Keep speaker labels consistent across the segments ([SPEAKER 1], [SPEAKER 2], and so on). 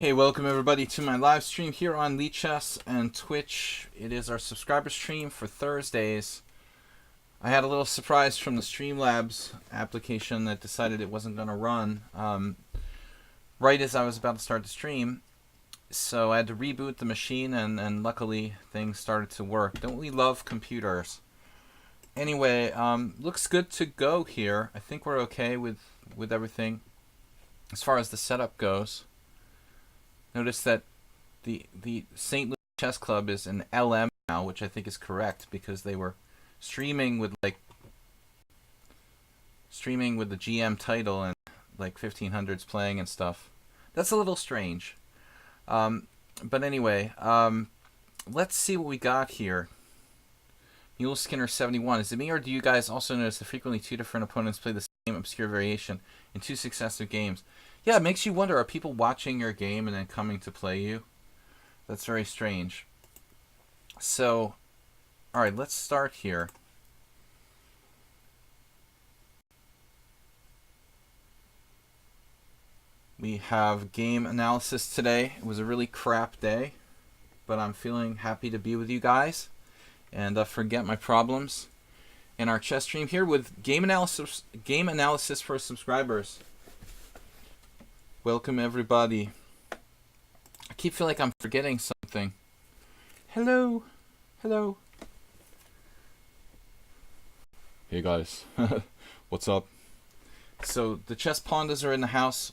[SPEAKER 1] Hey, welcome everybody to my live stream here on lichess and Twitch. It is our subscriber stream for Thursdays. I had a little surprise from the Streamlabs application that decided it wasn't going to run right as I was about to start the stream. So I had to reboot the machine and luckily things started to work. Don't we love computers? Anyway, looks good to go here. I think we're okay with everything as far as the setup goes. Notice that the St. Louis Chess Club is an LM now, which I think is correct because they were streaming with the GM title and like 1500s playing and stuff. That's a little strange. But anyway, let's see what we got here. Mule Skinner 71. Is it me or do you guys also notice that frequently two different opponents play the same obscure variation in two successive games? Yeah, it makes you wonder, are people watching your game and then coming to play you? That's very strange. So, alright, let's start here. We have game analysis today. It was a really crap day, but I'm feeling happy to be with you guys and forget my problems in our chess stream here with game analysis for subscribers. Welcome everybody. I keep feeling like I'm forgetting something. Hello. Hello. Hey guys. What's up? So the chess pandas are in the house.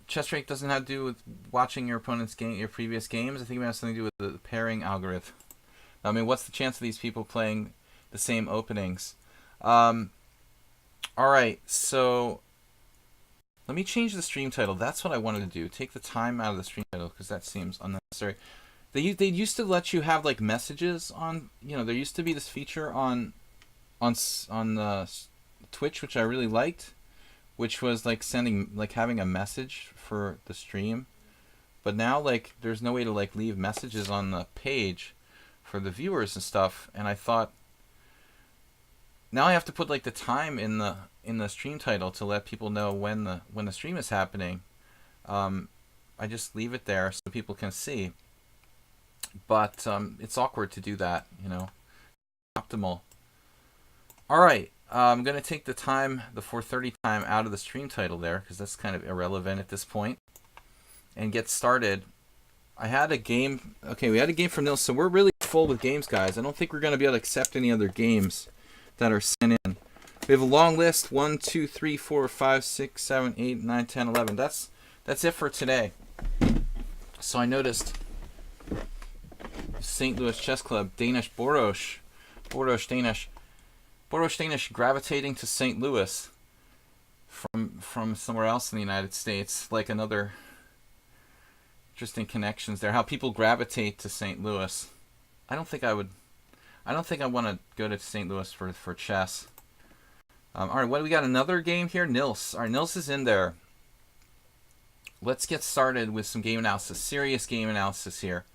[SPEAKER 1] Chess rate doesn't have to do with watching your opponent's game, your previous games. I think it has something to do with the pairing algorithm. I mean, what's the chance of these people playing the same openings? Alright, so let me change the stream title. That's what I wanted to do. Take the time out of the stream title because that seems unnecessary. They used to let you have like messages on, there used to be this feature on Twitch, which I really liked, which was like having a message for the stream. But now like there's no way to like leave messages on the page for the viewers and stuff, and I thought now I have to put like the time in the stream title to let people know when the stream is happening. I just leave it there so people can see. But it's awkward to do that, Optimal. Alright, I'm going to take the time, the 4:30 time out of the stream title there because that's kind of irrelevant at this point. And get started. I had a game. Okay, we had a game from Nils, so we're really full with games, guys. I don't think we're going to be able to accept any other games that are sent in. We have a long list. 1, 2, 3, 4, 5, 6, 7, 8, 9, 10, 11. That's it for today. So I noticed St. Louis Chess Club, Danish Boros Danish gravitating to St. Louis from somewhere else in the United States, like another interesting connections there. How people gravitate to St. Louis. I don't think I want to go to St. Louis for chess. Alright, what do we got? Another game here? Nils. Alright, Nils is in there. Let's get started with some game analysis. Serious game analysis here.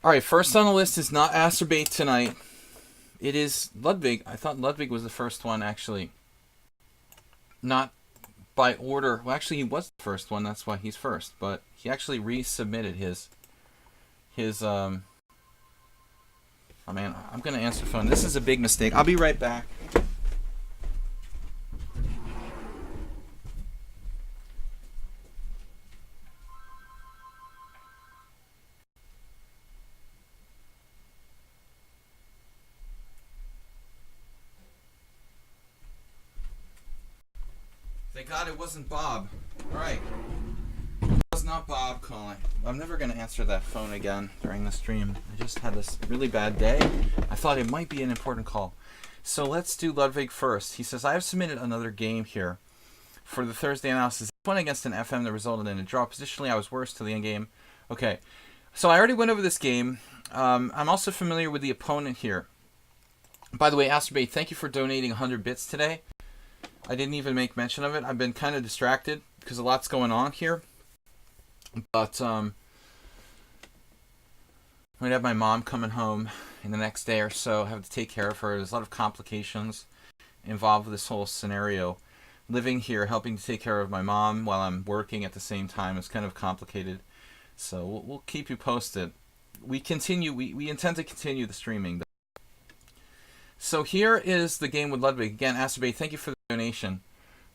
[SPEAKER 1] Alright, first on the list is not Acerbate tonight. It is Ludwig. I thought Ludwig was the first one, actually. Not by order. Well, actually, he was the first one. That's why he's first. But he actually resubmitted his oh man, I'm going to answer the phone. This is a big mistake. I'll be right back. Thank God it wasn't Bob. Alright. It was not Bob calling. I'm never going to answer that phone again during the stream. I just had this really bad day. I thought it might be an important call. So let's do Ludwig first. He says, I have submitted another game here for the Thursday analysis. This one against an FM that resulted in a draw. Positionally, I was worse till the end game. Okay. So I already went over this game. I'm also familiar with the opponent here. By the way, Acerbate, thank you for donating 100 bits today. I didn't even make mention of it. I've been kind of distracted because a lot's going on here. But I'm going to have my mom coming home in the next day or so. I have to take care of her. There's a lot of complications involved with this whole scenario. living here, helping to take care of my mom while I'm working at the same time is kind of complicated. So we'll keep you posted. We intend to continue the streaming. So here is the game with Ludwig. Again, Asterbay, thank you for the donation.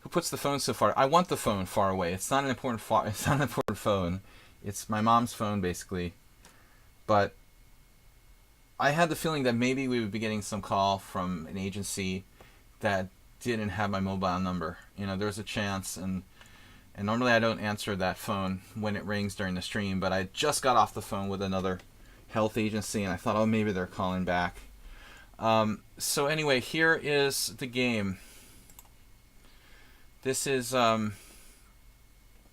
[SPEAKER 1] Who puts the phone so far? I want the phone far away. It's not an important it's not an important phone. It's my mom's phone, basically. But I had the feeling that maybe we would be getting some call from an agency that didn't have my mobile number. You know, there's a chance, and normally I don't answer that phone when it rings during the stream, but I just got off the phone with another health agency, and I thought, oh, maybe they're calling back. So anyway, here is the game. This is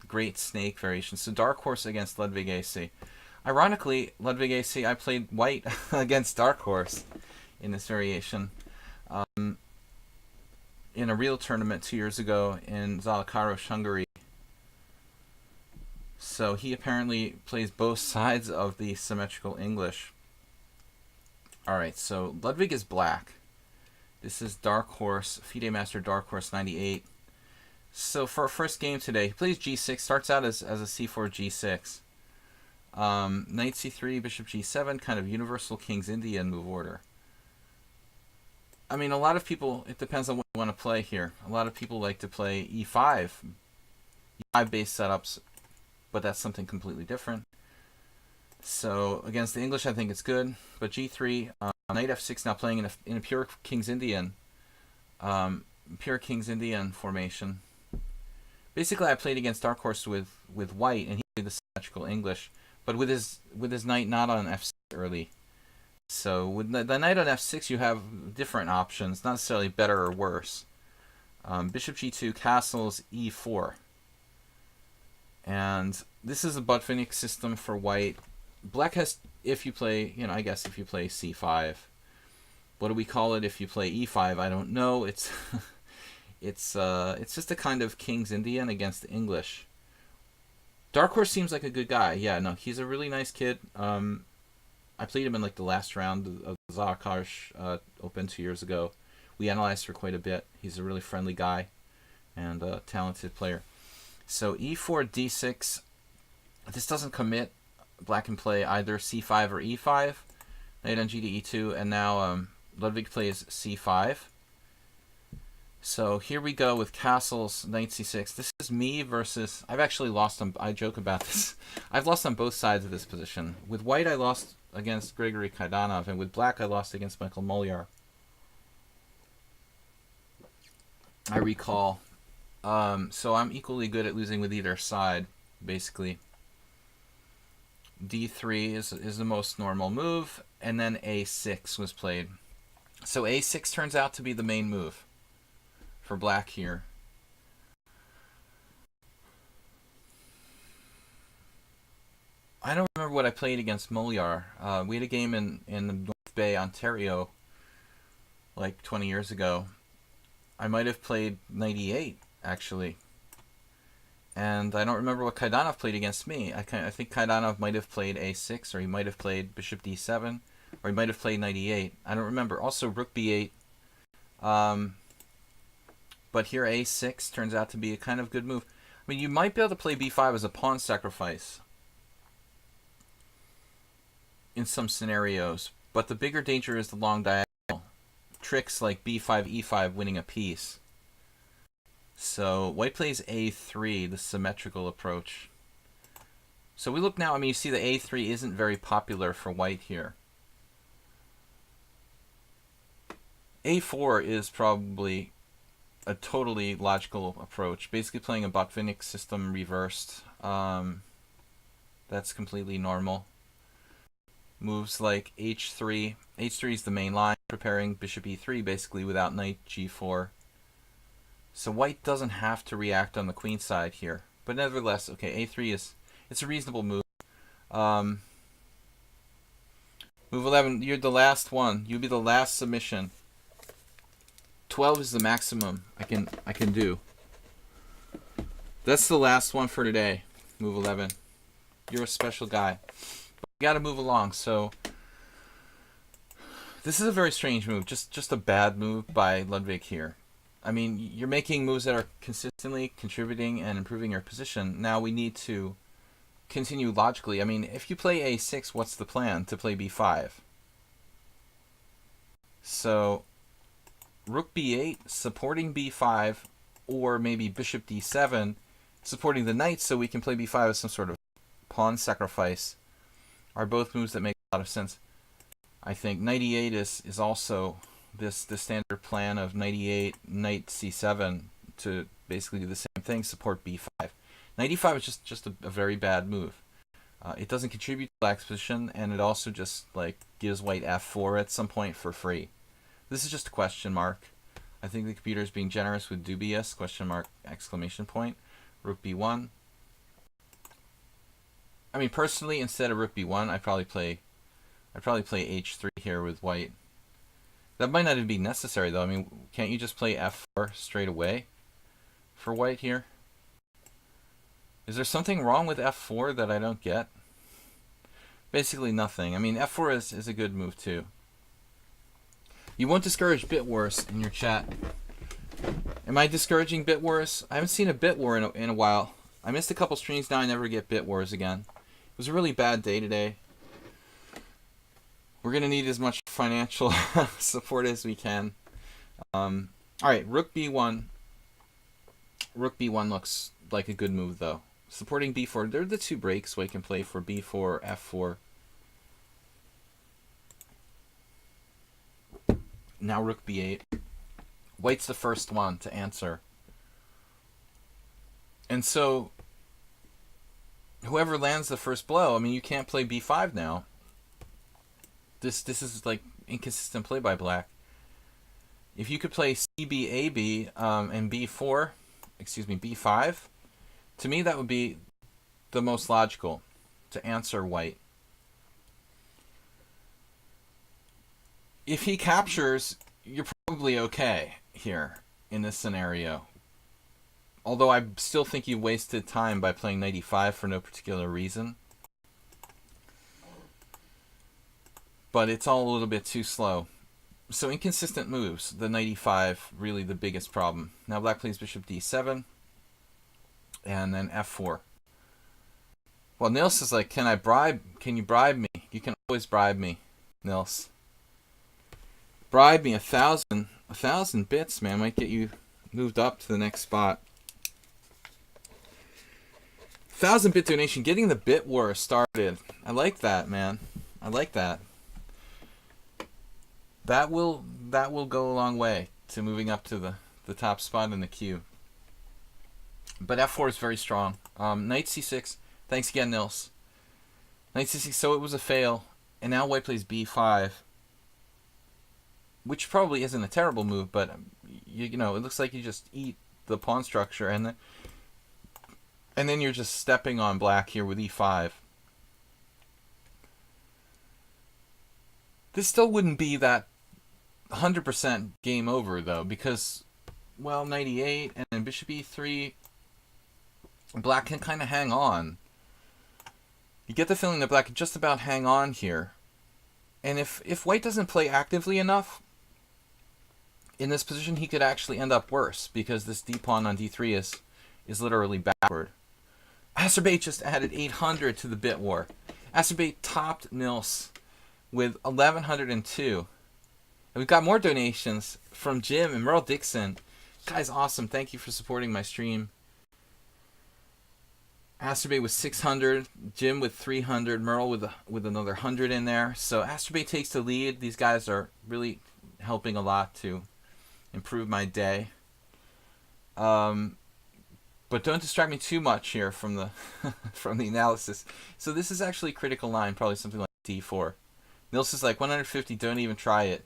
[SPEAKER 1] Great Snake variation. So Dark Horse against Ludwig AC. Ironically, Ludwig AC, I played white against Dark Horse in this variation. In a real tournament 2 years ago in Zalakaros, Hungary. So he apparently plays both sides of the symmetrical English. Alright, so Ludwig is black. This is Dark Horse, FIDE Master Dark Horse 98. So for our first game today, he plays g6, starts out as a c4, g6. Knight c3, bishop g7, kind of universal King's Indian move order. I mean, a lot of people, it depends on what you want to play here. A lot of people like to play e5, e5-based setups, but that's something completely different. So against the English, I think it's good. But g3, knight f6, now playing in a pure King's Indian formation. Basically, I played against Dark Horse with white, and he played the symmetrical English, but with his knight not on f6 early. So with the knight on f6, you have different options, not necessarily better or worse. Bishop g2, castles, e4. And this is a Botvinnik system for white. Black has, if you play, I guess if you play c5. What do we call it if you play e5? I don't know. It's it's just a kind of King's Indian against the English. Dark Horse seems like a good guy. Yeah, no, he's a really nice kid. I played him in like the last round of the Zalakaros Open 2 years ago. We analyzed for quite a bit. He's a really friendly guy and a talented player. So e4, d6. This doesn't commit. Black can play either c5 or e5. Knight on g to e2, and now Ludwig plays c5. So here we go with castles, knight c6. This is me versus... I've actually lost on... I joke about this. I've lost on both sides of this position. With white, I lost against Grigory Kaidanov, and with black, I lost against Michael Molyar. I recall. So I'm equally good at losing with either side, basically. d3 is the most normal move, and then a6 was played. So a6 turns out to be the main move for black here. I don't remember what I played against Molyar. We had a game in North Bay, Ontario, like 20 years ago. I might have played knight e8, actually. And I don't remember what Kaidanov played against me. I think Kaidanov might have played a6, or he might have played bishop d7, or he might have played knight e8. I don't remember. Also, rook b8. But here a6 turns out to be a kind of good move. I mean, you might be able to play b5 as a pawn sacrifice in some scenarios, but the bigger danger is the long diagonal. Tricks like b5, e5 winning a piece. So white plays a3, the symmetrical approach. So we look now, I mean, you see the a3 isn't very popular for white here. a4 is probably a totally logical approach. Basically playing a Botvinnik system reversed. That's completely normal. Moves like h3. h3 is the main line, preparing bishop e3 basically without knight g4. So white doesn't have to react on the queen side here. But nevertheless, okay, a3 it's a reasonable move. Move 11, you're the last one. You'll be the last submission. 12 is the maximum I can do. That's the last one for today. Move 11. You're a special guy. But we gotta move along, so this is a very strange move. Just a bad move by Ludwig here. I mean, you're making moves that are consistently contributing and improving your position. Now we need to continue logically. I mean, if you play a6, what's the plan? To play b5. So rook b8 supporting b5, or maybe bishop d7 supporting the knight so we can play b5 as some sort of pawn sacrifice, are both moves that make a lot of sense. I think knight e8 is also the standard plan of knight e8, knight c7 to basically do the same thing, support b5. Knight e5 is just a very bad move. It doesn't contribute to black's position, and it also just like gives white f4 at some point for free. This is just a question mark. I think the computer is being generous with dubious question mark exclamation point. Rook b1. I mean, personally, instead of rook b1, I'd probably play h3 here with white. That might not even be necessary though. I mean, can't you just play f4 straight away for white here? Is there something wrong with f4 that I don't get? Basically nothing. I mean, f4 is a good move too. You won't discourage bit wars in your chat. Am I discouraging bit wars? I haven't seen a bit war in a while. I missed a couple streams, now I never get bit wars again. It was a really bad day today. We're going to need as much financial support as we can. Alright, rook b1. Rook b1 looks like a good move though. Supporting b4, they're the two breaks we can play for b4, f4. Now rook b8. White's the first one to answer. And so, whoever lands the first blow, I mean, you can't play b5 now. This is like inconsistent play by black. If you could play cb-ab and b4, excuse me, b5, to me that would be the most logical to answer white. If he captures, you're probably okay here in this scenario. Although I still think you wasted time by playing knight e5 for no particular reason. But it's all a little bit too slow. So inconsistent moves, the knight e5, really the biggest problem. Now black plays bishop d7, and then f4. Well, Nils is like, can you bribe me? You can always bribe me, Nils. Bribe me 1,000 bits, man. Might get you moved up to the next spot. 1,000-bit donation, getting the bit war started. I like that, man. I like that. That will go a long way to moving up to the top spot in the queue. But f4 is very strong. Knight c6. Thanks again, Nils. Knight c6. So it was a fail, and now white plays b5. Which probably isn't a terrible move, but you know, it looks like you just eat the pawn structure, and then you're just stepping on black here with e5. This still wouldn't be that 100% game over though, because, well, knight e8 and then bishop e3, black can kind of hang on. You get the feeling that black can just about hang on here, and if white doesn't play actively enough in this position, he could actually end up worse, because this d pawn on d3 is literally backward. Acerbate just added 800 to the bit war. Acerbate topped Nils with 1,102. And we've got more donations from Jim and Merle Dixon. Guys, awesome. Thank you for supporting my stream. Acerbate with 600, Jim with 300, Merle with another 100 in there. So Acerbate takes the lead. These guys are really helping a lot to improve my day. But don't distract me too much here from the from the analysis. So this is actually critical line, probably something like d4. Nils is like 150, don't even try it.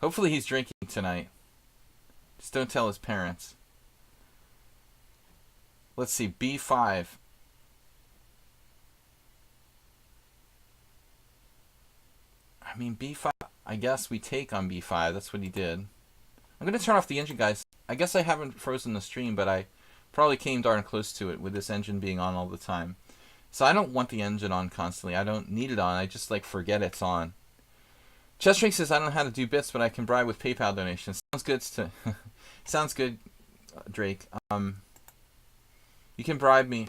[SPEAKER 1] Hopefully he's drinking tonight. Just don't tell his parents. Let's see, b5. I mean, b5, I guess we take on b5. That's what he did. I'm going to turn off the engine, guys. I guess I haven't frozen the stream, but I probably came darn close to it with this engine being on all the time. So I don't want the engine on constantly. I don't need it on. I just like forget it's on. Chess says, I don't know how to do bits, but I can bribe with PayPal donations. Sounds good to sounds good, Drake. You can bribe me.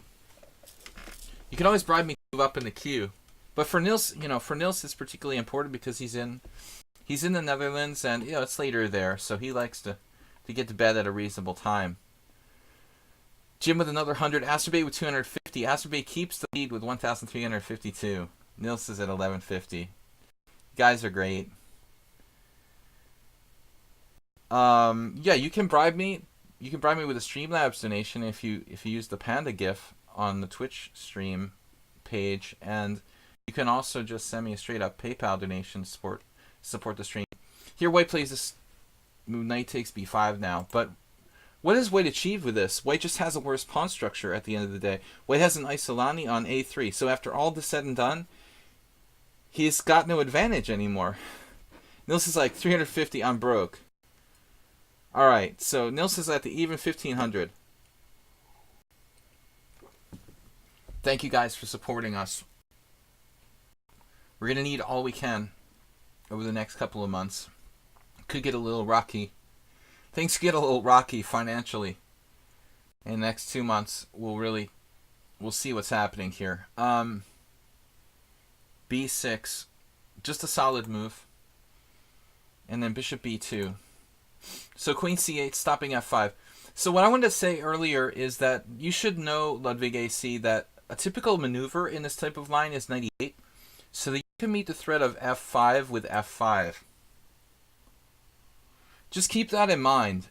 [SPEAKER 1] You can always bribe me to move up in the queue. But for Nils, for Nils it's particularly important because he's in the Netherlands, and it's later there, so he likes to get to bed at a reasonable time. Jim with another 100. Asterbay with 250. Asterbay keeps the lead with 1,352. Nils is at 1,150. You guys are great. Yeah, you can bribe me. You can bribe me with a Streamlabs donation if you use the Panda GIF on the Twitch stream page, and you can also just send me a straight up PayPal donation to support the stream. Here, White plays this move. Knight takes b5 now, but what does White achieve with this? White just has a worse pawn structure at the end of the day. White has an Isolani on a3, so after all this said and done, he's got no advantage anymore. Nils is like 350. I'm broke. All right, so Nils is at the even 1,500. Thank you guys for supporting us. We're gonna need all we can over the next couple of months. Could get a little rocky. Things get a little rocky financially. In the next 2 months, we'll see what's happening here. B6, just a solid move. And then bishop b2. So queen c8, stopping f5. So what I wanted to say earlier is that you should know, Ludwig AC, that a typical maneuver in this type of line is 98. So that you can meet the threat of f5 with f5. Just keep that in mind.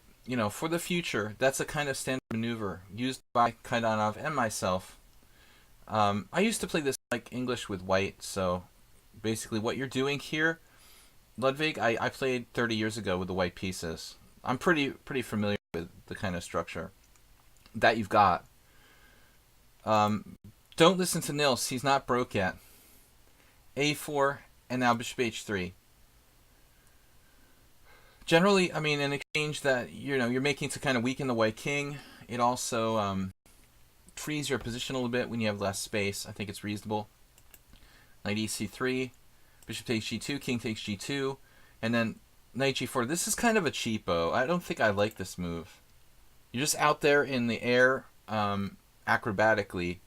[SPEAKER 1] For the future, that's a kind of standard maneuver used by Kaidanov and myself. I used to play this like English with White, so basically what you're doing here, Ludwig, I played 30 years ago with the white pieces. I'm pretty familiar with the kind of structure that you've got. Don't listen to Nils. He's not broke yet. A4, and now bishop h3. Generally, I mean, an exchange that you're making to kind of weaken the white king. It also frees your position a little bit when you have less space. I think it's reasonable. Knight ec3, bishop takes g2, king takes g2, and then knight g4. This is kind of a cheapo. I don't think I like this move. You're just out there in the air acrobatically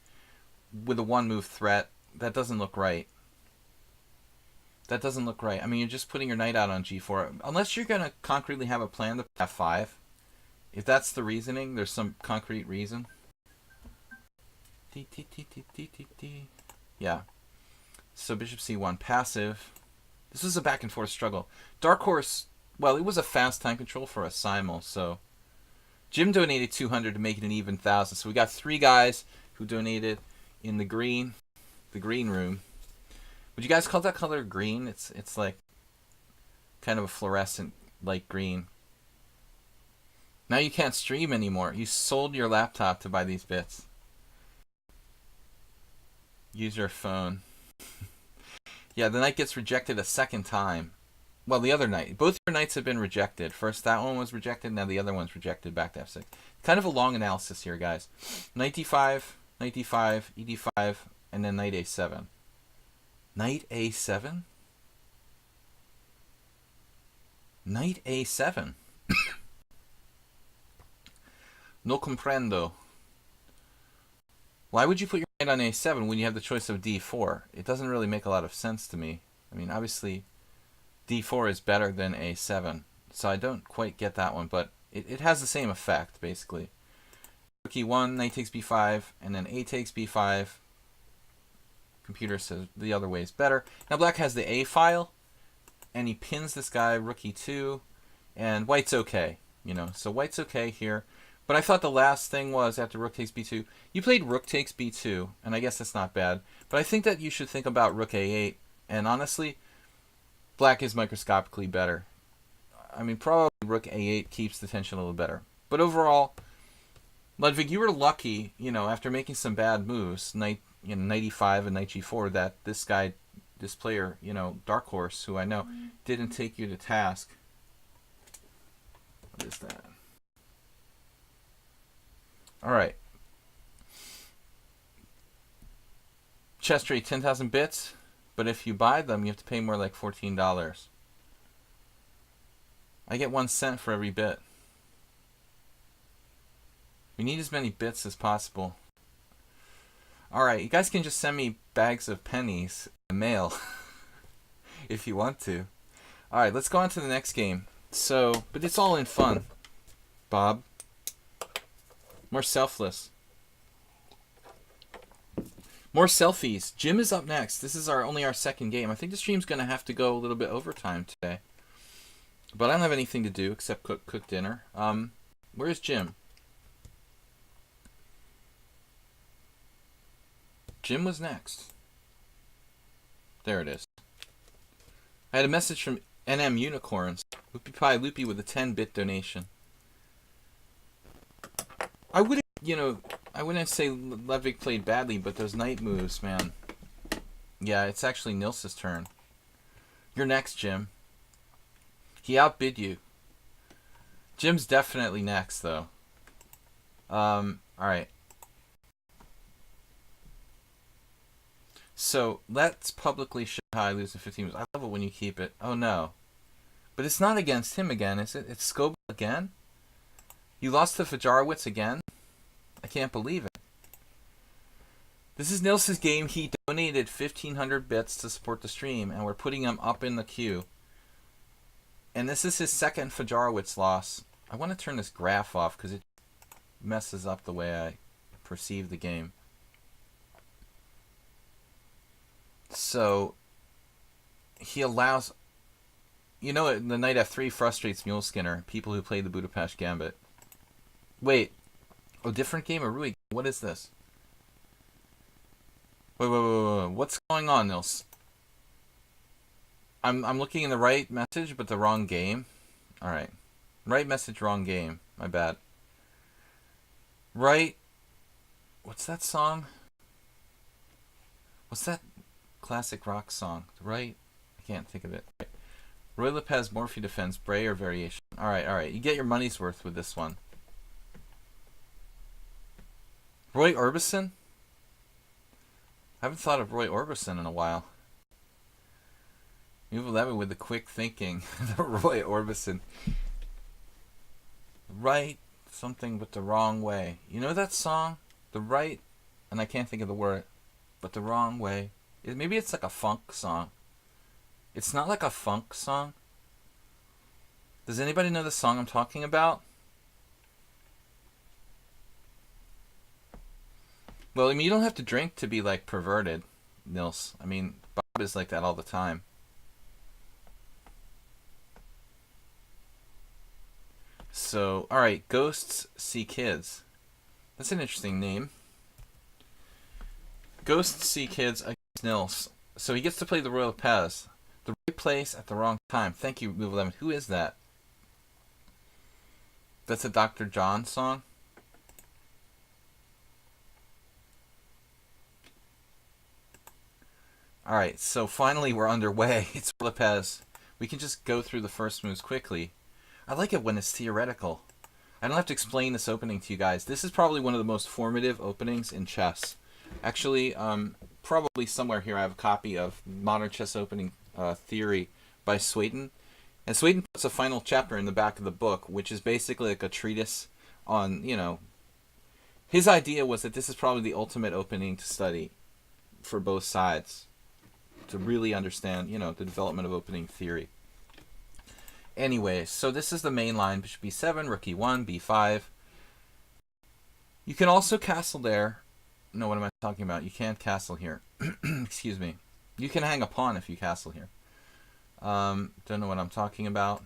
[SPEAKER 1] with a one-move threat. That doesn't look right. That doesn't look right. I mean, you're just putting your knight out on g4. Unless you're going to concretely have a plan to f5. If that's the reasoning, there's some concrete reason. Yeah. So bishop c1, passive. This is a back and forth struggle. Dark Horse, well, it was a fast time control for a simul, so Jim donated 200 to make it an even 1,000. So we got 3 guys who donated in the green room. Would you guys call that color green? It's like kind of a fluorescent light green. Now you can't stream anymore. You sold your laptop to buy these bits. Use your phone. Yeah, the knight gets rejected a second time. Well, the other knight. Both your knights have been rejected. First that one was rejected, now the other one's rejected back to f6. Kind of a long analysis here, guys. Knight d5, knight d5, ed5, and then knight a7. Knight a7? Knight a7? No comprendo. Why would you put your knight on a7 when you have the choice of d4? It doesn't really make a lot of sense to me. I mean, obviously, d4 is better than a7. So I don't quite get that one, but it has the same effect, basically. Rook e1, knight takes b5, and then a takes b5. Computer says the other way is better. Now black has the a file, and he pins this guy, rook e2, and white's okay. So white's okay here. But I thought the last thing was after rook takes b2. You played rook takes b2, and I guess that's not bad. But I think that you should think about rook a8. And honestly, black is microscopically better. I mean, probably rook a8 keeps the tension a little better. But overall, Ludwig, you were lucky, after making some bad moves, knight e5 and knight g4, that this player, Dark Horse, who I know, didn't take you to task. What is that? All right. Chess trade 10,000 bits, but if you buy them, you have to pay more like $14. I get 1 cent for every bit. We need as many bits as possible. Alright, you guys can just send me bags of pennies in the mail if you want to. Alright, let's go on to the next game. So, but it's all in fun, Bob. More selfless. More selfies. Jim is up next. This is only our second game. I think the stream's going to have to go a little bit overtime today. But I don't have anything to do except cook dinner. Where's Jim? Jim was next. There it is. I had a message from NM Unicorns. Loopy Pie Loopy with a 10-bit donation. I wouldn't say Levig played badly, but those knight moves, man. Yeah, it's actually Nils's turn. You're next, Jim. He outbid you. Jim's definitely next, though. Alright. So, let's publicly show how I lose in 15 moves. I love it when you keep it. Oh, no. But it's not against him again, is it? It's Scoble again? You lost to Fajarowitz again? I can't believe it. This is Nils's game. He donated 1,500 bits to support the stream, and we're putting him up in the queue. And this is his second Fajarowitz loss. I want to turn this graph off because it messes up the way I perceive the game. So, he allows... You know, the knight f3 frustrates Mule Skinner, people who play the Budapest Gambit. Wait. Oh, different game or Rui? What is this? Wait. What's going on, Nils? I'm looking in the right message, but the wrong game. Alright. Right message, wrong game. My bad. Right... What's that song? What's that classic rock song? Right? I can't think of it. Right. Roy Lopez, Morphe Defense, Breyer variation. Alright. You get your money's worth with this one. Roy Orbison? I haven't thought of Roy Orbison in a while. Move 11 with the quick thinking. The Roy Orbison. Right something but the wrong way. You know that song? The right, and I can't think of the word, but the wrong way. Maybe it's like a funk song. It's not like a funk song. Does anybody know the song I'm talking about? Well, I mean, you don't have to drink to be, like, perverted, Nils. I mean, Bob is like that all the time. So, alright, Ghosts See Kids. That's an interesting name. Ghosts See Kids against Nils. So he gets to play the Royal Pez. The right place at the wrong time. Thank you, Move 11. Who is that? That's a Dr. John song? Alright, so finally we're underway. It's Lopez. We can just go through the first moves quickly. I like it when it's theoretical. I don't have to explain this opening to you guys. This is probably one of the most formative openings in chess. Actually, probably somewhere here I have a copy of Modern Chess Opening Theory by Swayton. And Swayton puts a final chapter in the back of the book, which is basically like a treatise on, you know... His idea was that this is probably the ultimate opening to study for both sides, to really understand, you know, the development of opening theory. Anyway, so this is the main line. Bishop b7, rook e1, b5. You can also castle there. No, what am I talking about? You can't castle here. Excuse me. You can hang a pawn if you castle here. Don't know what I'm talking about.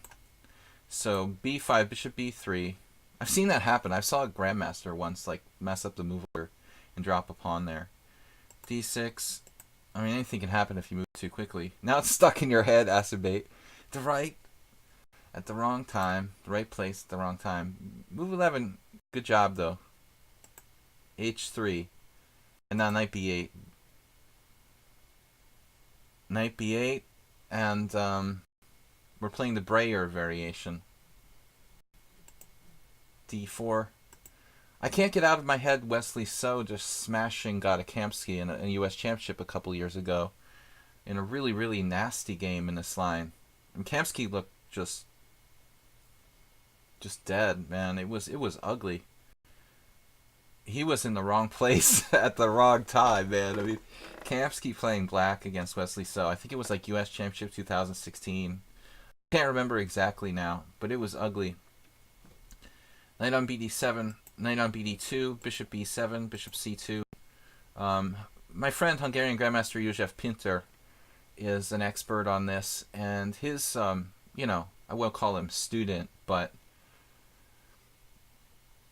[SPEAKER 1] So b5, bishop b3. I've seen that happen. I saw a grandmaster once like mess up the move order and drop a pawn there. d6. I mean, anything can happen if you move too quickly. Now it's stuck in your head, acid bait. The right at the wrong time. The right place at the wrong time. Move 11. Good job, though. h3. And now knight b8. Knight b8. And we're playing the Breyer variation. d4. I can't get out of my head Wesley So just smashing Gadakamsky in a U.S. championship a couple years ago in a really, really nasty game in this line. And Kamsky looked just just dead, man. It was ugly. He was in the wrong place at the wrong time, man. I mean, Kamsky playing black against Wesley So. I think it was like U.S. Championship 2016. Can't remember exactly now, but it was ugly. Knight on BD7, knight on BD2, bishop B7, bishop C2. My friend Hungarian Grandmaster József Pinter is an expert on this, and his, I will call him student, but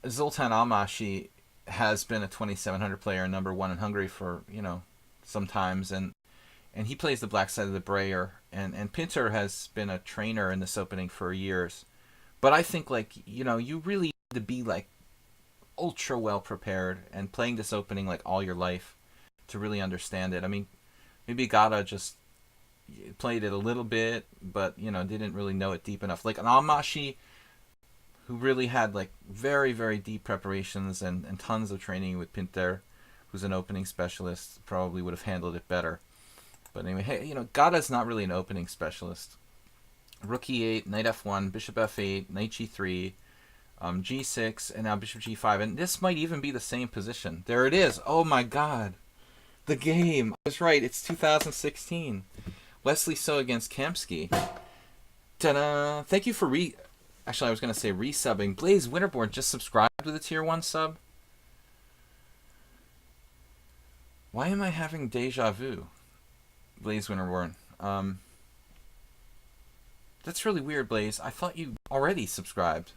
[SPEAKER 1] Zoltán Almási has been a 2700 player, number one in Hungary for, sometimes, and he plays the black side of the brayer, and Pinter has been a trainer in this opening for years. But I think, you really need to be, ultra well prepared and playing this opening, all your life to really understand it. I mean, maybe Gata just played it a little bit, but, didn't really know it deep enough. Like an Almashi, who really had, very, very deep preparations and tons of training with Pinter, who's an opening specialist, probably would have handled it better. But anyway, hey, Gata's not really an opening specialist. Rook e8, knight f1, bishop f8, knight g3, g6, and now bishop g5. And this might even be the same position. There it is. Oh my god. The game. I was right. It's 2016. Wesley So against Kamsky. Ta-da! Thank you for Actually, I was going to say resubbing. Blaze Winterborn just subscribed with a tier 1 sub. Why am I having deja vu? Blaze Winterborn. That's really weird, Blaze. I thought you already subscribed.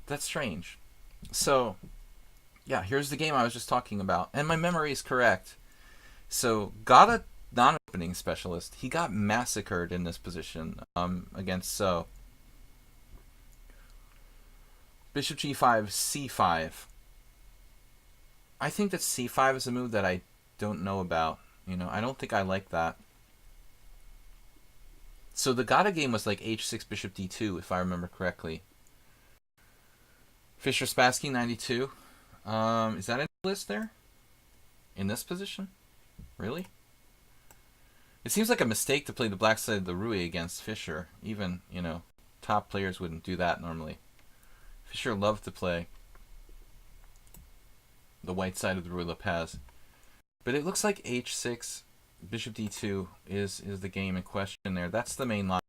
[SPEAKER 1] That's strange. So, yeah, here's the game I was just talking about. And my memory is correct. So, Gata, non-opening specialist, he got massacred in this position against So. Bishop g5, c5. I think that c5 is a move that I don't know about. I don't think I like that. So the Gata game was like h6, bishop d2, if I remember correctly. Fischer Spassky 92. Is that in the list there? In this position? Really? It seems like a mistake to play the black side of the Rui against Fischer. Even, top players wouldn't do that normally. Fischer loved to play the white side of the Rui Lopez. But it looks like h6, bishop d2 is the game in question there. That's the main line.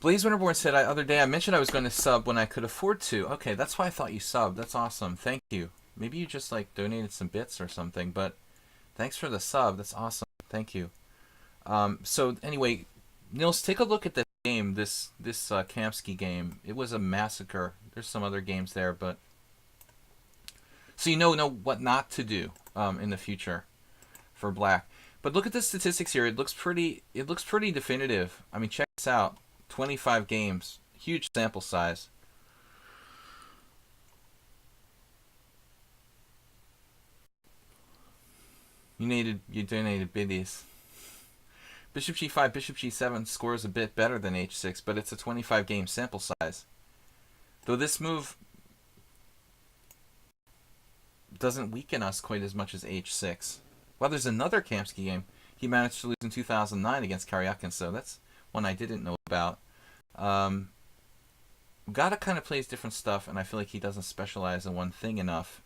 [SPEAKER 1] Blaze Winterborn said, other day I mentioned I was going to sub when I could afford to. Okay, that's why I thought you subbed. That's awesome. Thank you. Maybe you just donated some bits or something, but thanks for the sub. That's awesome. Thank you. So anyway, Nils, take a look at this game, this Kamsky game. It was a massacre. There's some other games there, but so you know what not to do in the future for black. But look at the statistics here. It looks pretty definitive. I mean, check this out. 25 games. Huge sample size. You donated biddies. Bishop g5, bishop g7 scores a bit better than h6, but it's a 25 game sample size. Though this move doesn't weaken us quite as much as h6. Well, there's another Kamsky game he managed to lose in 2009 against Karyakin, so that's one I didn't know about. Gata kind of plays different stuff, and I feel like he doesn't specialize in one thing enough.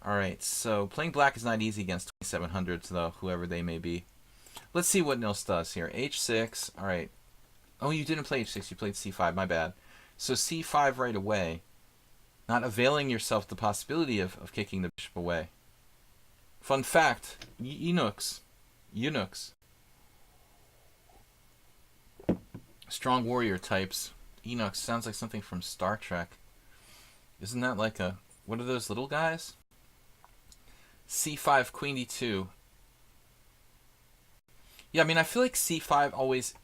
[SPEAKER 1] Alright, so playing black is not easy against 2700s, though, whoever they may be. Let's see what Nils does here. h6, alright. Oh, you didn't play h6, you played c5, my bad. So c5 right away. Not availing yourself the possibility of kicking the bishop away. Fun fact, eunuchs. Strong warrior types. Eunuchs sounds like something from Star Trek. Isn't that like a... What are those little guys? c5, queen d2. Yeah, I mean, I feel like c5 always...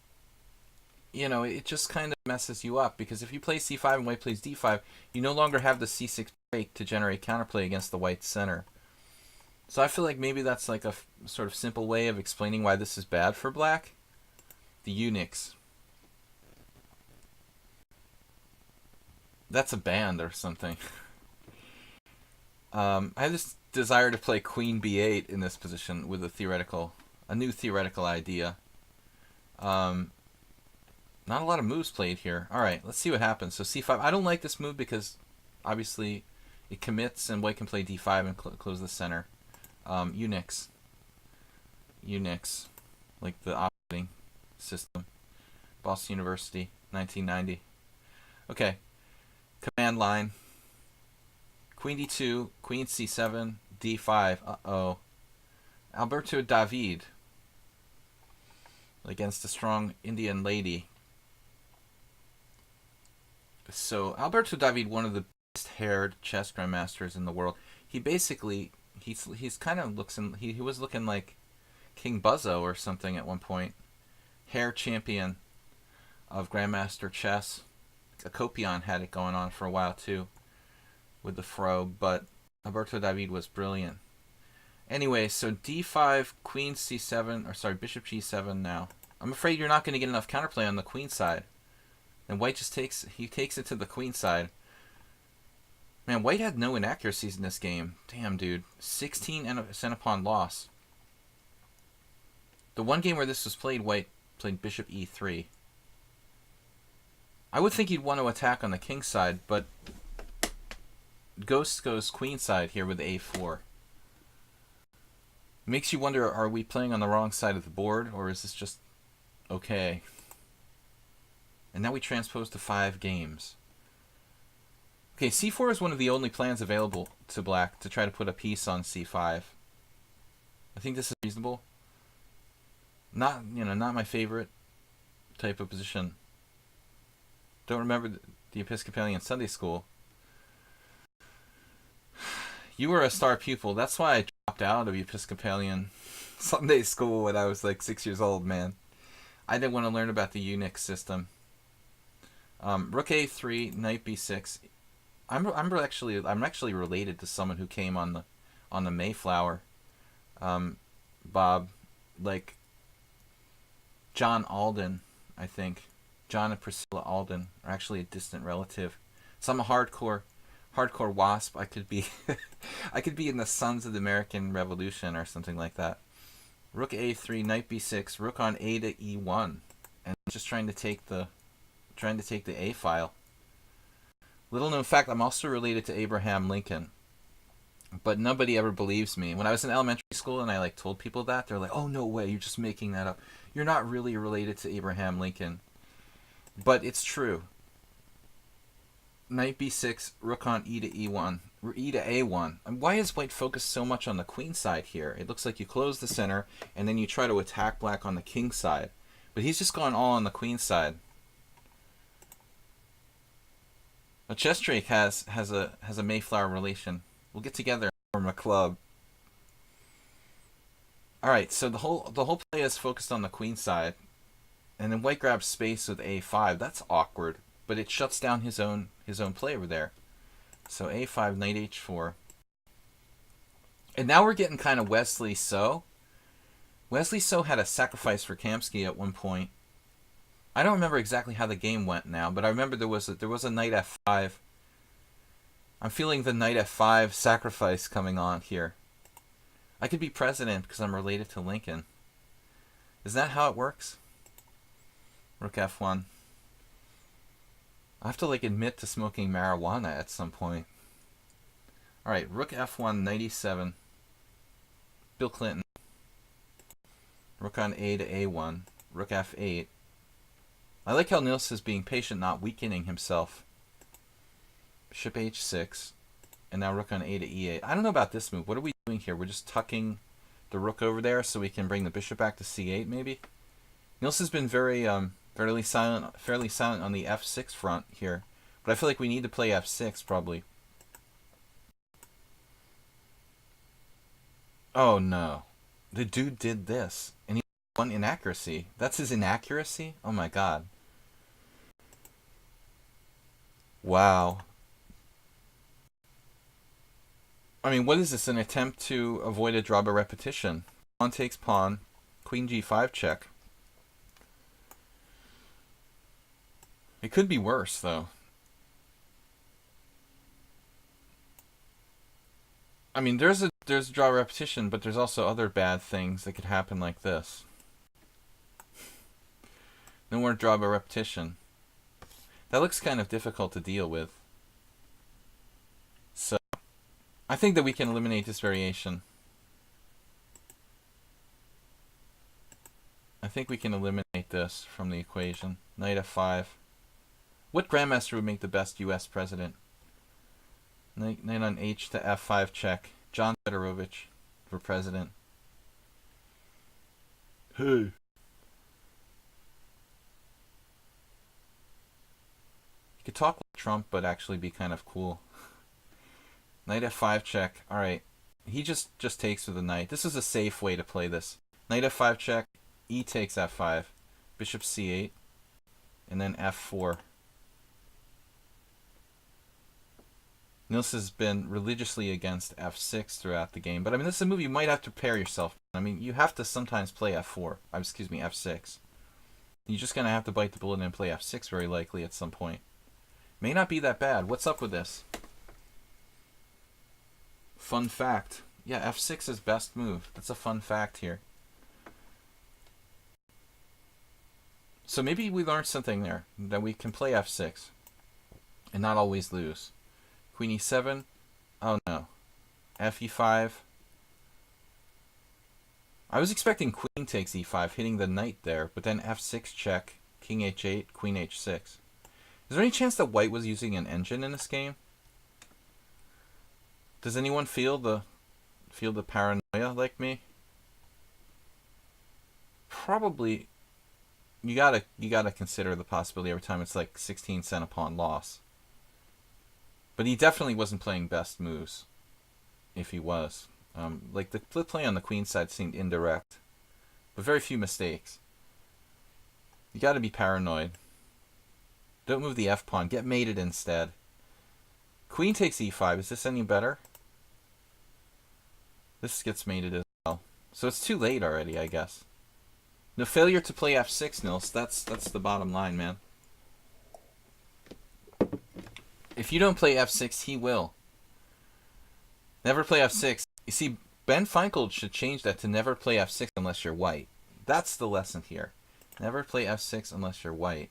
[SPEAKER 1] it just kind of messes you up. Because if you play c5 and white plays d5, you no longer have the c6 break to generate counterplay against the white center. So I feel like maybe that's like a sort of simple way of explaining why this is bad for black. The eunuchs. That's a band or something. I have this desire to play queen b8 in this position with a new theoretical idea. Not a lot of moves played here. All right, let's see what happens. So c5. I don't like this move because obviously it commits and white can play d5 and close the center. Unix. Unix. Like the operating system. Boston University, 1990. Okay. Command line. Queen d2, queen c7, d5. Uh-oh. Alberto David against a strong Indian lady. So Alberto David, one of the best haired chess grandmasters in the world. He basically he's kind of looks in, he was looking like King Buzzo or something at one point. Hair champion of grandmaster chess. Akopion had it going on for a while too with the fro, but Alberto David was brilliant. Anyway, so d5, queen c7, or sorry, bishop g7 now. I'm afraid you're not going to get enough counterplay on the queen side. And white just takes it to the queen side. Man, white had no inaccuracies in this game. Damn, dude. 16% upon loss. The one game where this was played, white played bishop e3. I would think he'd want to attack on the king side, but Ghost goes queen side here with a4. Makes you wonder, are we playing on the wrong side of the board, or is this just okay? And now we transpose to 5 games. Okay, c4 is one of the only plans available to black to try to put a piece on c5. I think this is reasonable. Not my favorite type of position. Don't remember the Episcopalian Sunday school. You were a star pupil. That's why I dropped out of Episcopalian Sunday school when I was like 6 years old, man. I didn't want to learn about the Unix system. Rook a3, knight b6. I'm actually related to someone who came on the Mayflower. Bob, like John Alden, I think. John and Priscilla Alden are actually a distant relative. So I'm a hardcore wasp. I could be I could be in the Sons of the American Revolution or something like that. Rook a3, knight b6, rook on a to e1, and just trying to take the a file. Little known fact, I'm also related to Abraham Lincoln, but nobody ever believes me. When I was in elementary school and I told people that, they're like, "Oh, no way, you're just making that up. You're not really related to Abraham Lincoln." But it's true. Knight b6, rook on e to e1, e to a1. And why is white focused so much on the queen side here? It looks like you close the center and then you try to attack black on the king side. But he's just gone all on the queen side. A chess Drake has a Mayflower relation. We'll get together and form a club. All right, so the whole play is focused on the queen side, and then white grabs space with a5. That's awkward, but it shuts down his own play over there. So a5, knight h4, and now we're getting kind of Wesley So. Wesley So had a sacrifice for Kamsky at one point. I don't remember exactly how the game went now, but I remember there was a knight f5. I'm feeling the knight f5 sacrifice coming on here. I could be president because I'm related to Lincoln. Is that how it works? Rook f1. I have to admit to smoking marijuana at some point. All right, rook f1, knight e7. Bill Clinton. Rook on a to a1. Rook f8. I like how Nils is being patient, not weakening himself. Bishop h6. And now rook on a to e8. I don't know about this move. What are we doing here? We're just tucking the rook over there so we can bring the bishop back to c8, maybe? Nils has been fairly silent on the f6 front here. But I feel like we need to play f6, probably. Oh, no. The dude did this. And he won inaccuracy. That's his inaccuracy? Oh, my God. Wow. I mean, what is this? An attempt to avoid a draw by repetition. Pawn takes pawn. Queen g5 check. It could be worse, though. I mean, there's a draw repetition, but there's also other bad things that could happen like this. No more draw by repetition. That looks kind of difficult to deal with. So, I think that we can eliminate this variation. I think we can eliminate this from the equation. Knight f5. What grandmaster would make the best U.S. president? Knight on h to f5 check. John Fedorovich for president. Hey. You could talk like Trump, but actually be kind of cool. Knight f5 check. All right. He just takes with the knight. This is a safe way to play this. Knight f5 check. E takes f5. Bishop c8. And then f4. Nils has been religiously against f6 throughout the game. But I mean, this is a move you might have to prepare yourself. I mean, you have to sometimes play f4. Excuse me, f6. You're just going to have to bite the bullet and play f6 very likely at some point. May not be that bad. What's up with this? Fun fact. Yeah, f6 is best move. That's a fun fact here. So maybe we learned something there. That we can play f6. And not always lose. Queen e7. Oh no. Fe5. I was expecting queen takes e5, hitting the knight there. But then f6 check. King h8. Queen h6. Is there any chance that white was using an engine in this game? Does anyone feel the paranoia like me? Probably. You gotta consider the possibility every time it's like 16 cent a pawn loss. But he definitely wasn't playing best moves. If he was, like the play on the queen side seemed indirect, but very few mistakes. You gotta be paranoid. Don't move the f pawn. Get mated instead. Queen takes e5. Is this any better? This gets mated as well. So it's too late already, I guess. No, failure to play f6, Nils. That's the bottom line, man. If you don't play f6, he will. Never play f6. You see, Ben Feingold should change that to never play f6 unless you're white. That's the lesson here. Never play f6 unless you're white.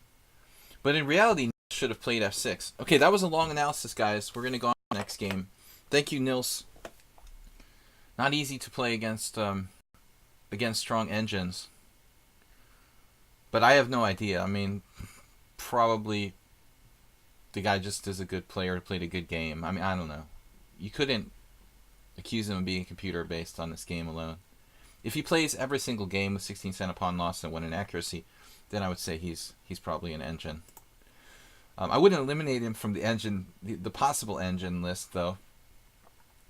[SPEAKER 1] But in reality, Nils should have played f6. Okay, that was a long analysis, guys. We're going to go on to the next game. Thank you, Nils. Not easy to play against strong engines. But I have no idea. I mean, probably the guy just is a good player, played a good game. I mean, I don't know. You couldn't accuse him of being a computer based on this game alone. If he plays every single game with 16 cent a pawn loss and 1 in accuracy, then I would say he's probably an engine. I wouldn't eliminate him from the engine, the possible engine list, though,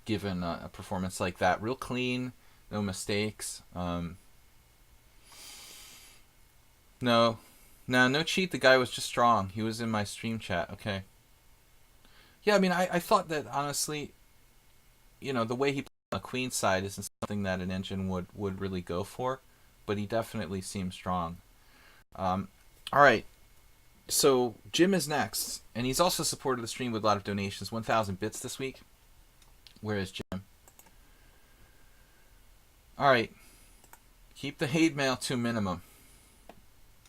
[SPEAKER 1] given a performance like that. Real clean, no mistakes. No cheat. The guy was just strong. He was in my stream chat. Okay. Yeah, I mean, I thought that, honestly, you know, the way he played on the queen side isn't something that an engine would really go for, but he definitely seemed strong. All right. So Jim is next, and he's also supported the stream with a lot of donations. 1,000 bits this week. Where is Jim? All right. Keep the hate mail to a minimum.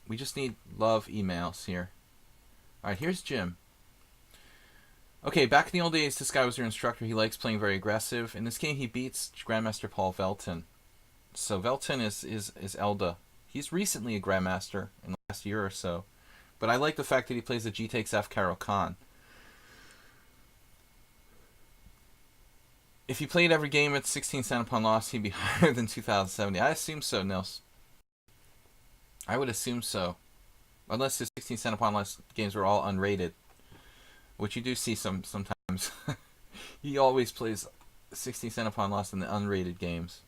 [SPEAKER 1] We just need love emails here. All right, here's Jim. Okay, back in the old days, this guy was your instructor. He likes playing very aggressive. In this game, he beats Grandmaster Paul Velton. So Velton is Elda. He's recently a Grandmaster in the last year or so. But I like the fact that he plays the G takes F Caro-Kann. If he played every game at 16 cent upon loss, he'd be higher than 2070. I assume so, Nils. I would assume so. Unless his 16 cent upon loss games were all unrated. Which you do see sometimes. He always plays 16 cent upon loss in the unrated games.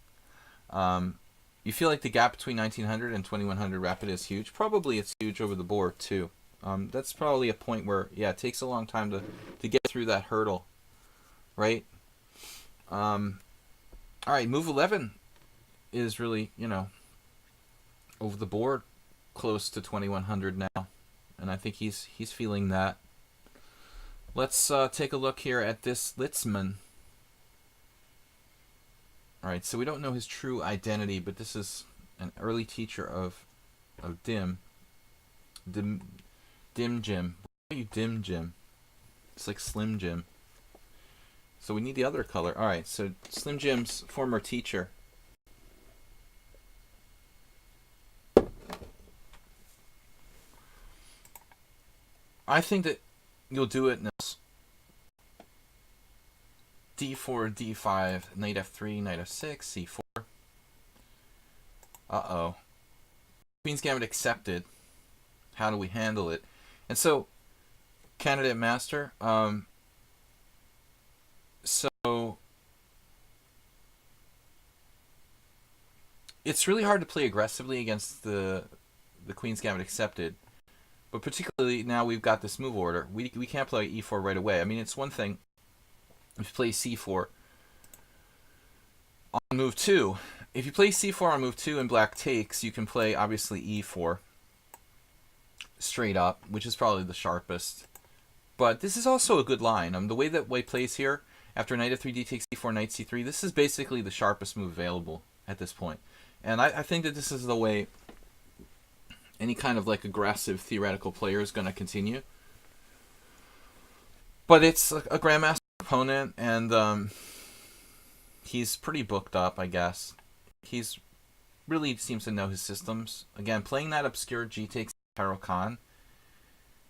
[SPEAKER 1] You feel like the gap between 1900 and 2100 rapid is huge? Probably it's huge over the board, too. That's probably a point where, yeah, it takes a long time to get through that hurdle. Right? Alright, move 11 is really, you know, over the board close to 2100 now. And I think he's feeling that. Let's take a look here at this Litzman. Alright, so we don't know his true identity, but this is an early teacher of Dim. Dim Jim. Why are you Dim Jim? It's like Slim Jim. So we need the other color. All right. So Slim Jim's former teacher. I think that you'll do it in this d4, d5, knight f3, knight f6, c4. Uh-oh. Queen's Gambit accepted. How do we handle it? And so, candidate master, so it's really hard to play aggressively against the Queen's Gambit accepted. But particularly now we've got this move order. We can't play e4 right away. I mean, it's one thing if you play c4 on move 2. If you play c4 on move 2 and black takes, you can play, obviously, e4 straight up, which is probably the sharpest. But this is also a good line. The way that white plays here, after knight f3, d takes c4, knight c3, this is basically the sharpest move available at this point. And I think that this is the way any kind of like aggressive theoretical player is going to continue. But it's a grandmaster opponent, and he's pretty booked up, I guess. He's really seems to know his systems. Again, playing that obscure G takes Caro-Kann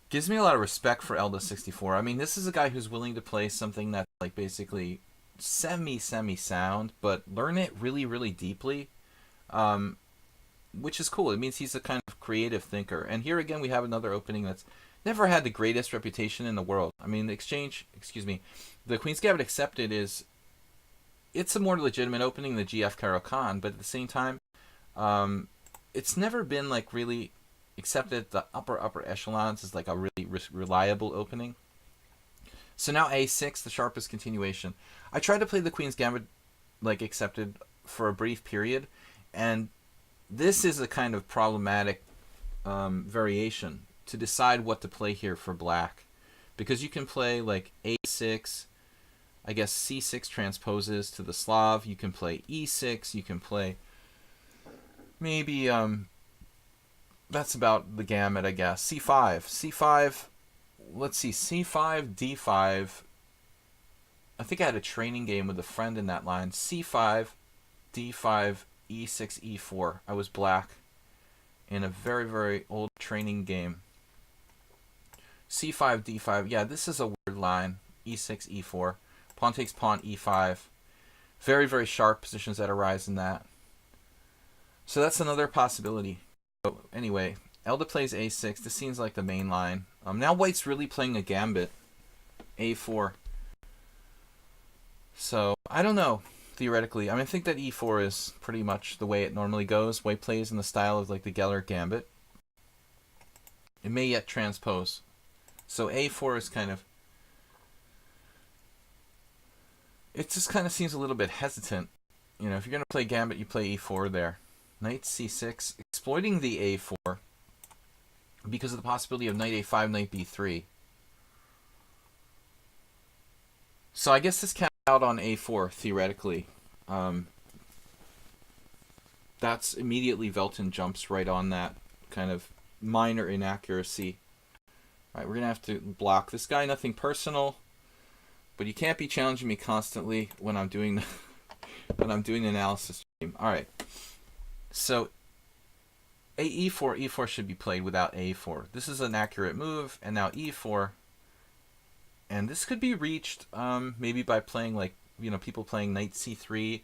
[SPEAKER 1] gives me a lot of respect for Elda64. I mean, this is a guy who's willing to play something that's like basically semi-sound, but learn it really, really deeply, which is cool. It means he's a kind of creative thinker. And here again, we have another opening that's never had the greatest reputation in the world. I mean, the Queen's Gambit accepted it's a more legitimate opening than GF Caro-Kann, but at the same time, it's never been like really accepted at the upper echelons as like a really reliable opening. So now a6, the sharpest continuation. I tried to play the Queen's Gambit like accepted for a brief period, and this is a kind of problematic variation to decide what to play here for black, because you can play like a6, I guess c6 transposes to the Slav, you can play e6, you can play maybe that's about the gamut, I guess. c5, let's see, c5, d5. I think I had a training game with a friend in that line. c5, d5, e6, e4. I was black in a very, very old training game. c5, d5. Yeah, this is a weird line. e6, e4. Pawn takes pawn, e5. Very, very sharp positions that arise in that. So that's another possibility. So anyway, Elda plays a6. This seems like the main line. Now white's really playing a gambit. a4. So, I don't know, theoretically. I mean, I think that e4 is pretty much the way it normally goes. White plays in the style of like the Geller gambit. It may yet transpose. So a4 is kind of... It just kind of seems a little bit hesitant. You know, if you're going to play gambit, you play e4 there. Knight c6, exploiting the a4 because of the possibility of knight a5, knight b3. So I guess this counts out on a4, theoretically. That's immediately Velton jumps right on that kind of minor inaccuracy. All right, we're going to have to block this guy. Nothing personal. But you can't be challenging me constantly when I'm doing the, when I'm doing the analysis stream. All right. So e4 should be played without a4. This is an accurate move, and now e4, and this could be reached maybe by playing like, you know, people playing knight c3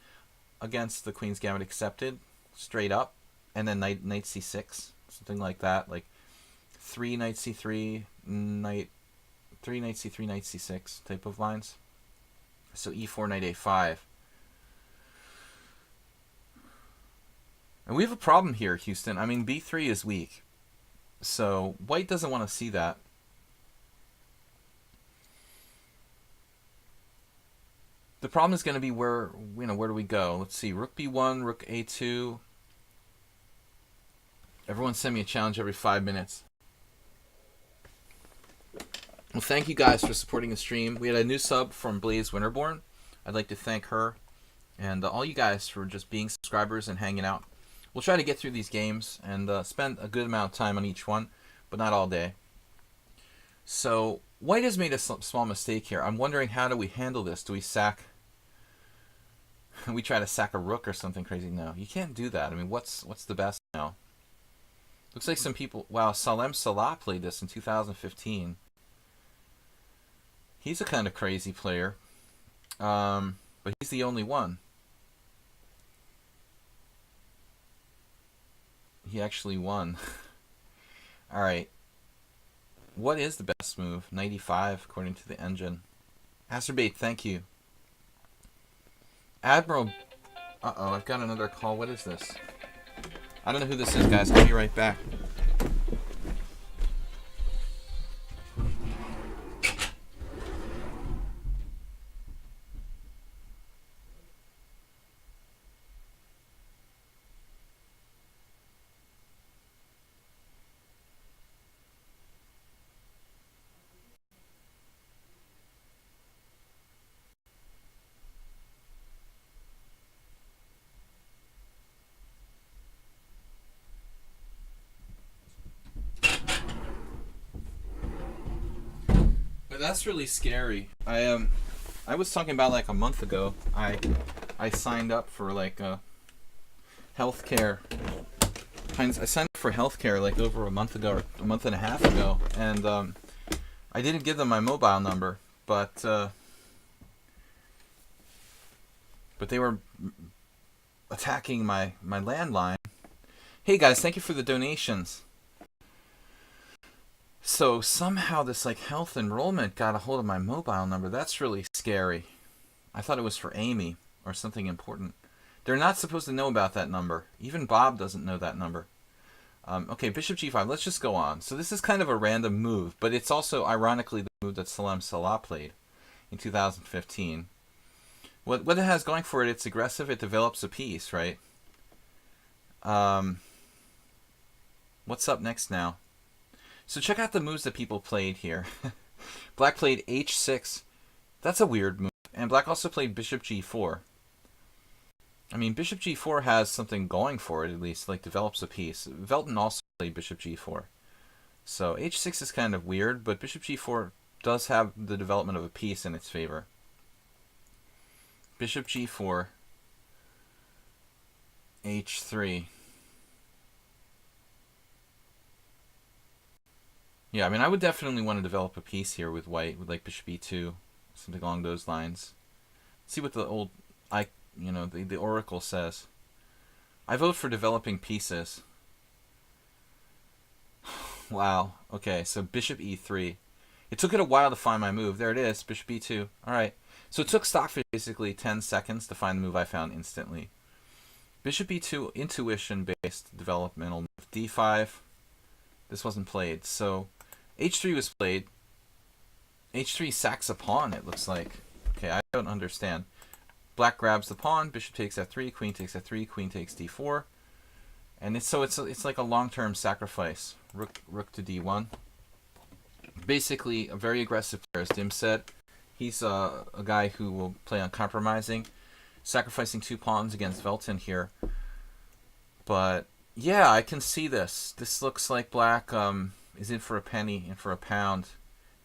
[SPEAKER 1] against the Queen's Gambit accepted straight up, and then knight c6, something like that, like 3 knight c3, knight 3 knight c3, knight c6 type of lines. So e4, knight a5. And we have a problem here, Houston. I mean, b3 is weak. So white doesn't want to see that. The problem is going to be where do we go? Let's see. Rook b1, rook a2. Everyone send me a challenge every 5 minutes. Well, thank you guys for supporting the stream. We had a new sub from Blaze Winterborn. I'd like to thank her and all you guys for just being subscribers and hanging out. We'll try to get through these games and spend a good amount of time on each one. but not all day. So white has made a small mistake here. I'm wondering, how do we handle this? Do we sack? We try to sack a rook or something crazy? No, you can't do that. I mean, what's the best now? Looks like some people... Wow, Salem Salah played this in 2015. He's a kind of crazy player. But he's the only one. He actually won. Alright. What is the best move? 95, according to the engine. Acerbate, thank you. Admiral... Uh-oh, I've got another call. What is this? I don't know who this is, guys. I'll be right back. But that's really scary. I was talking about like a month ago. I signed up for like healthcare. I signed up for healthcare like over a month ago, or a month and a half ago, and I didn't give them my mobile number, but they were attacking my landline. Hey guys, thank you for the donations. So somehow this like health enrollment got a hold of my mobile number. That's really scary. I thought it was for Amy or something important. They're not supposed to know about that number. Even Bob doesn't know that number. Okay, Bishop G5. Let's just go on. So this is kind of a random move, but it's also ironically the move that Salem Salah played in 2015. What it has going for it, it's aggressive. It develops a piece, right? What's up next now? So check out the moves that people played here. Black played h6. That's a weird move. And Black also played Bishop G4. I mean, Bishop G4 has something going for it, at least, like develops a piece. Velton also played Bishop G4. So h6 is kind of weird, but Bishop G4 does have the development of a piece in its favor. Bishop G4, h3. Yeah, I mean, I would definitely want to develop a piece here with white, with like Bishop E2, something along those lines. See what the old, the Oracle says. I vote for developing pieces. Wow. Okay, so Bishop E3. It took it a while to find my move. There it is, Bishop E2. All right. So it took Stockfish basically 10 seconds to find the move I found instantly. Bishop E2, intuition-based developmental move. D5. This wasn't played, so h3 was played. h3 sacks a pawn, it looks like. Okay, I don't understand. Black grabs the pawn, bishop takes f3, queen takes f3, queen takes d4. And it's like a long-term sacrifice. Rook to d1. Basically, a very aggressive player, as Dim said. He's a guy who will play on compromising, sacrificing 2 pawns against Velton here. But yeah, I can see this. This looks like Black is in for a penny, in for a pound.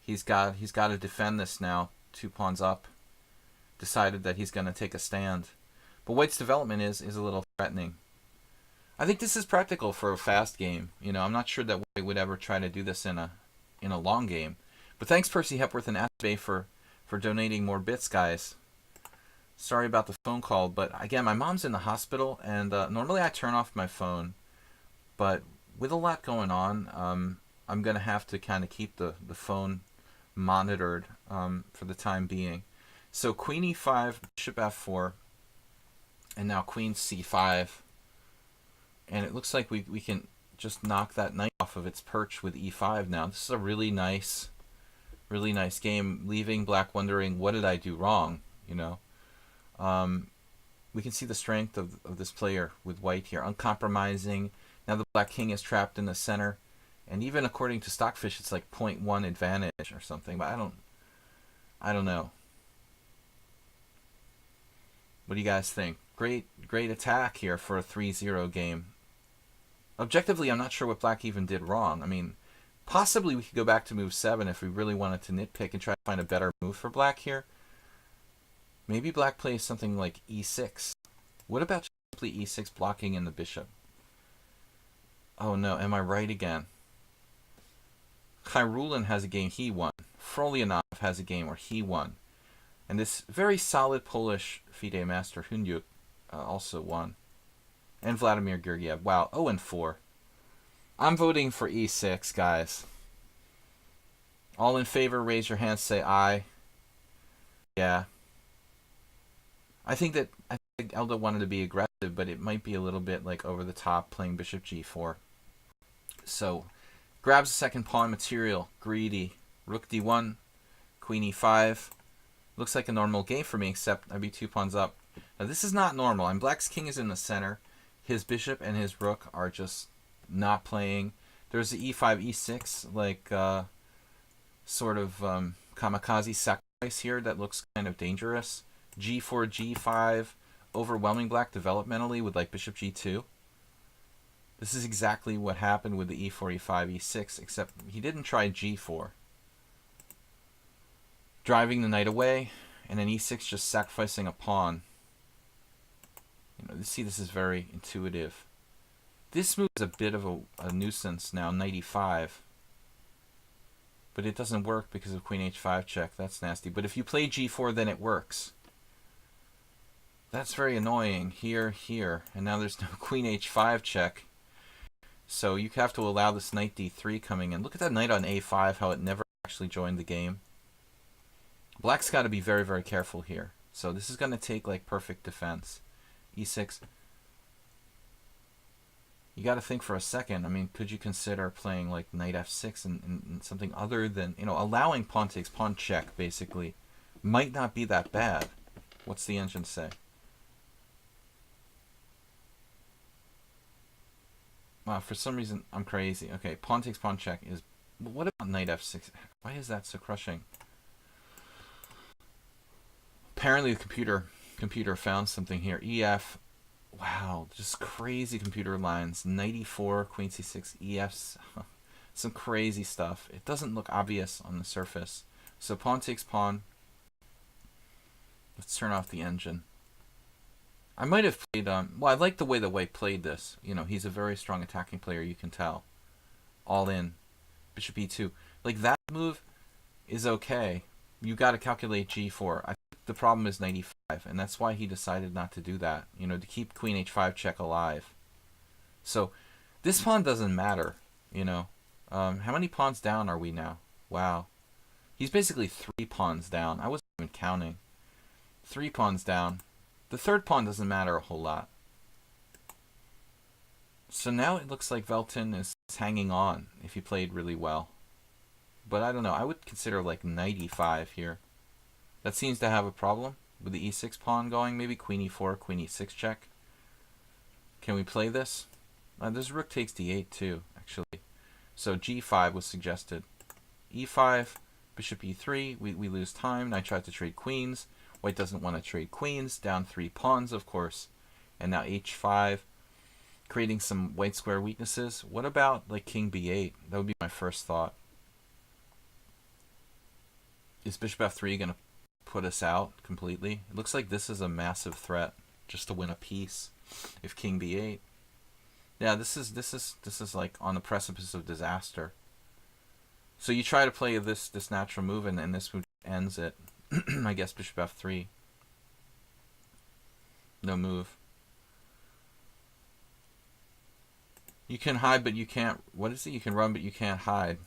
[SPEAKER 1] He's got to defend this now. 2 pawns up. Decided that he's going to take a stand. But White's development is a little threatening. I think this is practical for a fast game. You know, I'm not sure that White would ever try to do this in a long game. But thanks Percy Hepworth and Asbay for donating more bits, guys. Sorry about the phone call, but again, my mom's in the hospital, and normally I turn off my phone, but with a lot going on, I'm going to have to kind of keep the phone monitored for the time being. So Queen E5, Bishop F4, and now Queen C5, and it looks like we can just knock that knight off of its perch with E5 now. This is a really nice game, leaving Black wondering, what did I do wrong, you know? We can see the strength of this player with White here, uncompromising. Now the Black king is trapped in the center, and even according to Stockfish, it's like 0.1 advantage or something. But I don't know. What do you guys think? Great attack here for a 3-0 game. Objectively, I'm not sure what Black even did wrong. I mean, Possibly we could go back to move 7 if we really wanted to nitpick and try to find a better move for black here. Maybe black plays something like e6. What about simply e6 blocking in the bishop? Oh no, am I right again? Khairulin has a game he won. Frolyanov has a game where he won. And this very solid Polish FIDE master, Hunyuk, also won. And Vladimir Gergiev. Wow, 0-4. I'm voting for e6, guys. All in favor, raise your hands, say aye. Yeah. I think Elda wanted to be aggressive, but it might be a little bit like over the top playing bishop g4. So, grabs the second pawn material, greedy. Rook d1, queen e5. Looks like a normal game for me, except I'd be 2 pawns up. Now this is not normal. And black's king is in the center. His bishop and his rook are just not playing. There's the e5, e6, like sort of kamikaze sacrifice here that looks kind of dangerous. g4, g5, overwhelming black developmentally with like bishop g2. This is exactly what happened with the e4, e5, e6, except he didn't try g4. Driving the knight away, and then e6 just sacrificing a pawn. You see, this is very intuitive. This move is a bit of a nuisance now, knight e5. But it doesn't work because of queen h5 check. That's nasty. But if you play g4, then it works. That's very annoying. Here, here. And now there's no queen h5 check. So you have to allow this knight d3 coming in. Look at that knight on a5, how it never actually joined the game. Black's got to be very, very careful here. So this is going to take like perfect defense. e6. You got to think for a second. I mean, could you consider playing like knight f6 and something other than, allowing pawn takes, pawn check, basically, might not be that bad. What's the engine say? Wow, for some reason, I'm crazy. Okay, pawn takes, pawn check is... What about knight f6? Why is that so crushing? Apparently the computer found something here. EF. Wow, just crazy computer lines. Knight e4, queen c6, EFs. Some crazy stuff. It doesn't look obvious on the surface. So pawn takes pawn. Let's turn off the engine. I might have played... well, I like the way White played this. He's a very strong attacking player, you can tell. All in. Bishop e2. Like, that move is okay. You got to calculate g4. I think the problem is knight e5, and that's why he decided not to do that. To keep queen h5 check alive. So, this pawn doesn't matter, How many pawns down are we now? Wow. He's basically 3 pawns down. I wasn't even counting. 3 pawns down. The third pawn doesn't matter a whole lot. So now it looks like Velton is hanging on if he played really well. But I don't know. I would consider like knight e5 here. That seems to have a problem with the e6 pawn going. Maybe queen e4, queen e6 check. Can we play this? There's rook takes d8 too, actually. So g5 was suggested. e5, bishop e3. We lose time. I tried to trade queens. White doesn't want to trade queens. Down 3 pawns, of course. And now h5. Creating some white square weaknesses. What about like king b8? That would be my first thought. Is bishop f3 going to put us out completely? It looks like this is a massive threat just to win a piece. If king b8. Yeah, this is like on the precipice of disaster. So you try to play this natural move, and this move ends it. I guess bishop f3. No move. You can hide, but you can't... What is it? You can run, but you can't hide.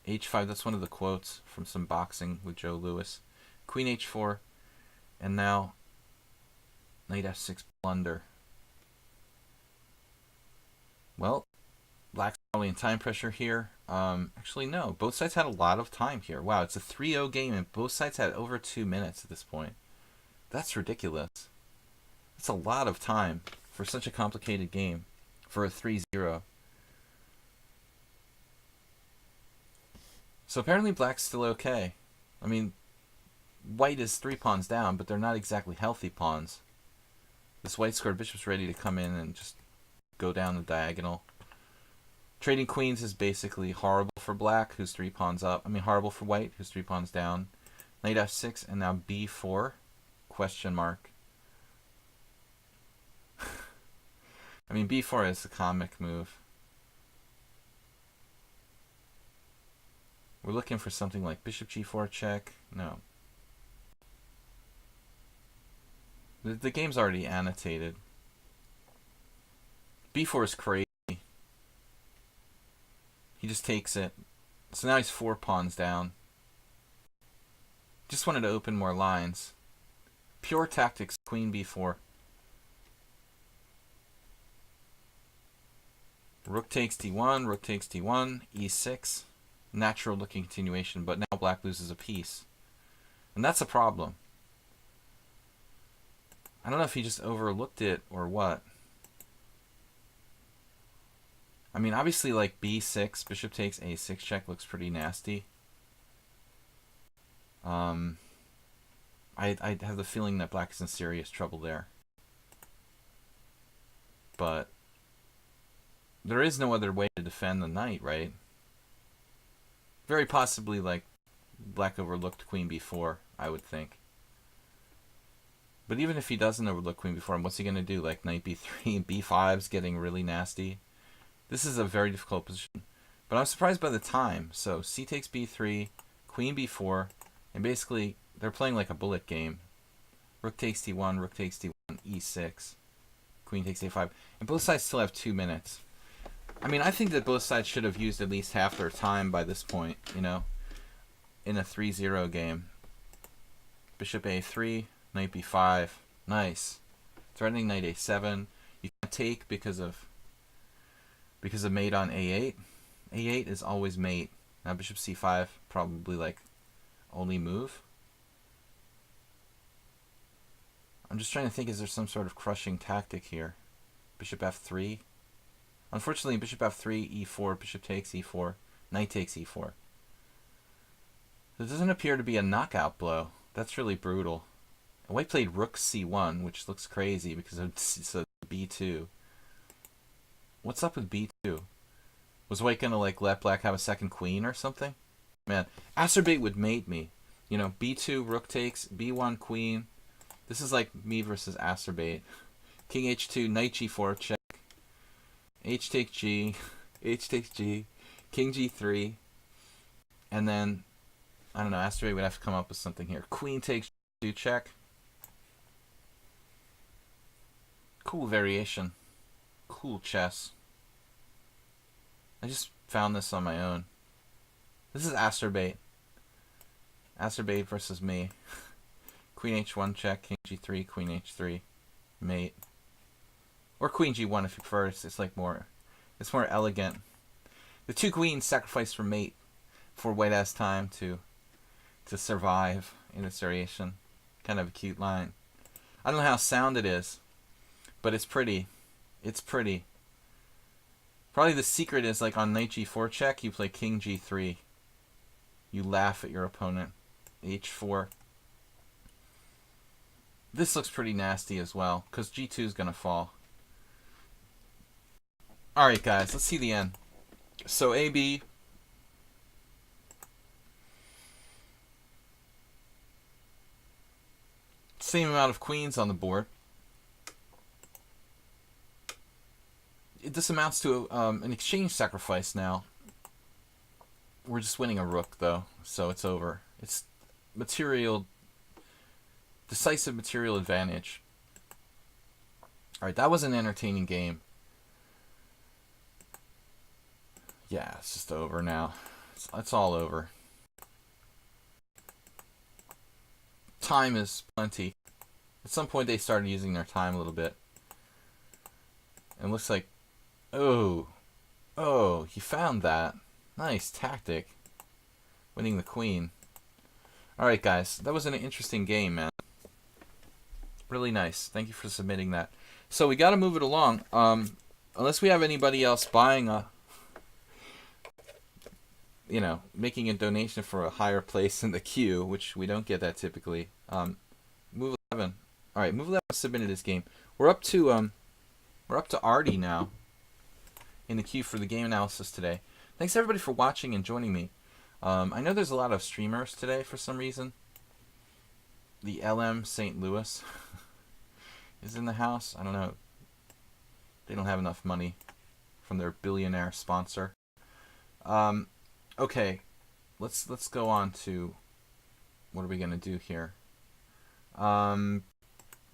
[SPEAKER 1] h5, that's one of the quotes from some boxing with Joe Louis. Queen h4. And now knight f6 blunder. Well, black's probably in time pressure here. Actually, no. Both sides had a lot of time here. Wow, it's a 3-0 game, and both sides had over 2 minutes at this point. That's ridiculous. That's a lot of time for such a complicated game, for a 3-0. So apparently black's still okay. I mean, white is 3 pawns down, but they're not exactly healthy pawns. This white squared bishop's ready to come in and just go down the diagonal. Trading queens is basically horrible for black, who's 3 pawns up. I mean, horrible for white, who's 3 pawns down. Knight f6, and now b4? Question mark. I mean, b4 is a comic move. We're looking for something like bishop g4 check. No. The game's already annotated. b4 is crazy. He just takes it. So now he's 4 pawns down. Just wanted to open more lines. Pure tactics, queen b4. Rook takes d1, rook takes d1, e6. Natural looking continuation, but now black loses a piece. And that's a problem. I don't know if he just overlooked it or what. I mean, obviously, like b6, bishop takes a6 check looks pretty nasty. I have the feeling that black is in serious trouble there. But there is no other way to defend the knight, right? Very possibly, like, black overlooked queen b4, I would think. But even if he doesn't overlook queen b4, what's he going to do? Like, knight b3, b5's getting really nasty. This is a very difficult position. But I'm surprised by the time. So, c takes b3, queen b4, and basically, they're playing like a bullet game. Rook takes d1, rook takes d1, e6, queen takes a5. And both sides still have 2 minutes. I mean, I think that both sides should have used at least half their time by this point, you know, in a 3-0 game. Bishop a3, knight b5. Nice. Threatening knight a7. You can't take because of mate on a8. a8 is always mate. Now bishop c5, probably like only move. I'm just trying to think, is there some sort of crushing tactic here? Bishop f3. Unfortunately, bishop f3, e4, bishop takes e4, knight takes e4. There doesn't appear to be a knockout blow. That's really brutal. And white played rook c1, which looks crazy because of b2. What's up with b2? Was white gonna like let black have a second queen or something? Man, acerbate would mate me. You know, b2, rook takes, b1, queen. This is like me versus acerbate. King h2, knight g4, check. H takes G, H takes G, King G3, and then, I don't know, Asteroid would have to come up with something here. Queen takes G2 check. Cool variation. Cool chess. I just found this on my own. This is Acerbate. Acerbate versus me. Queen H1 check, King G3, Queen H3, mate. Or Queen G1 if you prefer. It's like more, it's more elegant. The 2 queens sacrifice for mate for white has time to survive in this variation. Kind of a cute line. I don't know how sound it is, but it's pretty. It's pretty. Probably the secret is like on knight G4 check, you play King G3. You laugh at your opponent. H4. This looks pretty nasty as well, because G2 is going to fall. Alright guys, let's see the end. So AB. Same amount of queens on the board. This amounts to an exchange sacrifice now. We're just winning a rook though, so it's over. It's material, decisive material advantage. Alright, that was an entertaining game. Yeah, it's just over now. It's all over. Time is plenty. At some point they started using their time a little bit. And it looks like, oh, he found that. Nice tactic. Winning the queen. Alright guys, that was an interesting game, man. Really nice. Thank you for submitting that. So we got to move it along. Unless we have anybody else buying a, you know, making a donation for a higher place in the queue, which we don't get that typically. Move 11. All right, move 11 submitted this game. We're up to Artie now, in the queue for the game analysis today. Thanks everybody for watching and joining me. I know there's a lot of streamers today for some reason. The LM St. Louis is in the house. I don't know. They don't have enough money from their billionaire sponsor. Okay, let's go on to what are we gonna do here?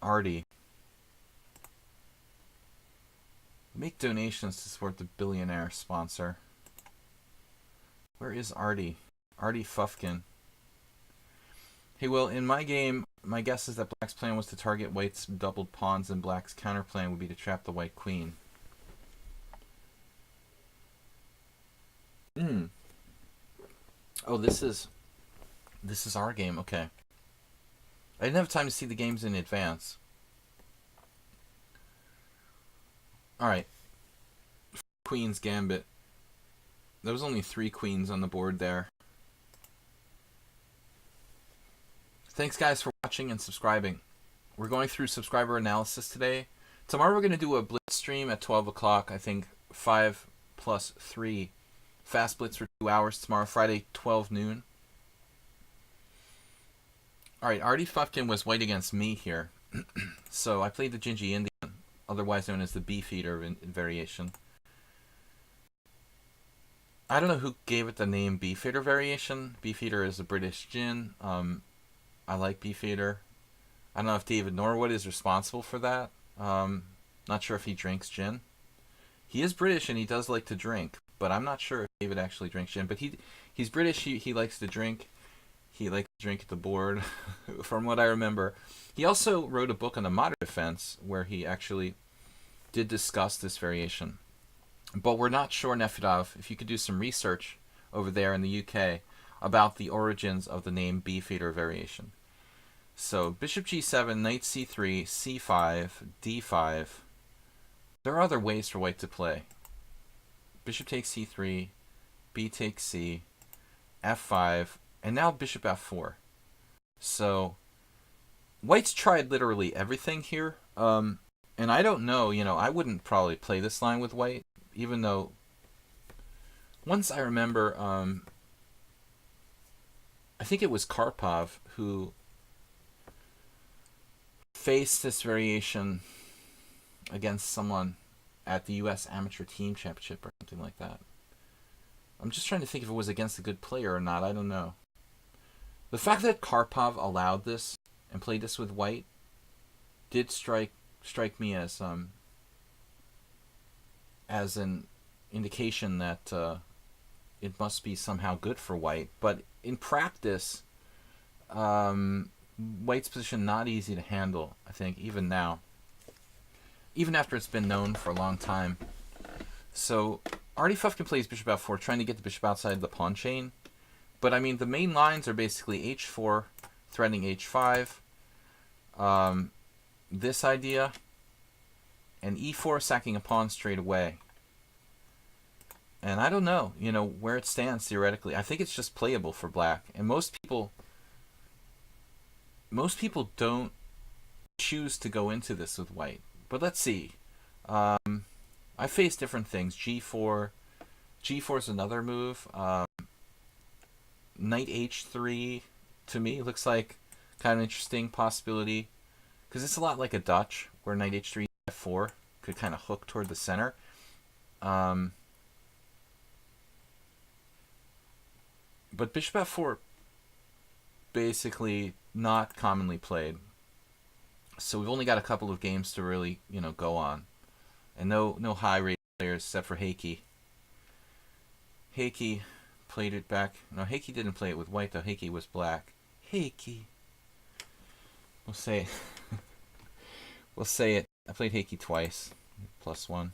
[SPEAKER 1] Artie. Make donations to support the billionaire sponsor. Where is Artie? Artie Fufkin. Hey, well, in my game, my guess is that Black's plan was to target White's doubled pawns, and Black's counter plan would be to trap the White Queen. Oh, this is our game. Okay. I didn't have time to see the games in advance. Alright. Queen's Gambit. There was only 3 queens on the board there. Thanks, guys, for watching and subscribing. We're going through subscriber analysis today. Tomorrow we're going to do a blitz stream at 12 o'clock. I think 5 plus 3. Fast blitz for 2 hours tomorrow, Friday, 12 noon. Alright, Artie Fufkin was white against me here. So I played the Gingy Indian, otherwise known as the Beefeater variation. I don't know who gave it the name Beefeater variation. Beefeater is a British gin. I like Beefeater. I don't know if David Norwood is responsible for that. Not sure if he drinks gin. He is British and he does like to drink, but I'm not sure if David actually drinks gin. But he's British. He likes to drink. He likes to drink at the board, from what I remember. He also wrote a book on the modern defense where he actually did discuss this variation. But we're not sure, Nefedov, if you could do some research over there in the UK about the origins of the name Beefeater variation. So, Bishop G7, Knight C3, C5, D5. There are other ways for White to play. Bishop takes C3, B takes C, F5, and now Bishop F4. So, White's tried literally everything here. And I don't know, I wouldn't probably play this line with White, even though once I remember, I think it was Karpov who faced this variation against someone at the U.S. Amateur Team Championship or something like that. I'm just trying to think if it was against a good player or not. I don't know. The fact that Karpov allowed this and played this with White did strike me as an indication that it must be somehow good for White. But in practice, White's position not easy to handle, I think, even now. Even after it's been known for a long time. So, Artie Fufkin plays Bishop F4, trying to get the bishop outside the pawn chain. But, I mean, the main lines are basically H4, threatening H5, this idea, and E4 sacking a pawn straight away. And I don't know, where it stands theoretically. I think it's just playable for Black. And most people don't choose to go into this with White. But let's see. I face different things. G4 is another move. Knight H3 to me looks like kind of an interesting possibility, because it's a lot like a Dutch where Knight H3 F4 could kind of hook toward the center. But Bishop F4 basically not commonly played, so we've only got a couple of games to really go on, and no high rated players except for Heikki. Heikki played it back. No, Heikki didn't play it with White though. Heikki was Black. Heikki. We'll say we'll say it. I played Heikki twice. +1.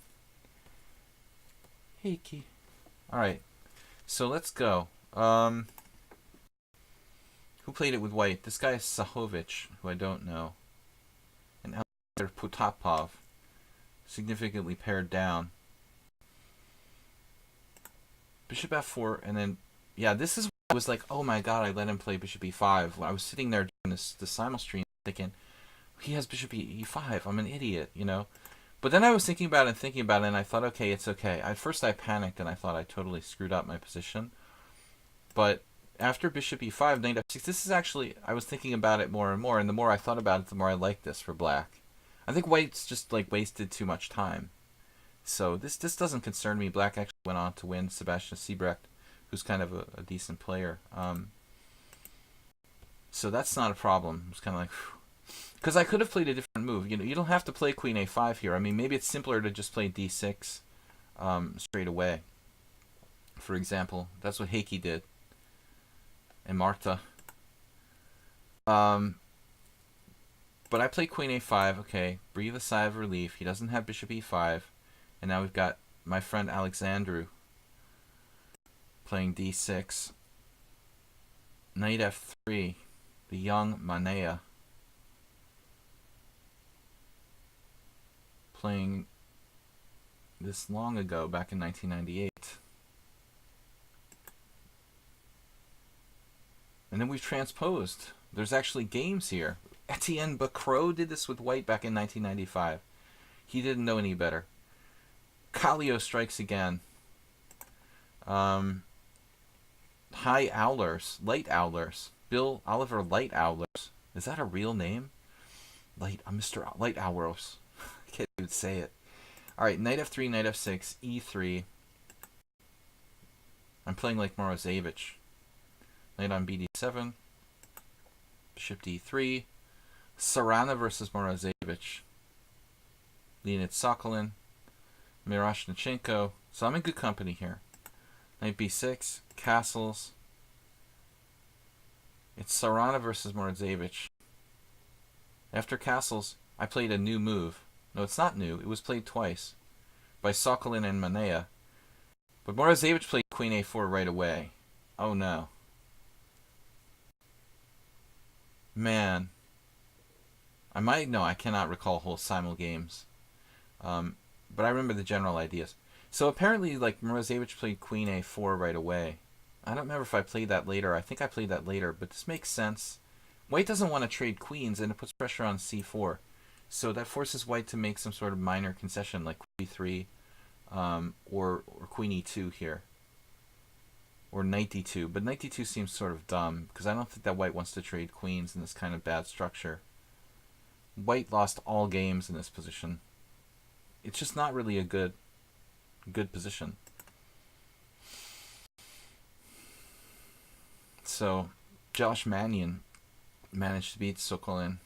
[SPEAKER 1] Heikki. Alright. So let's go. Who played it with White? This guy is Sahovic, who I don't know. And Alexander Potapov. Significantly pared down. Bishop F4, and then, yeah, this is, I was like, oh my god, I let him play Bishop E5. I was sitting there doing the simul stream thinking, he has Bishop E5, I'm an idiot, But then I was thinking about it and thinking about it, and I thought, okay, it's okay. At first I panicked and I thought I totally screwed up my position. But after bishop e5, knight f6, this is actually, I was thinking about it more and more, and the more I thought about it, the more I liked this for black. I think white's just like wasted too much time. So this doesn't concern me. Black actually went on to win Sebastian Siebrecht, who's kind of a decent player. So that's not a problem. It's kind of like, because I could have played a different move. You know, you don't have to play queen a5 here. I mean, maybe it's simpler to just play d6 straight away. For example, that's what Heikki did, and Marta. But I play queen a5. Okay, breathe a sigh of relief. He doesn't have bishop e5, and now we've got my friend Alexandru playing d6. Knight f3. The young Manea playing this long ago, back in 1998. And then we've transposed. There's actually games here. Etienne Bacrot did this with white back in 1995. He didn't know any better. Kallio strikes again. High Owlers. Light Owlers. Bill Oliver Light Owlers. Is that a real name? Mr. Light Owlers. I can't even say it. Alright, knight f3, knight f6, e3. I'm playing like Morozevich. Knight on bd7. Bishop d3. Sarana versus Morozevich. Leonid Sokolin. Miroshnichenko. So I'm in good company here. Knight b6. Castles. It's Sarana versus Morozevich. After castles, I played a new move. No, it's not new. It was played twice by Sokolin and Manea. But Morozevich played queen a4 right away. Oh no. Man. I cannot recall whole simul games. But I remember the general ideas. So apparently, like, Morozevich played queen a4 right away. I don't remember if I played that later. I think I played that later, but this makes sense. White doesn't want to trade queens, and it puts pressure on c4. So that forces white to make some sort of minor concession, like queen e3, or queen e2 here. Or knight d2. But knight d2 seems sort of dumb, because I don't think that white wants to trade queens in this kind of bad structure. White lost all games in this position. It's just not really a good position. So Josh Mannion managed to beat Sokolin.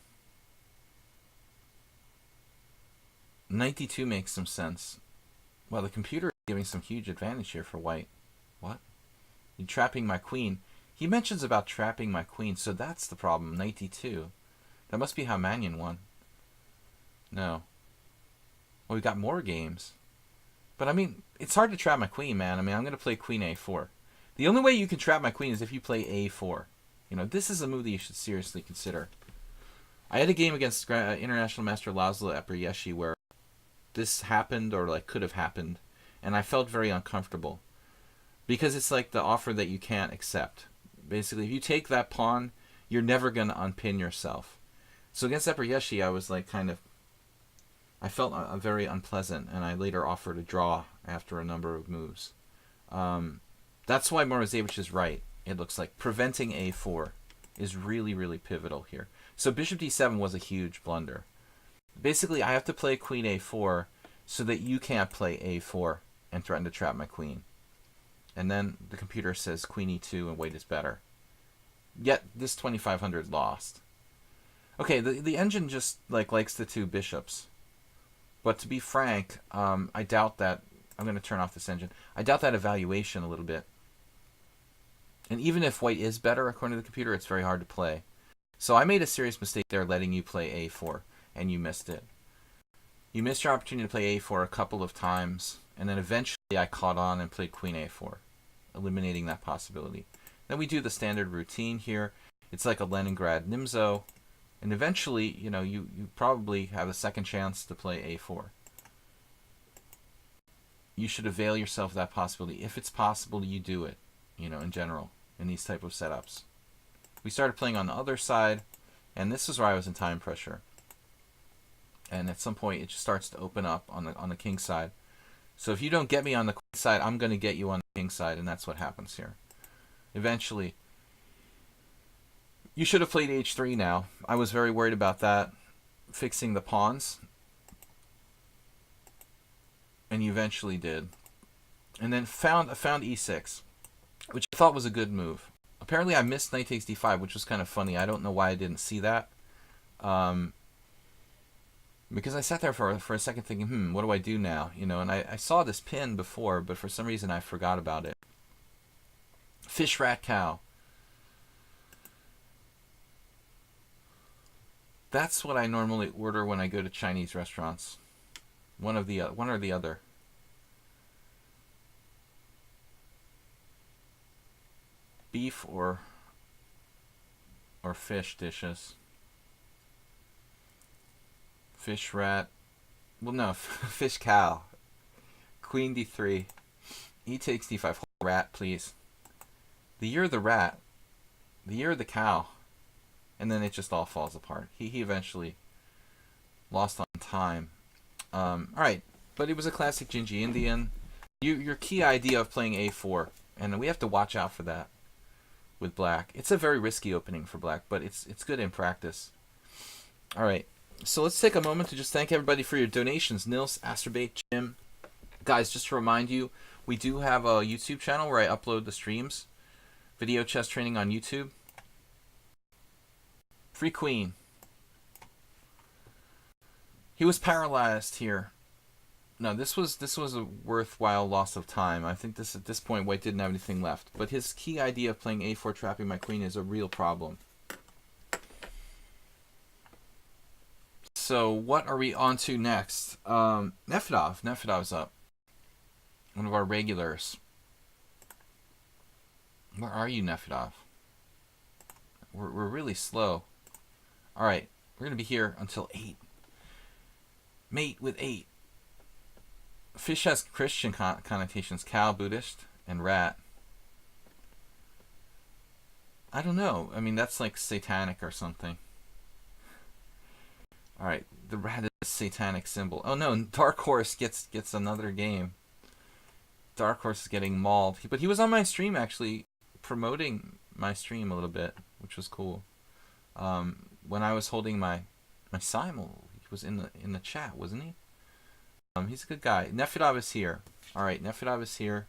[SPEAKER 1] Knight d2 makes some sense. Well, the computer is giving some huge advantage here for white. What? You're trapping my queen. He mentions about trapping my queen, so that's the problem. Knight d2. That must be how Mannion won. No. Well, we got more games. But I mean, it's hard to trap my queen, man. I mean, I'm going to play queen a4. The only way you can trap my queen is if you play a4. You know, this is a move that you should seriously consider. I had a game against International Master Laszlo Eperjeshi where this happened, or like could have happened, and I felt very uncomfortable. Because it's like the offer that you can't accept. Basically, if you take that pawn, you're never going to unpin yourself. So against Eperjeshi, I was like I felt very unpleasant, and I later offered a draw after a number of moves. That's why Morozevich is right. It looks like preventing a4 is really, really pivotal here. So bishop d7 was a huge blunder. Basically, I have to play queen a4 so that you can't play a4 and threaten to trap my queen. And then the computer says queen e2 and white is better. Yet this 2500 lost. Okay, the engine just likes the two bishops. But to be frank, I doubt that. I'm going to turn off this engine. I doubt that evaluation a little bit. And even if white is better, according to the computer, it's very hard to play. So I made a serious mistake there letting you play a4, and you missed it. You missed your opportunity to play a4 a couple of times, and then eventually I caught on and played queen a4, eliminating that possibility. Then we do the standard routine here. It's like a Leningrad Nimzo, and eventually, you know, you probably have a second chance to play a4. You should avail yourself of that possibility. If it's possible, you do it, you know, in general, in these type of setups. We started playing on the other side, and this is where I was in time pressure. and at some point it just starts to open up on the king side. So if you don't get me on the queen side, I'm going to get you on the king side, and that's what happens here. Eventually, you should have played h3 now. I was very worried about that, fixing the pawns, and you eventually did. And then found e6, which I thought was a good move. Apparently, I missed knight takes d5, which was kind of funny. I don't know why I didn't see that. Because I sat there for a second thinking, what do I do now? You know, and I saw this pin before, but for some reason I forgot about it. Fish, rat, cow. That's what I normally order when I go to Chinese restaurants. One or the other. Beef or fish dishes. Fish, rat. Well, no, fish, cow. Queen d3. E takes d5. Hold rat, please. The year of the rat. The year of the cow. And then it just all falls apart. He eventually lost on time. Alright, but it was a classic Gingy Indian. Your key idea of playing a4, and we have to watch out for that with black. It's a very risky opening for black, but it's good in practice. Alright, so let's take a moment to just thank everybody for your donations. Nils, Asterbait, Jim. Guys, just to remind you, we do have a YouTube channel where I upload the streams. Video chess training on YouTube. Free queen. He was paralyzed here. No, this was a worthwhile loss of time. I think at this point white didn't have anything left. But his key idea of playing a4 trapping my queen is a real problem. So what are we on to next? Nefedov. Nefedov's up. One of our regulars. Where are you, Nefedov? We're really slow. Alright, we're going to be here until 8. Mate with 8. Fish has Christian connotations. Cow, Buddhist, and rat. I don't know. I mean, that's like satanic or something. Alright, the rat is a satanic symbol. Oh no, Dark Horse gets another game. Dark Horse is getting mauled. But he was on my stream, actually, promoting my stream a little bit, which was cool. When I was holding my simul, he was in the chat, wasn't he? He's a good guy. Nefedov is here. Alright, Nefedov is here.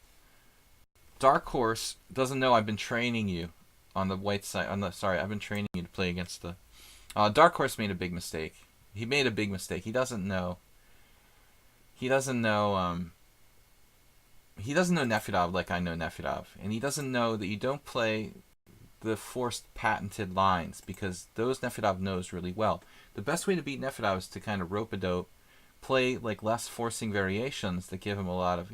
[SPEAKER 1] Dark Horse doesn't know I've been training you on the white side. Sorry, I've been training you to play against the... Dark Horse made a big mistake. He made a big mistake. He doesn't know... He doesn't know Nefedov like I know Nefedov. And he doesn't know that you don't play the forced patented lines, because those Nefedov knows really well. The best way to beat Nefedov is to kind of rope-a-dope, play like less forcing variations that give him a lot of,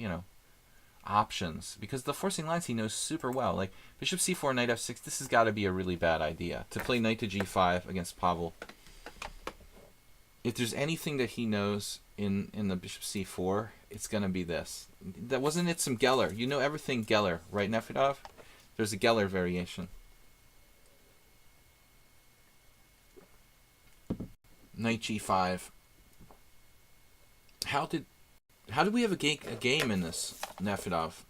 [SPEAKER 1] options. Because the forcing lines he knows super well. Like bishop c4, knight f6, this has got to be a really bad idea. To play knight to g5 against Pavel. If there's anything that he knows in the bishop c4, it's going to be this. Wasn't it some Geller? You know everything Geller, right, Nefedov? There's a Geller variation. Knight g5. How did we have a game in this, Nefedov?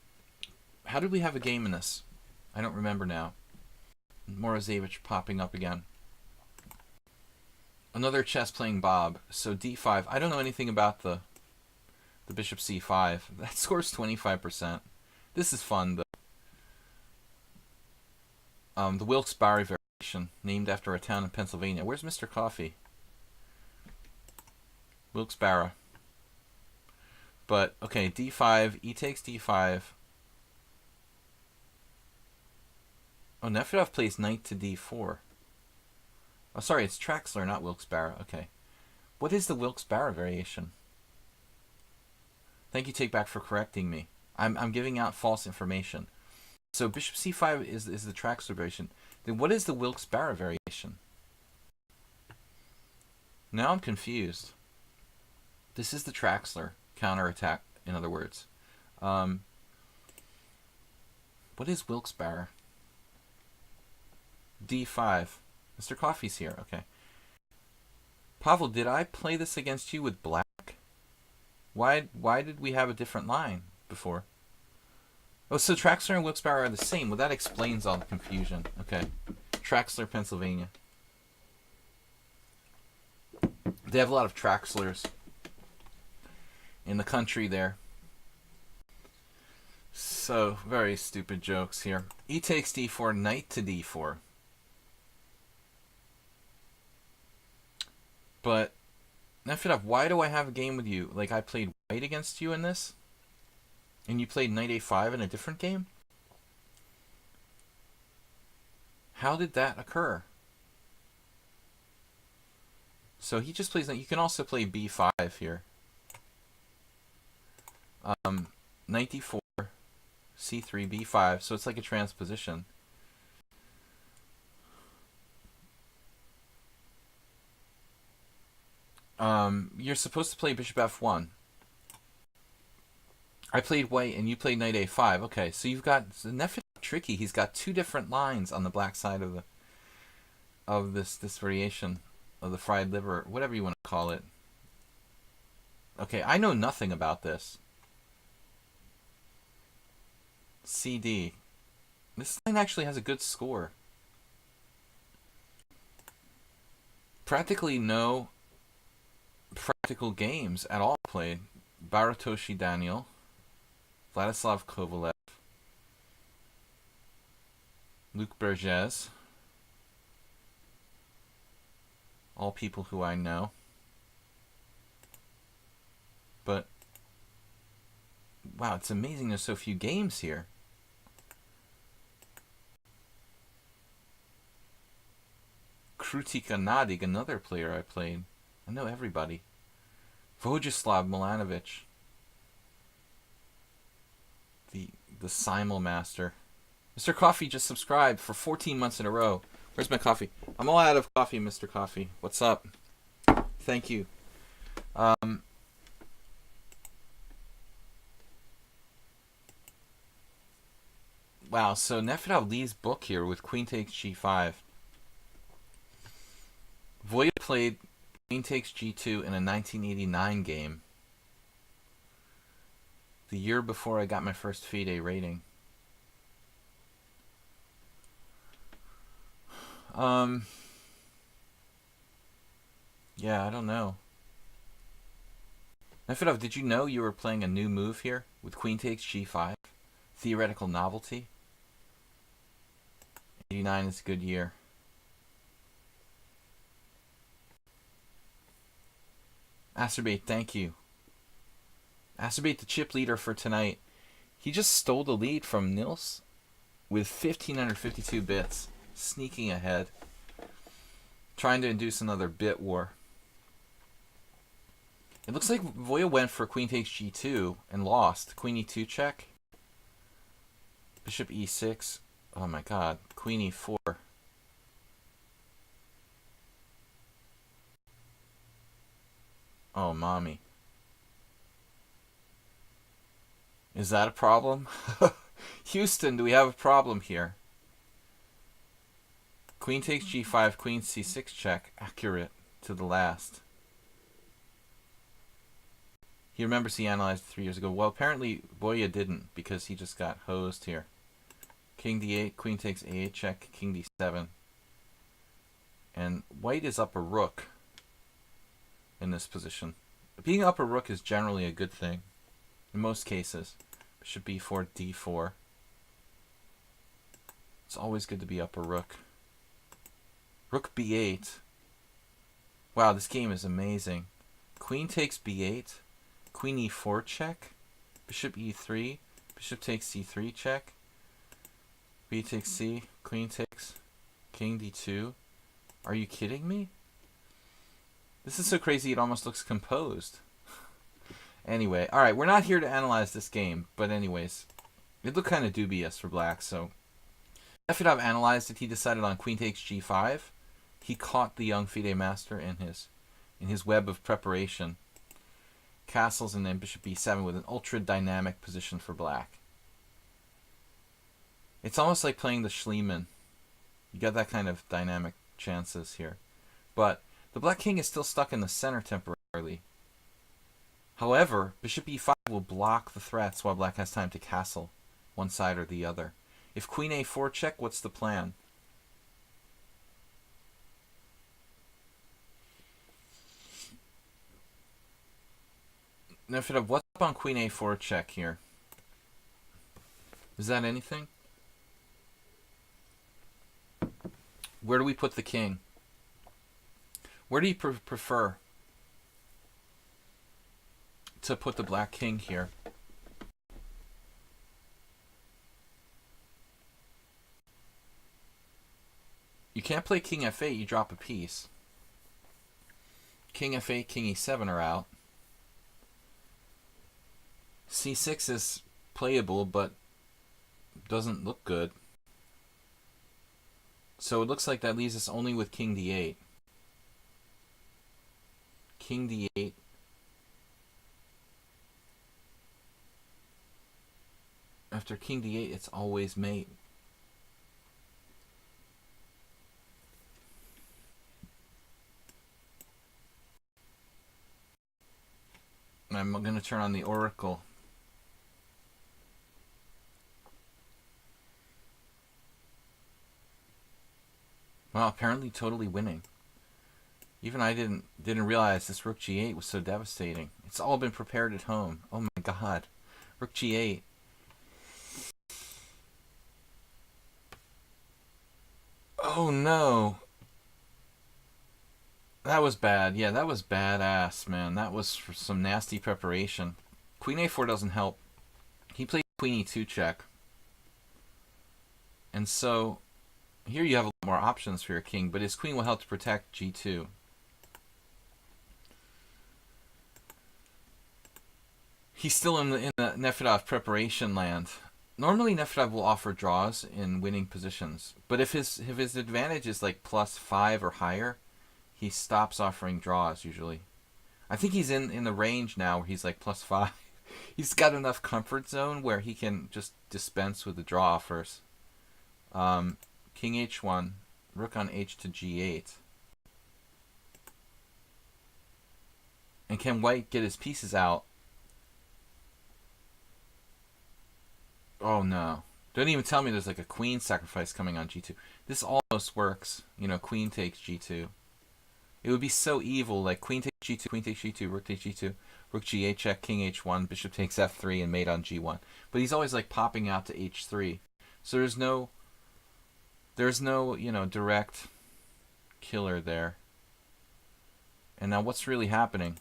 [SPEAKER 1] How did we have a game in this? I don't remember now. Morozevich popping up again. Another chess playing Bob. So d5. I don't know anything about the bishop c5. That scores 25%. This is fun. The Wilkes-Barre variation, named after a town in Pennsylvania. Where's Mr. Coffee? Wilkes-Barre. But, okay, d5, e takes d5. Oh, Nefedov plays knight to d4. Oh, sorry, it's Traxler, not Wilkes-Barre. Okay. What is the Wilkes-Barre variation? Thank you, Take Back, for correcting me. I'm giving out false information. So bishop c5 is the Traxler variation. Then what is the Wilkes-Barre variation? Now I'm confused. This is the Traxler counterattack, in other words. What is Wilkes-Barre? d5. Mr. Coffee's here. Okay. Pavel, did I play this against you with black? Why did we have a different line before? Oh, so Traxler and Wilkes-Barre are the same. Well, that explains all the confusion. Okay. Traxler, Pennsylvania. They have a lot of Traxlers in the country there. So, very stupid jokes here. E takes d4, knight to d4. But, Nefedov, why do I have a game with you? Like, I played white against you in this? And you played knight a5 in a different game? How did that occur? So he just plays... You can also play b5 here. Knight d4, c3, b5. So it's like a transposition. You're supposed to play bishop f1. I played white and you played knight a5. Okay, so you've got... Nefedov tricky. He's got two different lines on the black side of this variation of the fried liver, whatever you want to call it. Okay, I know nothing about this. CD. This line actually has a good score. Practically no practical games at all played. Baratoshi Daniel, Vladislav Kovalev, Luc Bergez, all people who I know. But, wow, it's amazing there's so few games here. Krutika Nadig, another player I played. I know everybody. Vojislav Milanovic. The Simul Master. Mr. Coffee just subscribed for 14 months in a row. Where's my coffee? I'm all out of coffee, Mr. Coffee. What's up? Thank you. Wow, so Nefedov leads book here with queen takes g5. Voya played queen takes g2 in a 1989 game. The year before I got my first FIDE rating. Yeah, I don't know. Nefedov, did you know you were playing a new move here with queen takes g5? Theoretical novelty? 89 is a good year. Acerbate, thank you. Acerbate, the chip leader for tonight. He just stole the lead from Nils with 1,552 bits. Sneaking ahead. Trying to induce another bit war. It looks like Voya went for queen takes g2 and lost. Queen e2 check. Bishop e6. Oh my god. Queen e4. Oh, mommy. Is that a problem? Houston, do we have a problem here? Queen takes g5, queen c6 check. Accurate to the last. He remembers he analyzed it 3 years ago. Well, apparently Voya didn't because he just got hosed here. King d8, queen takes a8 check, king d7. And white is up a rook in this position. Being up a rook is generally a good thing in most cases. Bishop b4, d4. It's always good to be up a rook. Rook b8. Wow, this game is amazing. Queen takes b8. Queen e4 check. Bishop e3. Bishop takes c3 check. B takes c. Queen takes. King d2. Are you kidding me? This is so crazy it almost looks composed. Anyway, alright, we're not here to analyze this game, but anyways, it looked kind of dubious for black, so Nefedov analyzed it. He decided on queen takes g5. He caught the young FIDE master in his web of preparation. Castles and then bishop b7 with an ultra dynamic position for black. It's almost like playing the Schliemann. You got that kind of dynamic chances here. But The black king is still stuck in the center temporarily. However, bishop e5 will block the threats while black has time to castle one side or the other. If queen a4 check, what's the plan? Nefedov, what's up on queen a4 check here? Is that anything? Where do we put the king? Where do you prefer to put the black king here? You can't play king f8, you drop a piece. King f8, king e7 are out. c6 is playable, but doesn't look good. So it looks like that leaves us only with king d8. King d8. After king d8, it's always mate. I'm going to turn on the oracle. Well, apparently totally winning. Even I didn't realize this rook g8 was so devastating. It's all been prepared at home. Oh my god. Rook g8. Oh no. That was bad. Yeah, that was badass, man. That was for some nasty preparation. Queen a4 doesn't help. He played queen e2 check. And so, here you have a lot more options for your king, but his queen will help to protect g2. He's still in the Nefedov preparation land. Normally Nefedov will offer draws in winning positions, but if his advantage is like +5 or higher, he stops offering draws usually. I think he's in the range now where he's like +5. He's got enough comfort zone where he can just dispense with the draw offers. King h1, rook on h to g8. And can white get his pieces out? Oh no. Don't even tell me there's like a queen sacrifice coming on g2. This almost works. You know, queen takes g2. It would be so evil, like queen takes g2, queen takes g2, rook takes g2, rook g8 check, king h1, bishop takes f3, and mate on g1. But he's always like popping out to h3. So there's no, you know, direct killer there. And now what's really happening?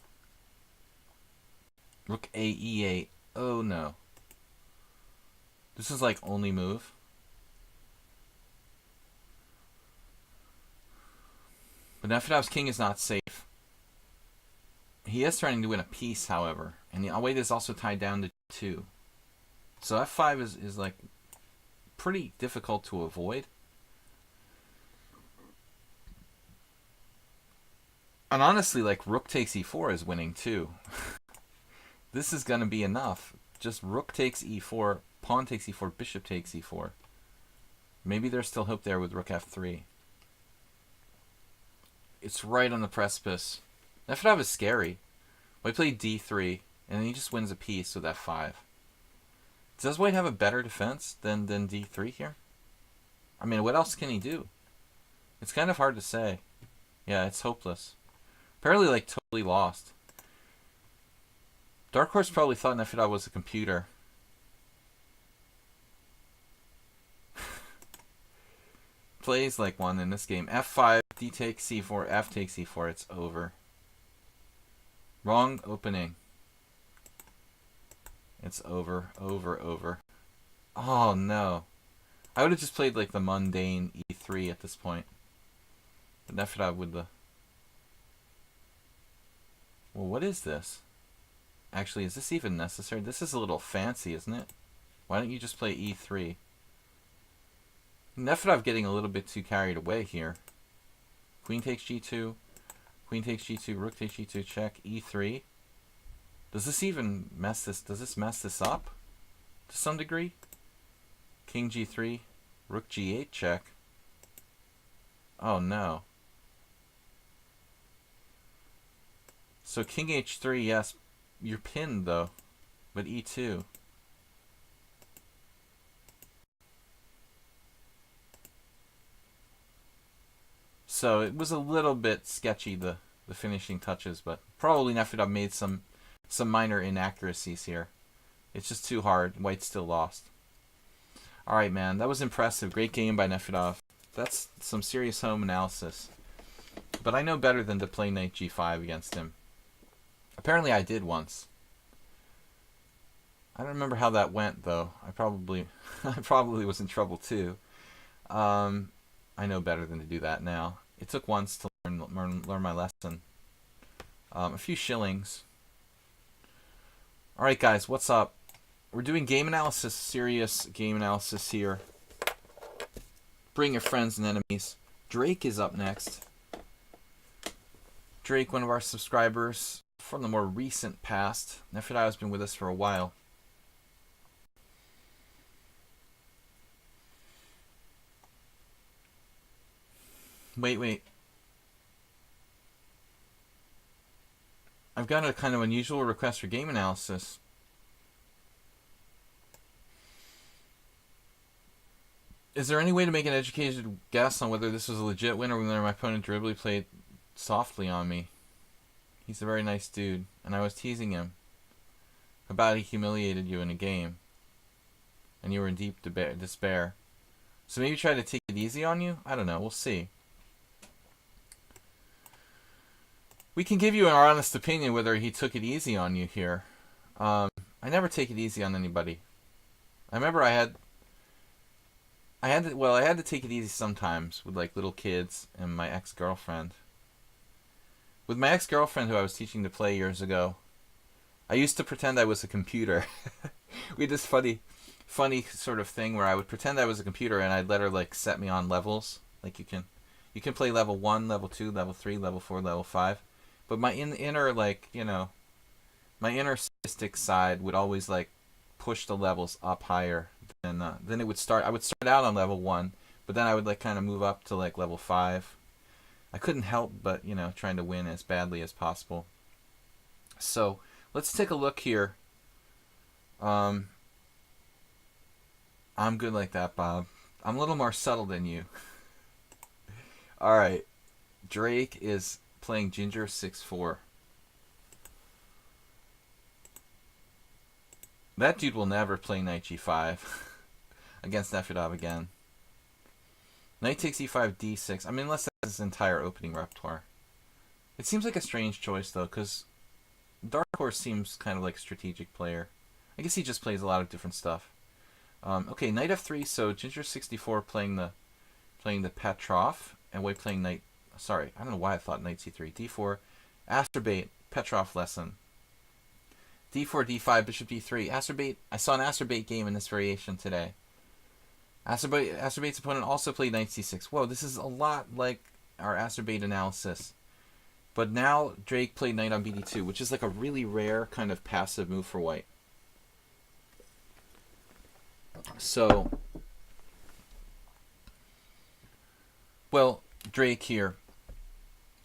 [SPEAKER 1] Rook a e8. Oh no. This is like only move. But Nefedov's king is not safe. He is trying to win a piece, however. And the weight is also tied down to 2. So f5 is like pretty difficult to avoid. And honestly, like rook takes e4 is winning too. This is going to be enough. Just rook takes e4, pawn takes e4, bishop takes e4. Maybe there's still hope there with rook f3. It's right on the precipice. Nefedov is scary. White played d3, and then he just wins a piece with f5. Does white have a better defense than d3 here? I mean, what else can he do? It's kind of hard to say. Yeah, it's hopeless. Apparently, like, totally lost. Dark Horse probably thought Nefedov was a computer. Plays like one in this game. f5, d takes c4, f takes c4. It's over. Wrong opening. It's over, over, over. Oh no. I would have just played like the mundane e3 at this point. But Nefedov with the... Well, what is this? Actually, is this even necessary? This is a little fancy, isn't it? Why don't you just play e3? Nefedov getting a little bit too carried away here. Queen takes g2. Queen takes g2. Rook takes g2. Check. e3. Does this even mess this? Does this mess this up to some degree? King g3. Rook g8. Check. Oh no. So king h3, yes. You're pinned, though. But e2. So it was a little bit sketchy, the finishing touches, but probably Nefedov made some minor inaccuracies here. It's just too hard. White still lost. Alright, man. That was impressive. Great game by Nefedov. That's some serious home analysis. But I know better than to play knight g5 against him. Apparently I did once. I don't remember how that went, though. I probably was in trouble, too. I know better than to do that now. It took once to learn my lesson. A few shillings. Alright, guys, what's up? We're doing game analysis, serious game analysis here. Bring your friends and enemies. Drake is up next. Drake, one of our subscribers from the more recent past. Nefedov has been with us for a while. Wait. I've got a kind of unusual request for game analysis. Is there any way to make an educated guess on whether this was a legit win or whether my opponent deliberately played softly on me? He's a very nice dude, and I was teasing him about he humiliated you in a game, and you were in deep despair. So maybe try to take it easy on you? I don't know. We'll see. We can give you an honest opinion whether he took it easy on you here. I never take it easy on anybody. I remember I had to take it easy sometimes with like little kids and my ex-girlfriend. With my ex-girlfriend who I was teaching to play years ago, I used to pretend I was a computer. We had this funny sort of thing where I would pretend I was a computer and I'd let her like set me on levels. Like you can play level 1, level 2, level 3, level 4, level 5. But my inner like, my inner sadistic side would always like push the levels up higher. And then it would start. I would start out on level 1, but then I would like kind of move up to like level 5. I couldn't help but trying to win as badly as possible. So let's take a look here. I'm good like that, Bob. I'm a little more subtle than you. All right, Drake is playing Ginger 6-4. That dude will never play knight g5 against Nefedov again. Knight takes e5, d6. I mean, unless that's his entire opening repertoire. It seems like a strange choice, though, because Dark Horse seems kind of like a strategic player. I guess he just plays a lot of different stuff. Okay, knight f3, so Ginger 64 playing the Petrov, and White playing knight... Sorry, I don't know why I thought knight c3. d4, Asterbait, Petrov lesson. d4, d5, bishop d3. Asterbait, I saw an Asterbait game in this variation today. Asterbait's opponent also played knight c6. Whoa, this is a lot like our Asterbait analysis. But now Drake played knight on bd2, which is like a really rare kind of passive move for White. So, well, Drake here,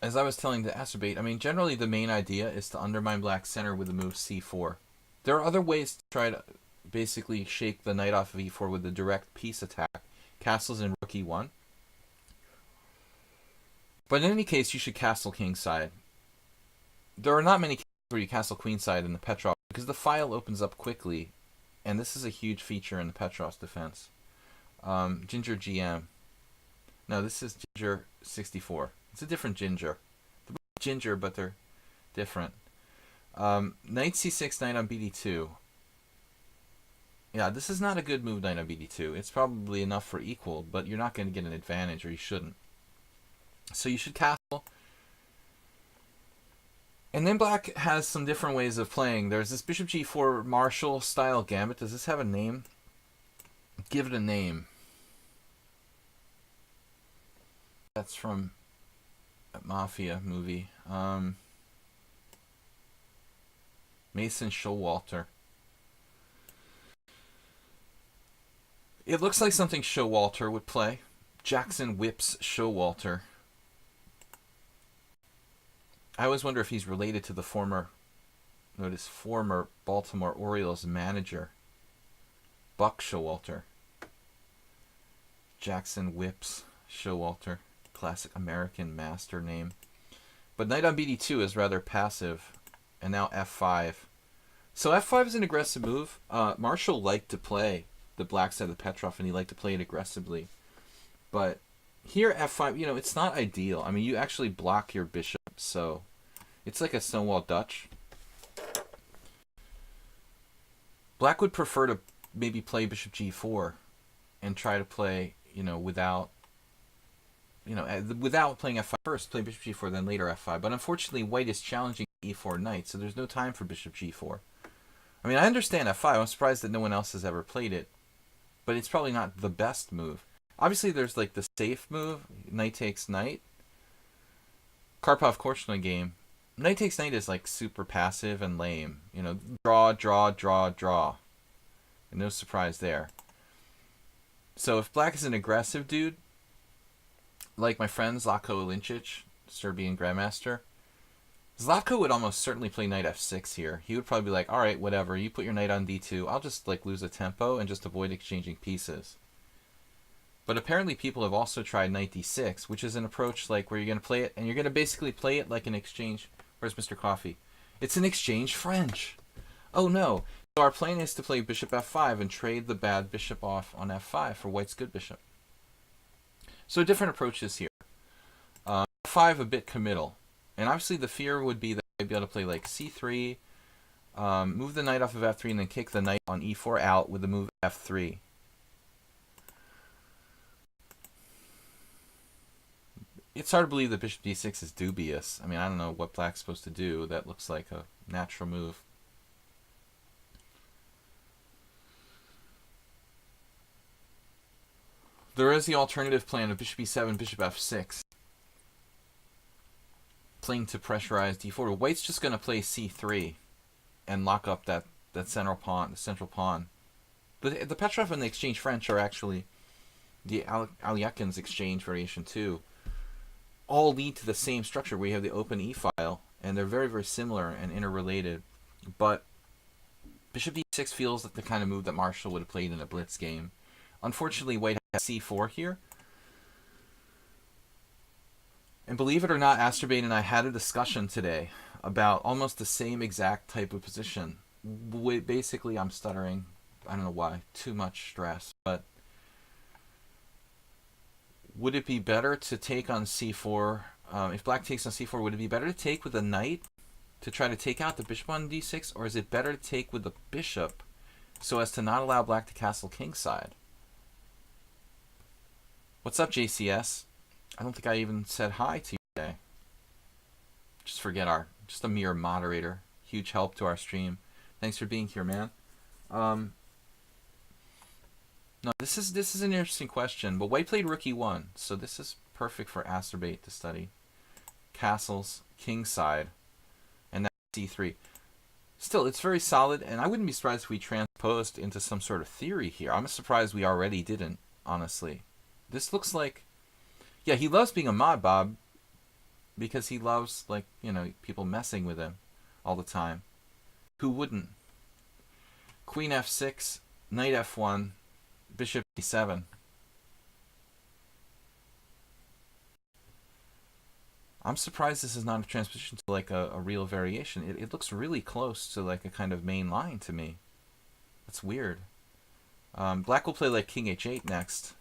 [SPEAKER 1] as I was telling the Asterbait, I mean, generally the main idea is to undermine Black's center with the move c4. There are other ways to try to basically shake the knight off of e4 with the direct piece attack. Castles in rook e1. But in any case, you should castle kingside. There are not many cases where you castle queenside in the Petrov because the file opens up quickly, and this is a huge feature in the Petrov's defense. Ginger GM. No, this is Ginger 64. It's a different Ginger. They're both Ginger, but they're different. Knight c6, knight on bd2. Yeah, this is not a good move, knight on bd2. It's probably enough for equal, but you're not going to get an advantage, or you shouldn't. So you should castle. And then Black has some different ways of playing. There's this bishop g4 Marshall style gambit. Does this have a name? Give it a name. That's from a Mafia movie. Mason Showalter. It looks like something Showalter would play. Jackson whips Showalter. I always wonder if he's related to the former Baltimore Orioles manager, Buck Showalter. Jackson Whips Showalter. Classic American master name. But knight on BD2 is rather passive. And now F5. So F5 is an aggressive move. Marshall liked to play the black side of the Petrov, and he liked to play it aggressively. But here F5, it's not ideal. I mean, you actually block your bishop, so it's like a Stonewall Dutch. Black would prefer to maybe play bishop G4 and try to play, without playing F5 first, play bishop G4, then later F5. But unfortunately, white is challenging E4 knight, so there's no time for bishop G4. I mean, I understand F5. I'm surprised that no one else has ever played it, but it's probably not the best move. Obviously, there's like the safe move, knight takes knight. Karpov Korchnoi game, knight takes knight is like super passive and lame. Draw, draw, draw, draw. And no surprise there. So if black is an aggressive dude, like my friend Zlatko Ilinčić, Serbian grandmaster, Zlatko would almost certainly play knight f6 here. He would probably be like, all right, whatever, you put your knight on d2, I'll just like lose a tempo and just avoid exchanging pieces. But apparently people have also tried knight d6, which is an approach like where you're going to play it, and you're going to basically play it like an exchange. Where's Mr. Coffee? It's an exchange French. Oh no. So our plan is to play bishop f5 and trade the bad bishop off on f5 for white's good bishop. So different approaches here. F5 a bit committal. And obviously the fear would be that I'd be able to play like c3, move the knight off of f3, and then kick the knight on e4 out with the move f3. It's hard to believe that bishop d6 is dubious. I mean, I don't know what black's supposed to do. That looks like a natural move. There is the alternative plan of bishop e7, bishop f6. Playing to pressurize d4. White's just going to play c3 and lock up that central pawn, the central pawn. The Petrov and the exchange French are actually the Alyakin's exchange variation too. All lead to the same structure. We have the open e-file, and they're very, very similar and interrelated. But bishop d6 feels like the kind of move that Marshall would have played in a blitz game. Unfortunately, white has c4 here. And believe it or not, Asterbate and I had a discussion today about almost the same exact type of position. Basically, I'm stuttering. I don't know why. Too much stress. But would it be better to take on c4? If black takes on c4, would it be better to take with a knight to try to take out the bishop on d6? Or is it better to take with the bishop so as to not allow black to castle kingside? What's up, JCS? I don't think I even said hi to you today. Just forget just a mere moderator. Huge help to our stream. Thanks for being here, man. No, this is an interesting question. But white played rook e1, so this is perfect for Asterbate to study. Castles, kingside, and that's c3. Still, it's very solid, and I wouldn't be surprised if we transposed into some sort of theory here. I'm surprised we already didn't, honestly. This looks like... Yeah, he loves being a mod, Bob, because he loves, like, people messing with him all the time. Who wouldn't? Queen f6, knight f1, bishop e7. I'm surprised this is not a transposition to, like, a real variation. It looks really close to, like, a kind of main line to me. That's weird. Black will play, like, king h8 next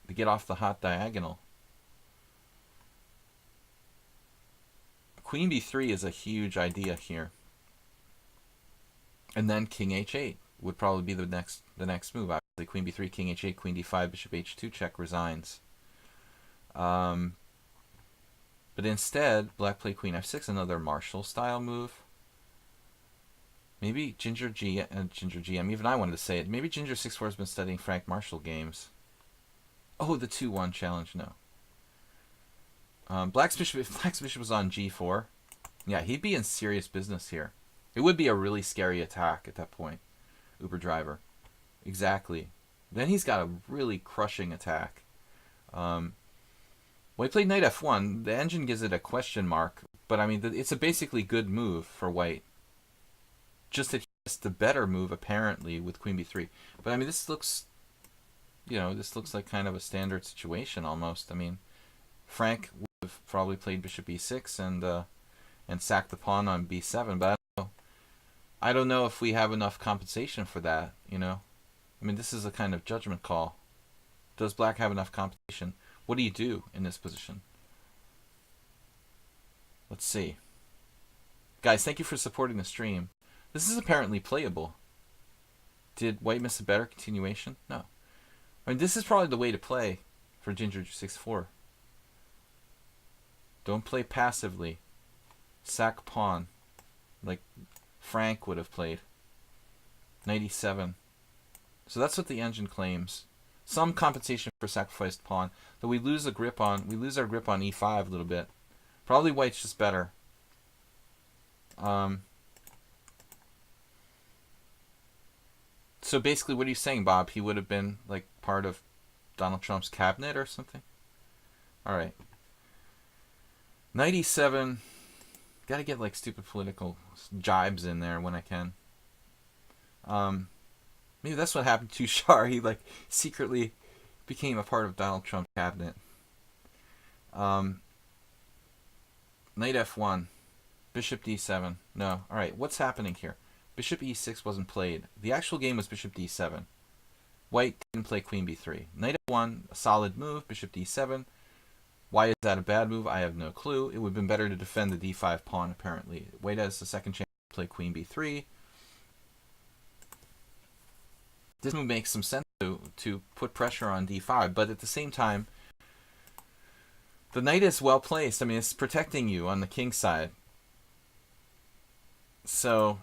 [SPEAKER 1] to get off the hot diagonal. Queen b3 is a huge idea here. And then king h8 would probably be the next move. Obviously, queen b3, king h8, queen d5, bishop h2 check resigns. But instead, black played queen f6, another Marshall style move. Maybe Ginger GM, even I wanted to say it. Maybe Ginger 64 has been studying Frank Marshall games. Oh, the 2-1 challenge, no. If Black's bishop was on g4, yeah, he'd be in serious business here. It would be a really scary attack at that point. Uber driver. Exactly. Then he's got a really crushing attack. Well, he played knight f1. The engine gives it a question mark, But I mean, it's a basically good move for white. Just that he missed the better move apparently with queen b3. But I mean, this looks, this looks like kind of a standard situation almost. I mean, Frank would have probably played bishop e6 and sacked the pawn on b7, but I don't know if we have enough compensation for that. I mean, this is a kind of judgment call. Does black have enough compensation? What do you do in this position? Let's see. Guys, thank you for supporting the stream. This is apparently playable. Did white miss a better continuation? No. I mean, this is probably the way to play for Ginger 6-4. Don't play passively. Sack pawn, like Frank would have played. Knight e7. So that's what the engine claims. Some compensation for sacrificed pawn, though we lose our grip on e5 a little bit. Probably white's just better. So basically, what are you saying, Bob? He would have been like part of Donald Trump's cabinet or something? All right. Knight e7. Got to get like stupid political jibes in there when I can. Maybe that's what happened to Shar. He like secretly became a part of Donald Trump's cabinet. Knight f1. Bishop d7. No. All right. What's happening here? Bishop e6 wasn't played. The actual game was bishop d7. White didn't play queen b3. Knight f1, a solid move. Bishop d7. Why is that a bad move? I have no clue. It would have been better to defend the d5 pawn, apparently. White has the second chance to play queen b3. This move makes some sense to put pressure on d5, but at the same time, the knight is well placed. I mean, it's protecting you on the king side. So,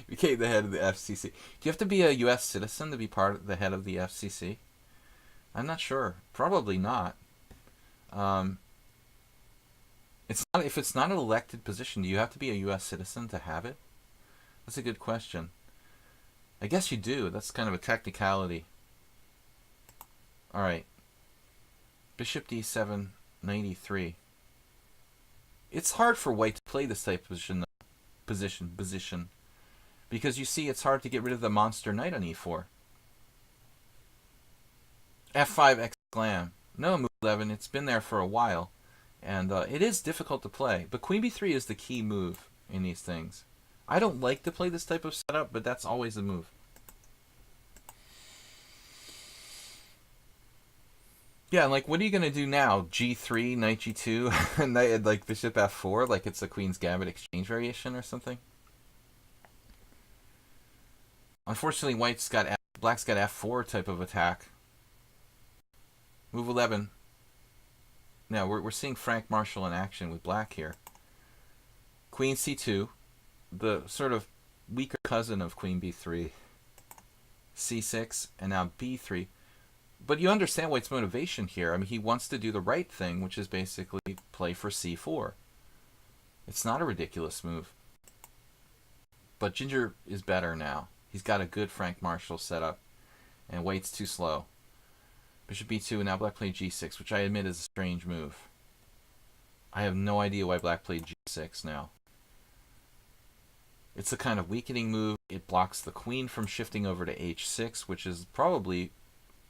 [SPEAKER 1] became the head of the FCC. Do you have to be a U.S. citizen to be part of the head of the FCC? I'm not sure. Probably not. It's not. If it's not an elected position, do you have to be a U.S. citizen to have it? That's a good question. I guess you do. That's kind of a technicality. All right. Bishop d7, knight e3. It's hard for white to play this type of position. Because you see, it's hard to get rid of the monster knight on e4. f5 exclam. No, move 11. It's been there for a while. And it is difficult to play. But queen b3 is the key move in these things. I don't like to play this type of setup, but that's always the move. Yeah, and like, what are you going to do now? g3, knight g2, knight, like bishop f4, like it's a Queen's Gambit exchange variation or something? Unfortunately, black's got f4 type of attack. Move 11. Now, we're seeing Frank Marshall in action with black here. Queen c2, the sort of weaker cousin of queen b3. c6, and now b3. But you understand white's motivation here. I mean, he wants to do the right thing, which is basically play for c4. It's not a ridiculous move. But Ginger is better now. He's got a good Frank Marshall setup, and white's too slow. Bishop b2, and now black played g6, which I admit is a strange move. I have no idea why black played g6 now. It's a kind of weakening move. It blocks the queen from shifting over to h6, which is probably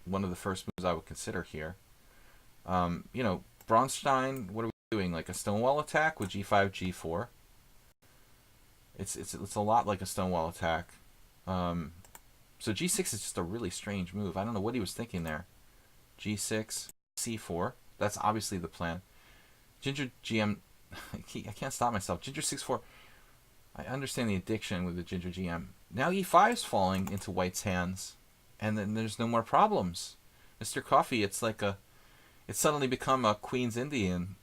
[SPEAKER 1] one of the first moves I would consider here. Braunstein, what are we doing? Like a stonewall attack with g5, g4? It's a lot like a stonewall attack. So g6 is just a really strange move. I don't know what he was thinking there. g6, c4. That's obviously the plan. Ginger GM. I can't stop myself. Ginger 6-4. I understand the addiction with the Ginger GM. Now e5 is falling into white's hands, and then there's no more problems. Mr. Coffee, it's suddenly become a Queen's Indian.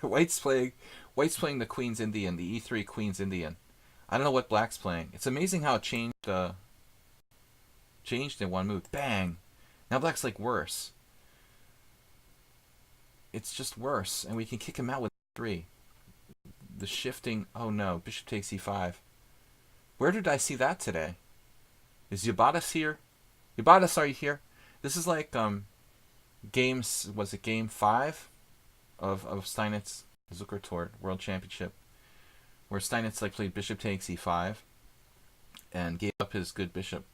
[SPEAKER 1] White's playing the Queen's Indian, the e3 Queen's Indian. I don't know what black's playing. It's amazing how it changed in one move. Bang! Now black's like worse. It's just worse, and we can kick him out with 3. The shifting. Oh no, bishop takes e5. Where did I see that today? Is Yabatas here? Yabatas, are you here? This is like Was it game 5 of Steinitz Zuckertort World Championship, where Steinitz like played bishop takes e5 and gave up his good bishop.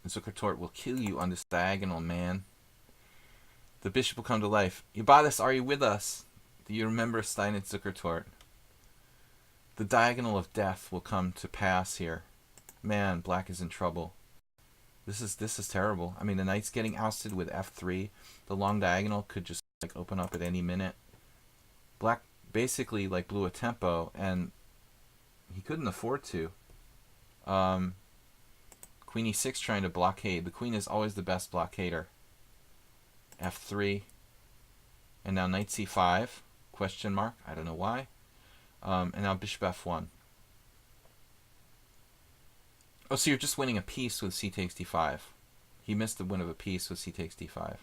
[SPEAKER 1] Zuckertort will kill you on this diagonal, man. The bishop will come to life. Ibadas, are you with us? Do you remember Steinitz Zuckertort? The diagonal of death will come to pass here. Man, black is in trouble. This is terrible. I mean, the knight's getting ousted with f3. The long diagonal could just like open up at any minute. Black basically like blew a tempo, and he couldn't afford to. Queen e6 trying to blockade. The queen is always the best blockader. f3, and now knight c5 question mark. I don't know why. And now bishop f1. Oh, so you're just winning a piece with c takes d5. He missed the win of a piece with c takes d5.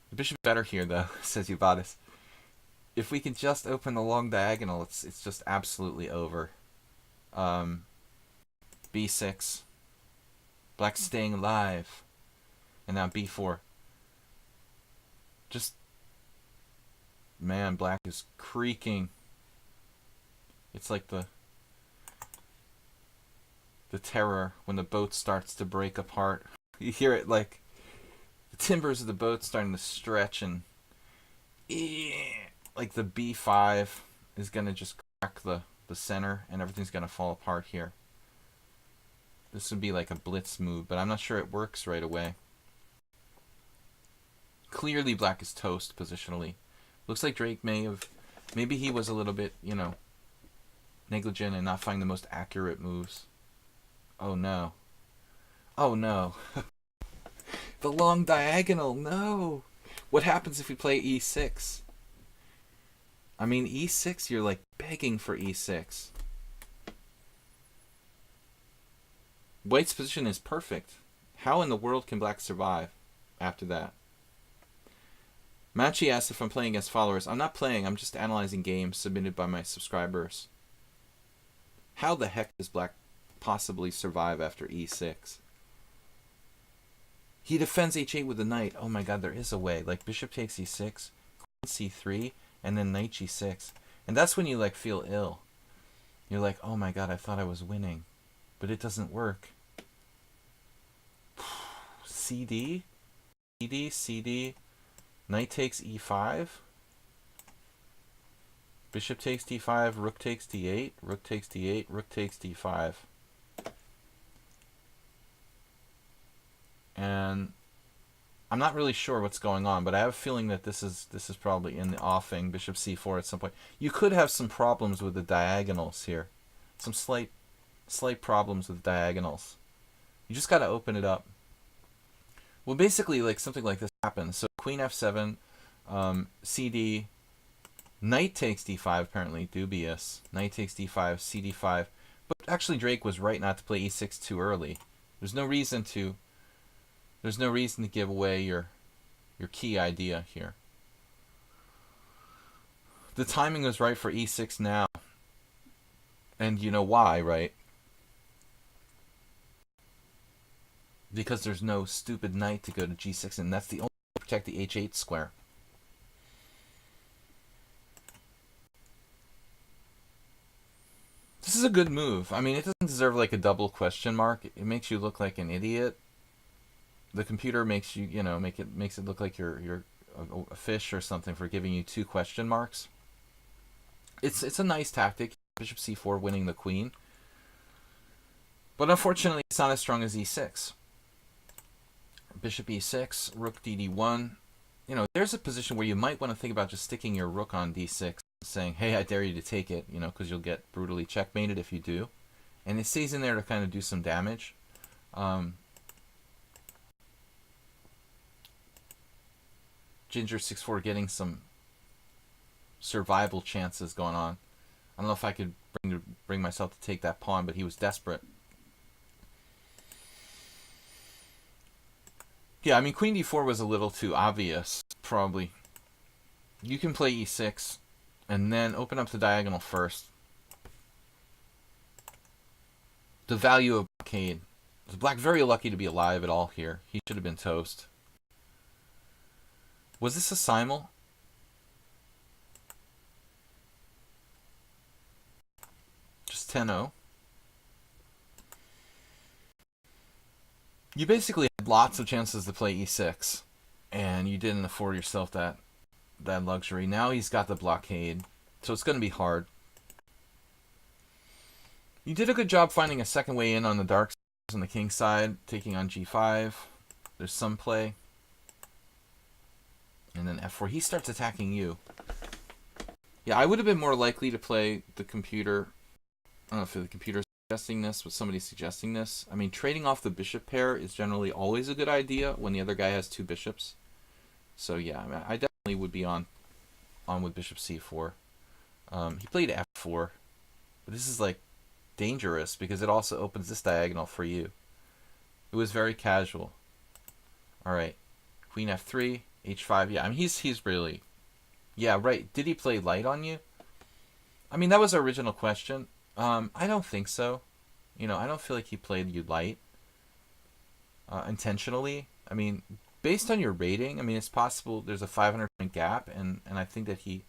[SPEAKER 1] The bishop better here, though, says Ubadis. If we can just open the long diagonal, it's just absolutely over. b6. Black's staying alive. And now b4. Just... Man, black is creaking. It's like the terror when the boat starts to break apart. You hear it like the timbers of the boat starting to stretch, and like the b5 is going to just crack the center, and everything's going to fall apart here. This would be like a blitz move, but I'm not sure it works right away. Clearly black is toast positionally. Looks like Drake maybe he was a little bit, negligent and not finding the most accurate moves. Oh no. Oh no. The long diagonal, no. What happens if we play e6? I mean, e6, you're like begging for e6. White's position is perfect. How in the world can black survive after that? Machi asks if I'm playing against followers. I'm not playing, I'm just analyzing games submitted by my subscribers. How the heck does black possibly survive after e6? He defends h8 with the knight. Oh my god, there is a way. Like bishop takes e6, queen c3, and then knight g6. And that's when you like feel ill. You're like, oh my god, I thought I was winning. But it doesn't work. CD? CD, CD. Knight takes e5. Bishop takes d5, rook takes d8, rook takes d8, rook takes d5. And I'm not really sure what's going on, but I have a feeling that this is probably in the offing. Bishop c4 at some point. You could have some problems with the diagonals here. Some slight problems with diagonals. You just got to open it up. Well, basically, like something like this happens. So queen f7, cd, knight takes d5, apparently dubious. Knight takes d5, cd5. But actually, Drake was right not to play e6 too early. There's no reason to give away your key idea here. The timing was right for e6 now. And you know why, right? Because there's no stupid knight to go to g6, and that's the only way to protect the h8 square. This is a good move. I mean, it doesn't deserve like a double question mark. It makes you look like an idiot. The computer makes you, makes it look like you're a fish or something for giving you 2 question marks. It's a nice tactic. Bishop c4 winning the queen. But unfortunately, it's not as strong as e6. Bishop e6, rook dd1. There's a position where you might want to think about just sticking your rook on d6, saying, hey, I dare you to take it, because you'll get brutally checkmated if you do. And it stays in there to kind of do some damage. Ginger 6-4 getting some survival chances going on. I don't know if I could bring myself to take that pawn, but he was desperate. Yeah, I mean, queen d4 was a little too obvious, probably. You can play e6 and then open up the diagonal first. The value of blockade. Is black very lucky to be alive at all here? He should have been toast. Was this a simul? Just 10-0. You basically had lots of chances to play e6, and you didn't afford yourself that luxury. Now he's got the blockade, so it's going to be hard. You did a good job finding a second way in on the dark side, on the king side, taking on g5. There's some play. And then f4. He starts attacking you. Yeah, I would have been more likely to play the computer. I don't know if the computer's suggesting this, but somebody's suggesting this. I mean, trading off the bishop pair is generally always a good idea when the other guy has two bishops. So yeah, I mean, I definitely would be on with bishop c4. He played f4, but this is like dangerous because it also opens this diagonal for you. It was very casual. All right, queen f3, h5. Yeah, I mean he's really, yeah, right. Did he play light on you? I mean that was our original question. I don't think so. You know, I don't feel like he played you light intentionally. I mean, based on your rating, I mean, it's possible there's a 500-point gap, and I think that he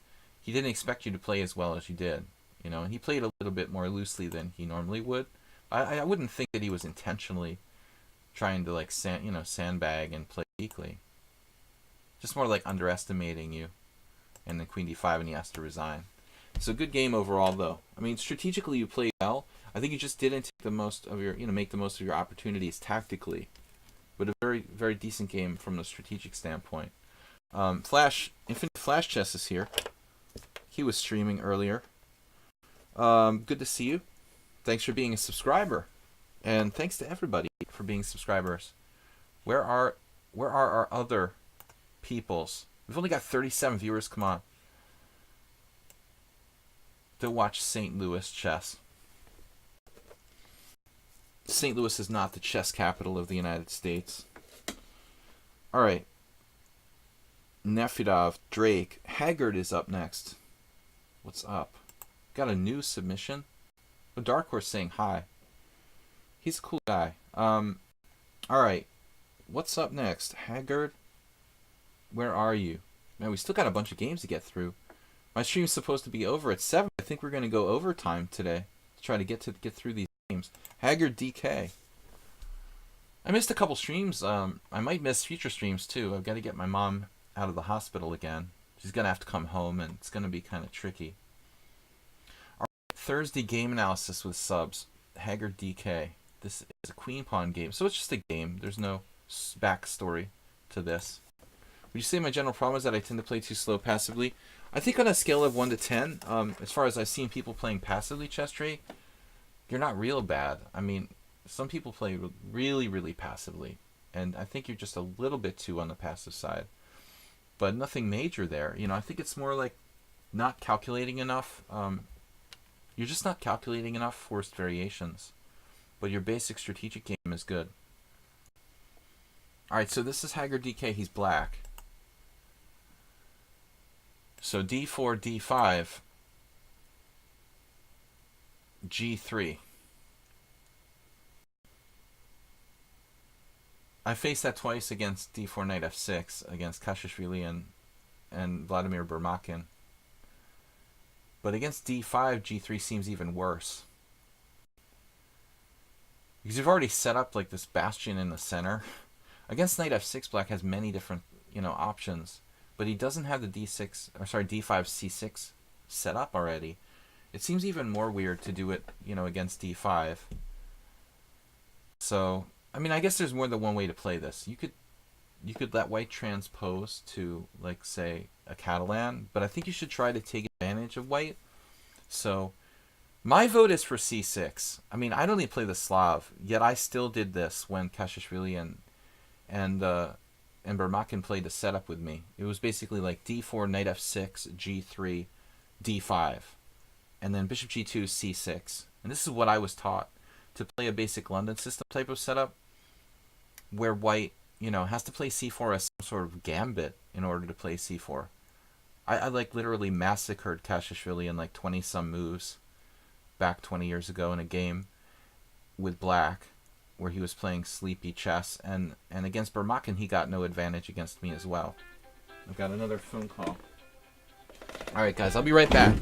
[SPEAKER 1] didn't expect you to play as well as you did. You know, and he played a little bit more loosely than he normally would. I wouldn't think that he was intentionally trying to like sandbag and play weakly. Just more like underestimating you, and then queen d5, and he has to resign. So good game overall, though. I mean, strategically you played well. I think you just didn't take the most of your, make the most of your opportunities tactically. But a very, very decent game from a strategic standpoint. Infinite Flash Chess is here. He was streaming earlier. Good to see you. Thanks for being a subscriber, and thanks to everybody for being subscribers. Where are our other peoples? We've only got 37 viewers. Come on. To watch St. Louis chess. St. Louis is not the chess capital of the United States. All right. Nefedov, Drake, Haggard is up next. What's up? Got a new submission. A Dark Horse saying hi. He's a cool guy. All right. What's up next? Haggard, where are you? Man, we still got a bunch of games to get through. My stream's supposed to be over at 7. I think we're going to go overtime today to try to get through these games. Haggard DK. I missed a couple streams. I might miss future streams too. I've got to get my mom out of the hospital again. She's going to have to come home, and it's going to be kind of tricky. All right, Thursday game analysis with subs. Haggard DK. This is a queen pawn game, so it's just a game. There's no backstory to this. Would you say my general problem is that I tend to play too slow passively? I think on a scale of 1 to 10, as far as I've seen people playing passively chess, Drake, you're not real bad. I mean, some people play really, really passively, and I think you're just a little bit too on the passive side. But nothing major there. You know, I think it's more like not calculating enough. You're just not calculating enough forced variations. But your basic strategic game is good. Alright, so this is Haggard DK. He's black. So d4, d5, g3. I faced that twice against d4 knight f6 against Kashishvili and Vladimir Burmakin. But against d5, g3 seems even worse. Because you've already set up like this bastion in the center. Against knight f6, black has many different, options. But he doesn't have the d5 c6 set up already. It seems even more weird to do it, against d5. So, I mean, I guess there's more than one way to play this. You could let white transpose to, like, say, a Catalan, but I think you should try to take advantage of white. So, my vote is for c6. I mean, I don't even play the Slav, yet I still did this when Kashishvili and Burmakin played a setup with me. It was basically like d4, knight f6, g3, d5, and then bishop g2, c6. And this is what I was taught, to play a basic London system type of setup where white, has to play c4 as some sort of gambit in order to play c4. I like literally massacred Kashishvili in like 20-some moves back 20 years ago in a game with black, where he was playing sleepy chess, and against Burmakin he got no advantage against me as well. I've got another phone call. All right, guys, I'll be right back.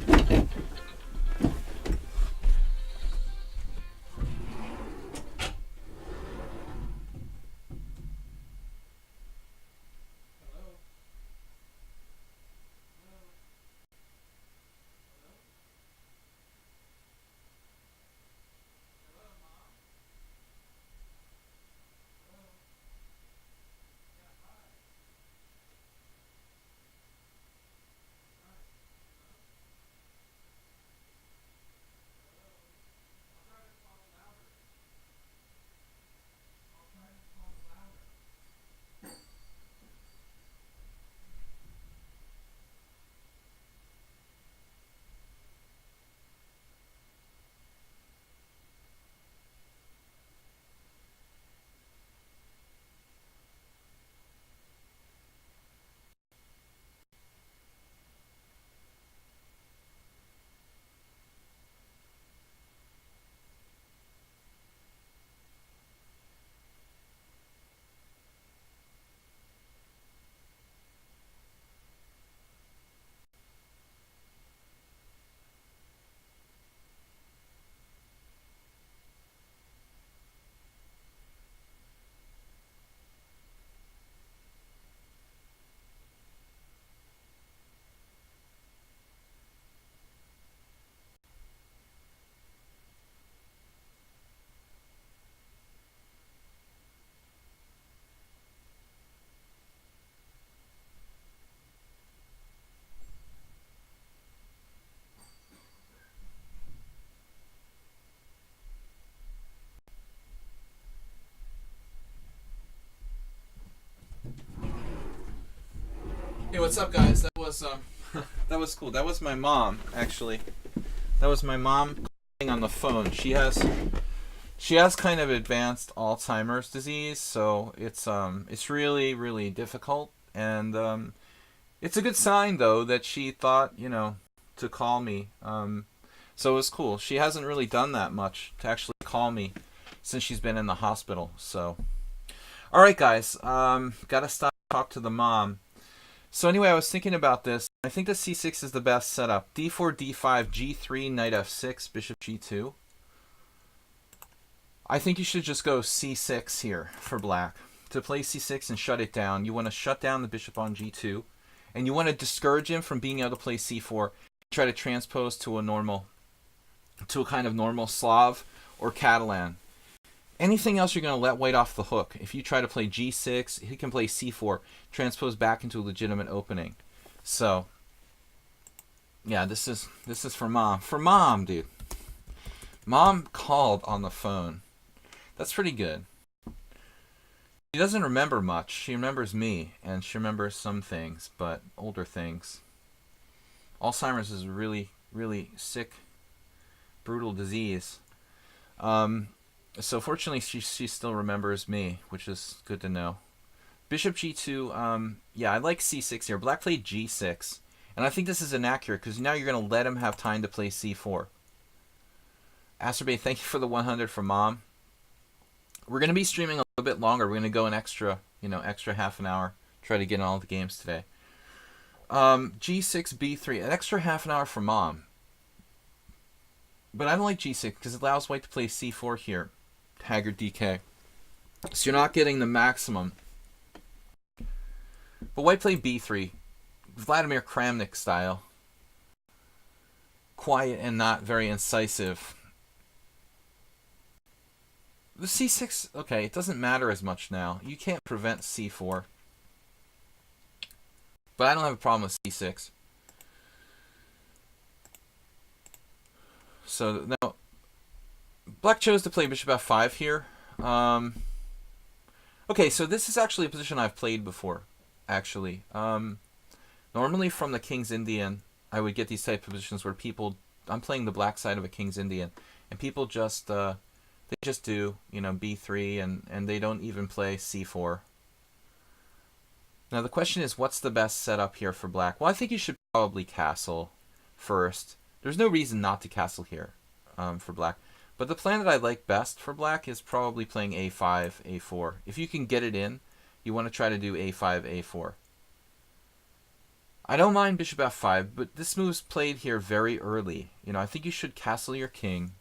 [SPEAKER 1] Hey, what's up, guys? That was that was cool. That was my mom, actually. That was my mom calling on the phone. She has kind of advanced Alzheimer's disease, so it's really really difficult, and it's a good sign though that she thought, to call me. So it was cool. She hasn't really done that much to actually call me since she's been in the hospital. So, all right, guys, gotta stop talk to the mom. So anyway, I was thinking about this. I think the c6 is the best setup. d4, d5, g3, knight f6, bishop g2. I think you should just go c6 here for black. To play c6 and shut it down, you want to shut down the bishop on g2. And you want to discourage him from being able to play c4. Try to transpose to a kind of normal Slav or Catalan. Anything else you're going to let white off the hook. If you try to play g6, he can play c4, transpose back into a legitimate opening. So, yeah, this is for mom. For mom, dude. Mom called on the phone. That's pretty good. She doesn't remember much. She remembers me, and she remembers some things, but older things. Alzheimer's is a really, really sick, brutal disease. So fortunately, she still remembers me, which is good to know. Bishop g2, yeah, I like c6 here. Black played g6, and I think this is inaccurate, because now you're going to let him have time to play c4. Asterbay, thank you for the 100 for mom. We're going to be streaming a little bit longer. We're going to go an extra half an hour. Try to get in all the games today. G6, b3, an extra half an hour for mom. But I don't like g6 because it allows white to play c4 here. Haggard DK. So you're not getting the maximum. But white played b3. Vladimir Kramnik style. Quiet and not very incisive. The c6, okay, it doesn't matter as much now. You can't prevent c4. But I don't have a problem with c6. So now, black chose to play bishop f5 here. Okay, so this is actually a position I've played before, actually. Normally from the King's Indian, I would get these type of positions where I'm playing the black side of a King's Indian, and people just, they just do, b3, and they don't even play c4. Now the question is, what's the best setup here for black? Well, I think you should probably castle first. There's no reason not to castle here for black. But the plan that I like best for black is probably playing a5, a4. If you can get it in, you want to try to do a5, a4. I don't mind bishop f5, but this move's played here very early. You know, I think you should castle your king,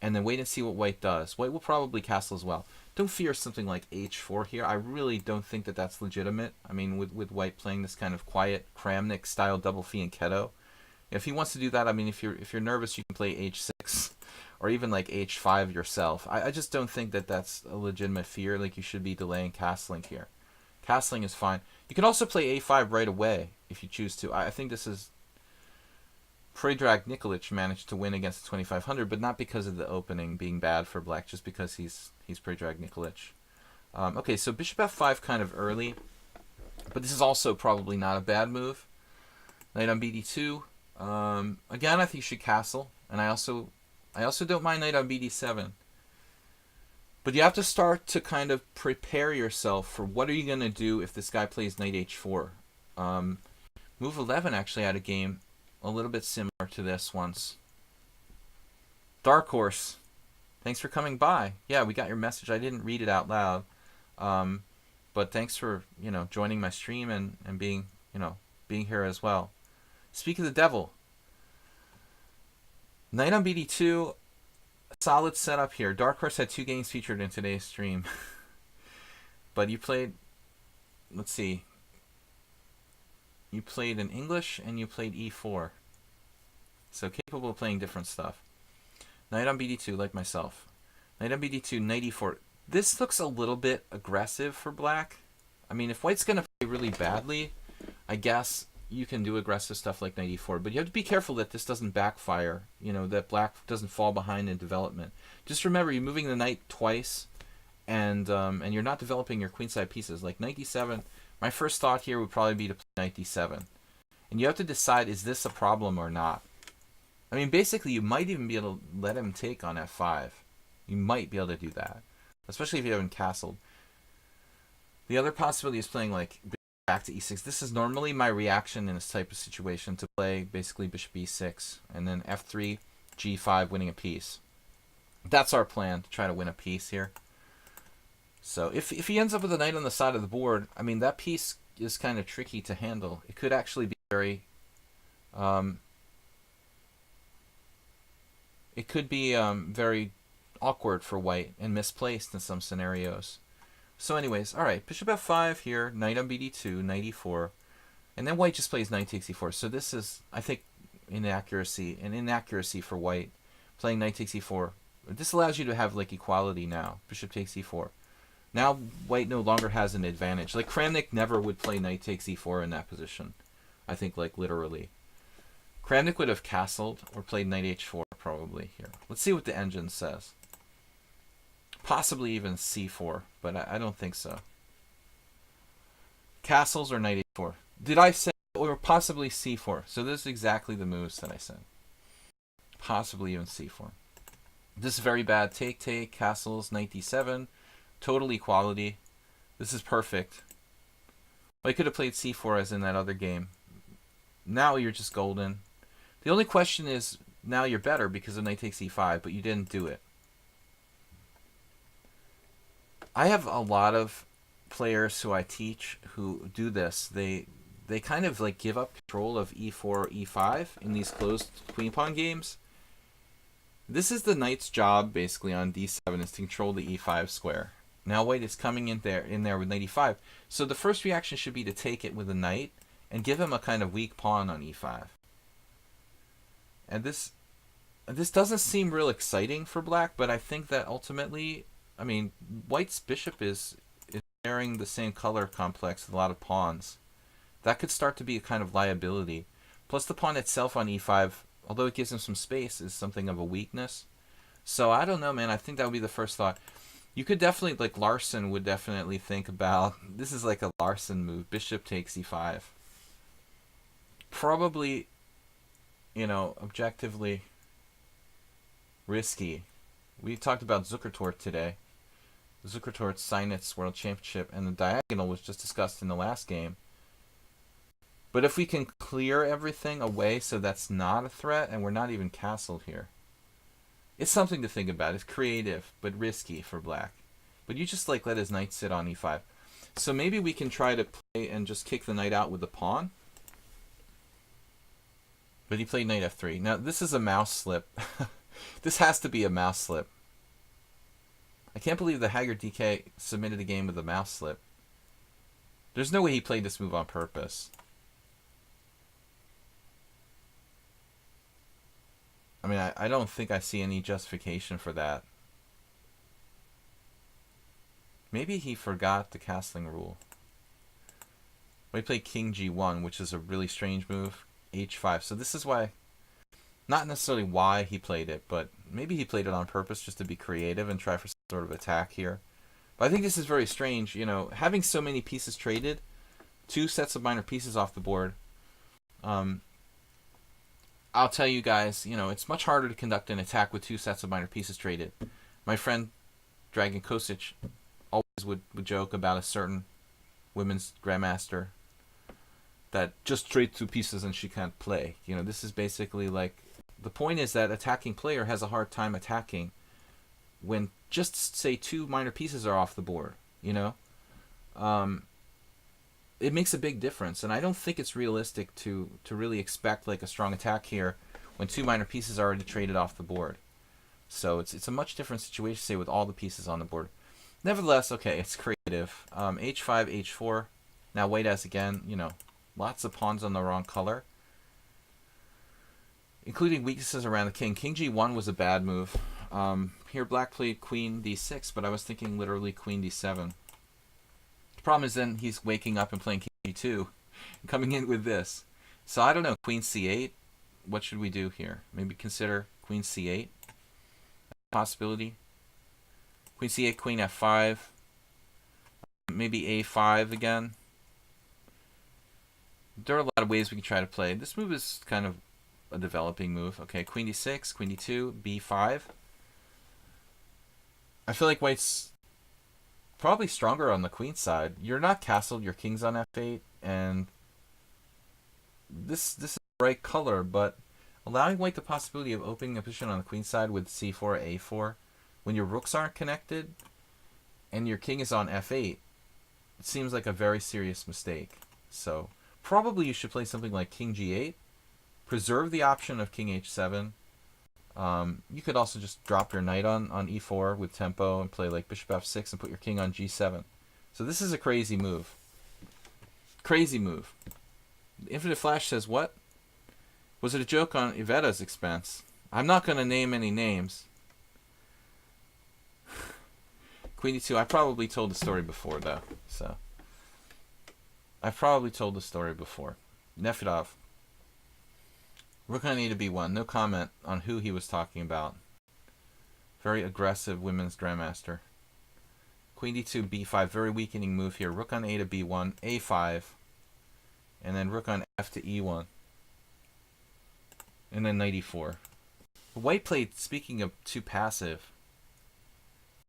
[SPEAKER 1] and then wait and see what white does. White will probably castle as well. Don't fear something like h4 here. I really don't think that that's legitimate. I mean, with white playing this kind of quiet Kramnik style double fee and Keto, if he wants to do that, I mean, if you're nervous, you can play h6 or even like h5 yourself. I just don't think that that's a legitimate fear. Like, you should be delaying castling here. Castling is fine. You can also play a5 right away if you choose to. I think this is Predrag Nikolic managed to win against the 2500, but not because of the opening being bad for black, just because he's Predrag Nikolic. Okay, so bishop f5 kind of early, but this is also probably not a bad move. Knight on bd2. Again, I think you should castle, and I also don't mind knight on bd7. But you have to start to kind of prepare yourself for what are you going to do if this guy plays knight h4. Move 11 actually had a game a little bit similar to this once. Dark Horse, thanks for coming by. Yeah, we got your message. I didn't read it out loud, but thanks for joining my stream and being being here as well. Speak of the devil. Knight on bd2. Solid setup here. Dark Horse had 2 games featured in today's stream. But you played, let's see, you played in English and you played e4. So capable of playing different stuff. Knight on bd2, like myself. Knight on bd2, knight e4. This looks a little bit aggressive for black. I mean, if white's going to play really badly, I guess you can do aggressive stuff like knight e4, but you have to be careful that this doesn't backfire, that black doesn't fall behind in development. Just remember, you're moving the knight twice, and you're not developing your queenside pieces. Like knight d7, my first thought here would probably be to play knight d7. And you have to decide, is this a problem or not? I mean, basically, you might even be able to let him take on f5. You might be able to do that, especially if you haven't castled. The other possibility is playing like back to e6. This is normally my reaction in this type of situation, to play basically bishop e6 and then f3, g5, winning a piece. That's our plan, to try to win a piece here. So if he ends up with a knight on the side of the board, I mean, that piece is kind of tricky to handle. It could actually be very very awkward for white and misplaced in some scenarios. So anyways, alright, bishop f5 here, knight on bd2, knight e4, and then white just plays knight takes e4. So this is, I think, an inaccuracy for white, playing knight takes e4. This allows you to have like equality now. Bishop takes e4. Now white no longer has an advantage. Like Kramnik never would play knight takes e4 in that position. I think, like, literally. Kramnik would have castled or played knight h4 probably here. Let's see what the engine says. Possibly even c4, but I don't think so. Castles or knight h4. Did I say, or possibly c4? So this is exactly the moves that I said. Possibly even c4. This is very bad. Take, take, castles, knight d7. Total equality. This is perfect. Well, I could have played c4 as in that other game. Now you're just golden. The only question is, now you're better because of knight takes e5, but you didn't do it. I have a lot of players who I teach who do this. They kind of like give up control of e4 or e5 in these closed queen pawn games. This is the knight's job basically on d7, is to control the e5 square. Now white is coming in there with knight e5. So the first reaction should be to take it with a knight and give him a kind of weak pawn on e5. And this doesn't seem real exciting for black, but I think that ultimately, I mean, white's bishop is sharing the same color complex with a lot of pawns. That could start to be a kind of liability. Plus the pawn itself on e5, although it gives him some space, is something of a weakness. So I don't know, man. I think that would be the first thought. You could definitely, like Larson would definitely think about, this is like a Larson move, bishop takes e5. Probably, objectively risky. We talked about Zukertort today. Zukertort's Seinitz World Championship, and the diagonal was just discussed in the last game. But if we can clear everything away so that's not a threat, and we're not even castled here, it's something to think about. It's creative, but risky for black. But you just let his knight sit on e5. So maybe we can try to play and just kick the knight out with the pawn. But he played knight f3. Now, this is a mouse slip. This has to be a mouse slip. I can't believe the Haggard DK submitted a game with a mouse slip. There's no way he played this move on purpose. I mean, I don't think I see any justification for that. Maybe he forgot the castling rule. We played king g1, which is a really strange move. h5. So this is why, not necessarily why he played it, but maybe he played it on purpose just to be creative and try for some sort of attack here. But I think this is very strange. You know, having so many pieces traded, 2 sets of minor pieces off the board. I'll tell you guys, you know, it's much harder to conduct an attack with 2 sets of minor pieces traded. My friend Dragon Kosic always would joke about a certain women's grandmaster that just trade 2 pieces and she can't play. You know, this is basically like, the point is that attacking player has a hard time attacking when just say 2 minor pieces are off the board, you know? It makes a big difference, and I don't think it's realistic to really expect like a strong attack here when 2 minor pieces are already traded off the board. So it's a much different situation, say, with all the pieces on the board. Nevertheless, okay, it's creative. h5, h4. Now white has, again, you know, lots of pawns on the wrong color, including weaknesses around the king. King g1 was a bad move. Here black played queen d6, but I was thinking literally queen d7. The problem is then he's waking up and playing king g2 and coming in with this. So I don't know, queen c8. What should we do here? Maybe consider queen c8. Possibility. Queen c8, queen f5. Maybe a5 again. There are a lot of ways we can try to play. This move is kind of a developing move. Okay, queen d6, queen d2, b5. I feel like white's probably stronger on the queen side. You're not castled, your king's on f8, and this is the right color, but allowing white the possibility of opening a position on the queen side with c4, a4, when your rooks aren't connected and your king is on f8, it seems like a very serious mistake. So probably you should play something like king g8, preserve the option of king h7. You could also just drop your knight on e4 with tempo and play like bishop f6 and put your king on g7. So this is a crazy move. Crazy move. Infinite Flash says, what? Was it a joke on Ivetta's expense? I'm not going to name any names. Queen d2, I probably told the story before, though. So I've probably told the story before. Nefedov. Rook on a to b1. No comment on who he was talking about. Very aggressive women's grandmaster. Queen d2, b5. Very weakening move here. Rook on a to b1. a5. And then rook on f to e1. And then knight e4. White played, speaking of too passive.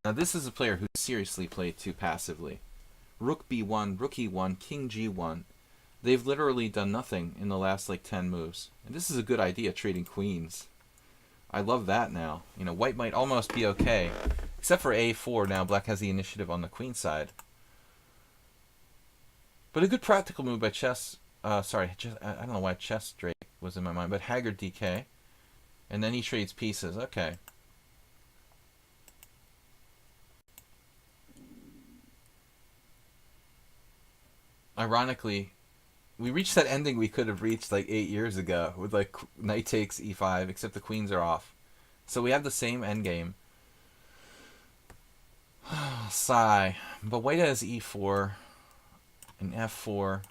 [SPEAKER 1] Now this is a player who seriously played too passively. Rook b1, rook e1, king g1. They've literally done nothing in the last like 10 moves. And this is a good idea, trading queens. I love that now. You know, white might almost be okay. Except for a4, now black has the initiative on the queen side. But a good practical move by chess. I don't know why chess Drake was in my mind, but Haggard DK. And then he trades pieces. Okay. Ironically, we reached that ending we could have reached like 8 years ago with like knight takes e5, except the queens are off. So we have the same endgame. Sigh. But white has e4 and f4.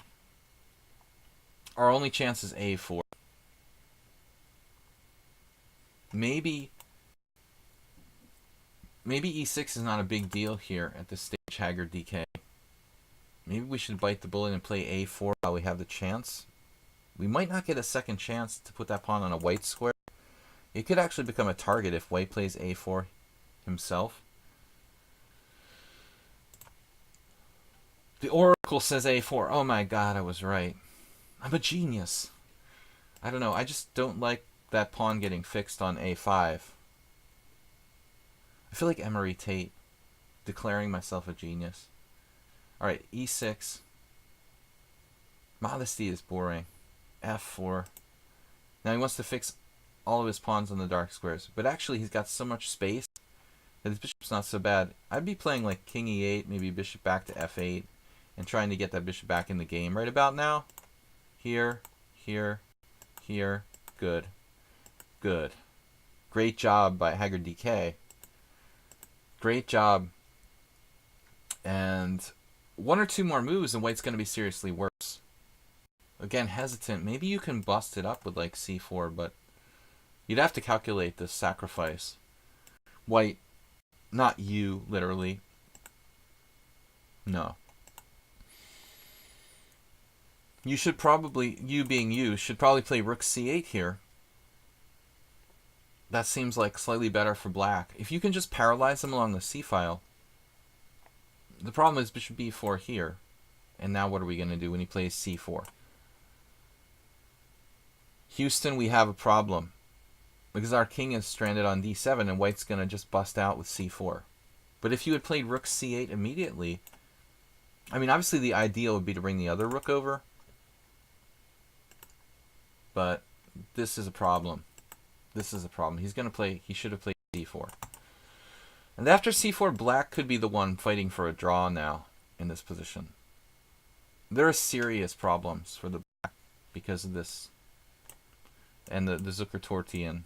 [SPEAKER 1] Our only chance is a4. Maybe e6 is not a big deal here at this stage, Haggard DK. Maybe we should bite the bullet and play a4 while we have the chance. We might not get a second chance to put that pawn on a white square. It could actually become a target if white plays a4 himself. The Oracle says a4. Oh my god, I was right. I'm a genius. I don't know. I just don't like that pawn getting fixed on a5. I feel like Emery Tate declaring myself a genius. Alright, e6. Modesty is boring. f4. Now he wants to fix all of his pawns on the dark squares, but actually he's got so much space that his bishop's not so bad. I'd be playing like king e8, maybe bishop back to f8, and trying to get that bishop back in the game right about now. Here, here, here. Good. Good. Great job by Haggard DK. Great job. And one or two more moves and white's going to be seriously worse. Again, hesitant. Maybe you can bust it up with like c4, but you'd have to calculate the sacrifice. White, not you, literally. No. You should probably, you being you, should probably play rook c8 here. That seems like slightly better for black. If you can just paralyze them along the c-file. The problem is bishop b4 here. And now what are we going to do when he plays c4? Houston, we have a problem. Because our king is stranded on d7 and white's going to just bust out with c4. But if you had played rook c8 immediately, I mean, obviously the ideal would be to bring the other rook over. But this is a problem. This is a problem. He's going to play, he should have played d4. And after c4, black could be the one fighting for a draw now in this position. There are serious problems for the black because of this. And the Zucker-Tortian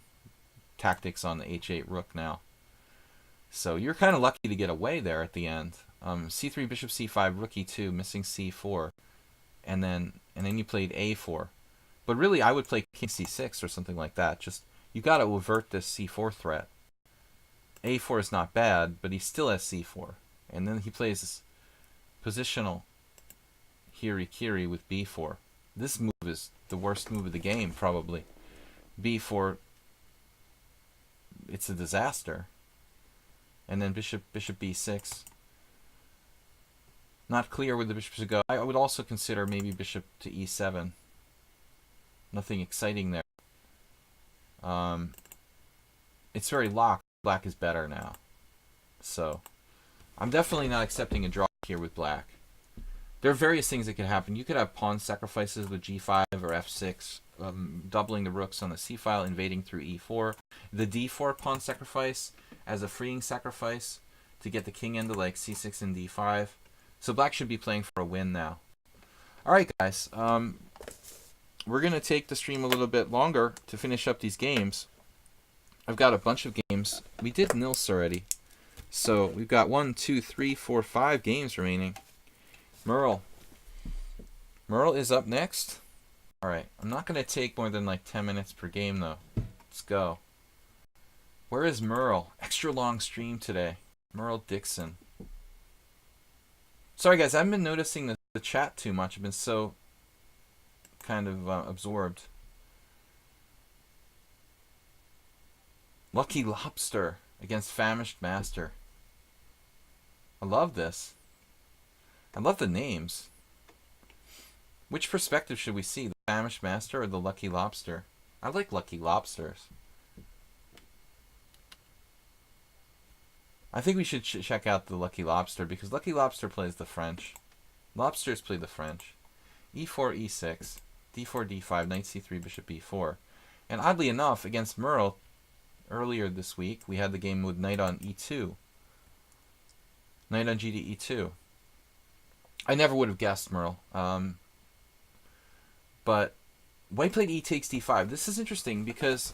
[SPEAKER 1] tactics on the h8 rook now. So you're kind of lucky to get away there at the end. c3, bishop c5, rook e2, missing c4. And then you played a4. But really, I would play king c6 or something like that. Just, you got to avert this c4 threat. a4 is not bad, but he still has c4. And then he plays this positional hiri-kiri with b4. This move is the worst move of the game, probably. b4, it's a disaster. And then bishop b6. Not clear where the bishop should go. I would also consider maybe bishop to e7. Nothing exciting there. It's very locked. Black is better now. So, I'm definitely not accepting a draw here with black. There are various things that could happen. You could have pawn sacrifices with g5 or f6, doubling the rooks on the c-file, invading through e4. The d4 pawn sacrifice as a freeing sacrifice to get the king into like c6 and d5. So black should be playing for a win now. Alright guys, we're going to take the stream a little bit longer to finish up these games. I've got a bunch of games. We did Nils already. So we've got 1, 2, 3, 4, 5 games remaining. Merle. Merle is up next. Alright, I'm not going to take more than like 10 minutes per game though. Let's go. Where is Merle? Extra long stream today. Merle Dixon. Sorry guys, I haven't been noticing the chat too much. I've been so kind of absorbed. Lucky Lobster against Famished Master. I love this. I love the names. Which perspective should we see? The Famished Master or the Lucky Lobster? I like Lucky Lobsters. I think we should check out the Lucky Lobster because Lucky Lobster plays the French. Lobsters play the French. e4, e6, d4, d5, knight c3, bishop b4. And oddly enough, against Merle, earlier this week, we had the game with knight on e2. Knight on g to e2. I never would have guessed Merle. But white played e takes d5. This is interesting because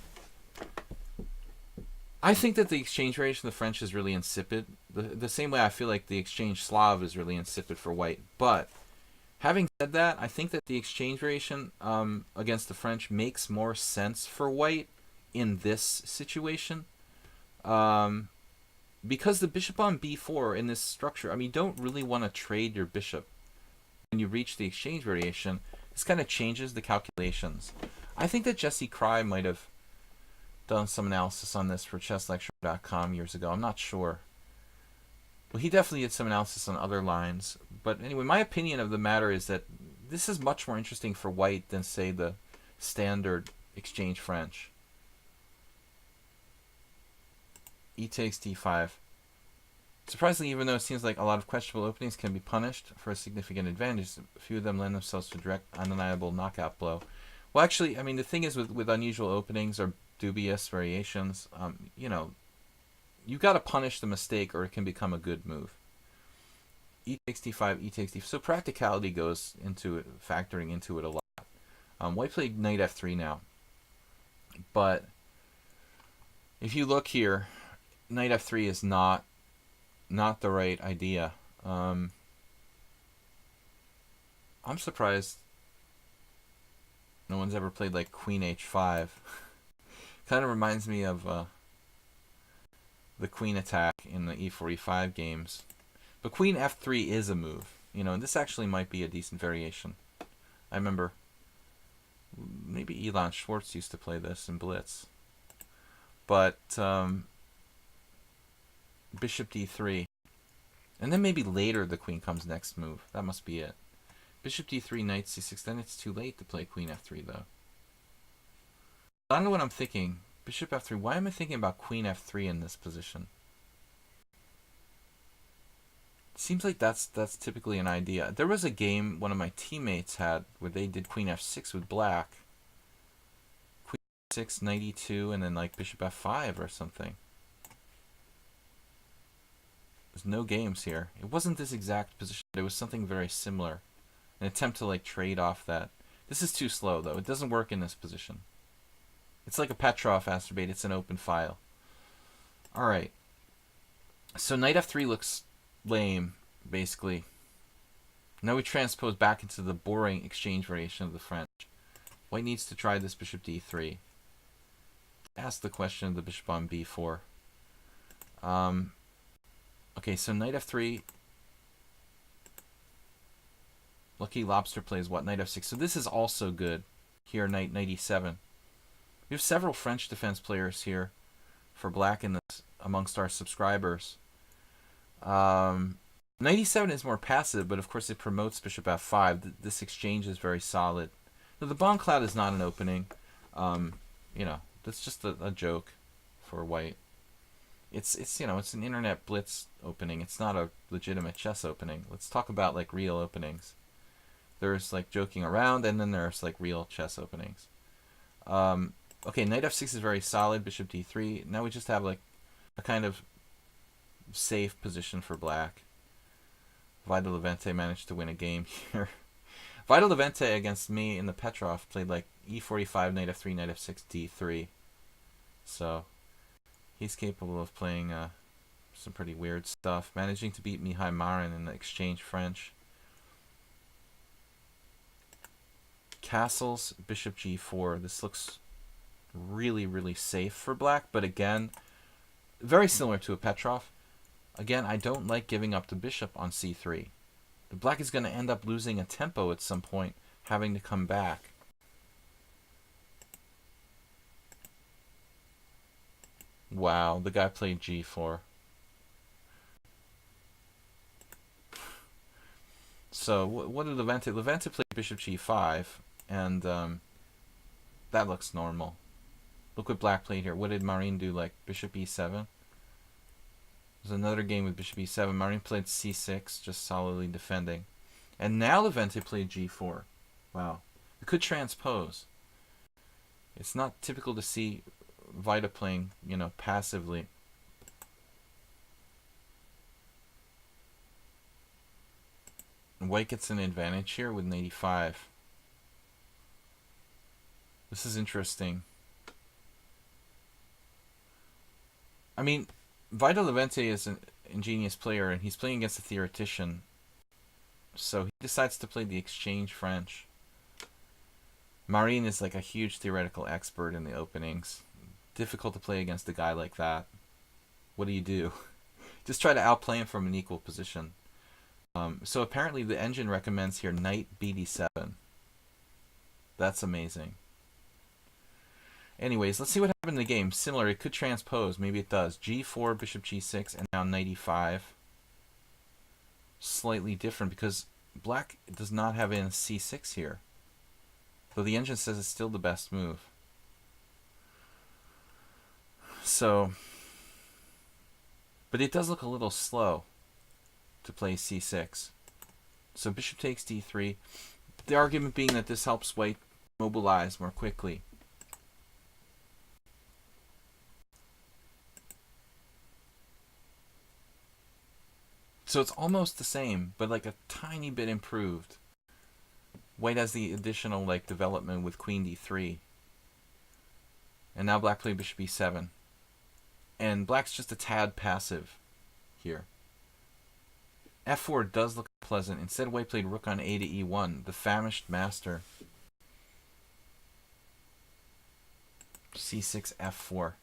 [SPEAKER 1] I think that the exchange variation of the French is really insipid. The same way I feel like the exchange Slav is really insipid for white. But having said that, I think that the exchange variation against the French makes more sense for white in this situation. Because the bishop on b4 in this structure, I mean, you don't really want to trade your bishop when you reach the exchange variation. This kind of changes the calculations. I think that Jesse Cry might have done some analysis on this for chesslecture.com years ago. I'm not sure. Well, he definitely did some analysis on other lines. But anyway, my opinion of the matter is that this is much more interesting for white than, say, the standard exchange French. E takes d5. Surprisingly, even though it seems like a lot of questionable openings can be punished for a significant advantage, a few of them lend themselves to direct, undeniable knockout blow. Well, actually, I mean, the thing is with unusual openings or dubious variations, you know, you got to punish the mistake or it can become a good move. E takes d5, e takes d5. So practicality goes into it, factoring into it a lot. White played knight f3 now, but if you look here, knight f3 is not the right idea. I'm surprised no one's ever played like queen h5. Kind of reminds me of the queen attack in the e45 games. But queen f3 is a move, you know, and this actually might be a decent variation. I remember maybe Elon Schwartz used to play this in Blitz. But bishop d3. And then maybe later the queen comes next move. That must be it. Bishop d3, knight c6. Then it's too late to play queen f3, though. I don't know what I'm thinking. Bishop f3. Why am I thinking about queen f3 in this position? Seems like that's typically an idea. There was a game one of my teammates had where they did queen f6 with black. Queen f6, knight e2, and then like bishop f5 or something. There's no games here. It wasn't this exact position, but it was something very similar. An attempt to like trade off that. This is too slow though. It doesn't work in this position. It's like a Petrov astrobate. It's an open file. Alright. So knight f3 looks lame, basically. Now we transpose back into the boring exchange variation of the French. White needs to try this bishop d3. Ask the question of the bishop on b4. Okay, so knight f3. Lucky Lobster plays what? Knight f6. So this is also good. Here, knight e7. We have several French defense players here for black in this amongst our subscribers. Knight e7 is more passive, but of course it promotes bishop f5. This exchange is very solid. Now, the bomb cloud is not an opening. You know, that's just a joke for white. It's you know, it's an internet blitz opening. It's not a legitimate chess opening. Let's talk about like real openings. There's like joking around, and then there's like real chess openings. Okay, knight f6 is very solid. Bishop d3. Now we just have like a kind of safe position for black. Vida Levente managed to win a game here. Vida Levente against me in the Petrov played like e45, knight f3, knight f6, d3. So he's capable of playing some pretty weird stuff. Managing to beat Mihai Marin in the exchange French. Castles, bishop g4. This looks really, really safe for black, but again, very similar to a Petrov. Again, I don't like giving up the bishop on c3. The black is going to end up losing a tempo at some point, having to come back. Wow, the guy played g4. So what did Levente? Levente played bishop g5, and that looks normal. Look what black played here. What did Marin do? Like bishop e7? There's another game with bishop e7. Marin played c6, just solidly defending. And now Levente played g4. Wow. It could transpose. It's not typical to see Vida playing, you know, passively. White gets an advantage here with knight e5. This is interesting. I mean, Vida Levente is an ingenious player, and he's playing against a theoretician. So he decides to play the exchange French. Marin is like a huge theoretical expert in the openings. Difficult to play against a guy like that. What do you do? Just try to outplay him from an equal position. So apparently the engine recommends here knight bd7. That's amazing. Anyways, let's see what happened in the game. Similar, it could transpose. Maybe it does. g4, bishop g6, and now knight e5. Slightly different because black does not have in c6 here. Though the engine says it's still the best move. So, but it does look a little slow to play c6. So bishop takes d3. The argument being that this helps white mobilize more quickly. So it's almost the same, but like a tiny bit improved. White has the additional like development with queen d3. And now black played bishop e7. And black's just a tad passive here. f4 does look pleasant. Instead, white played rook on a to e1, the famished master. c6, f4.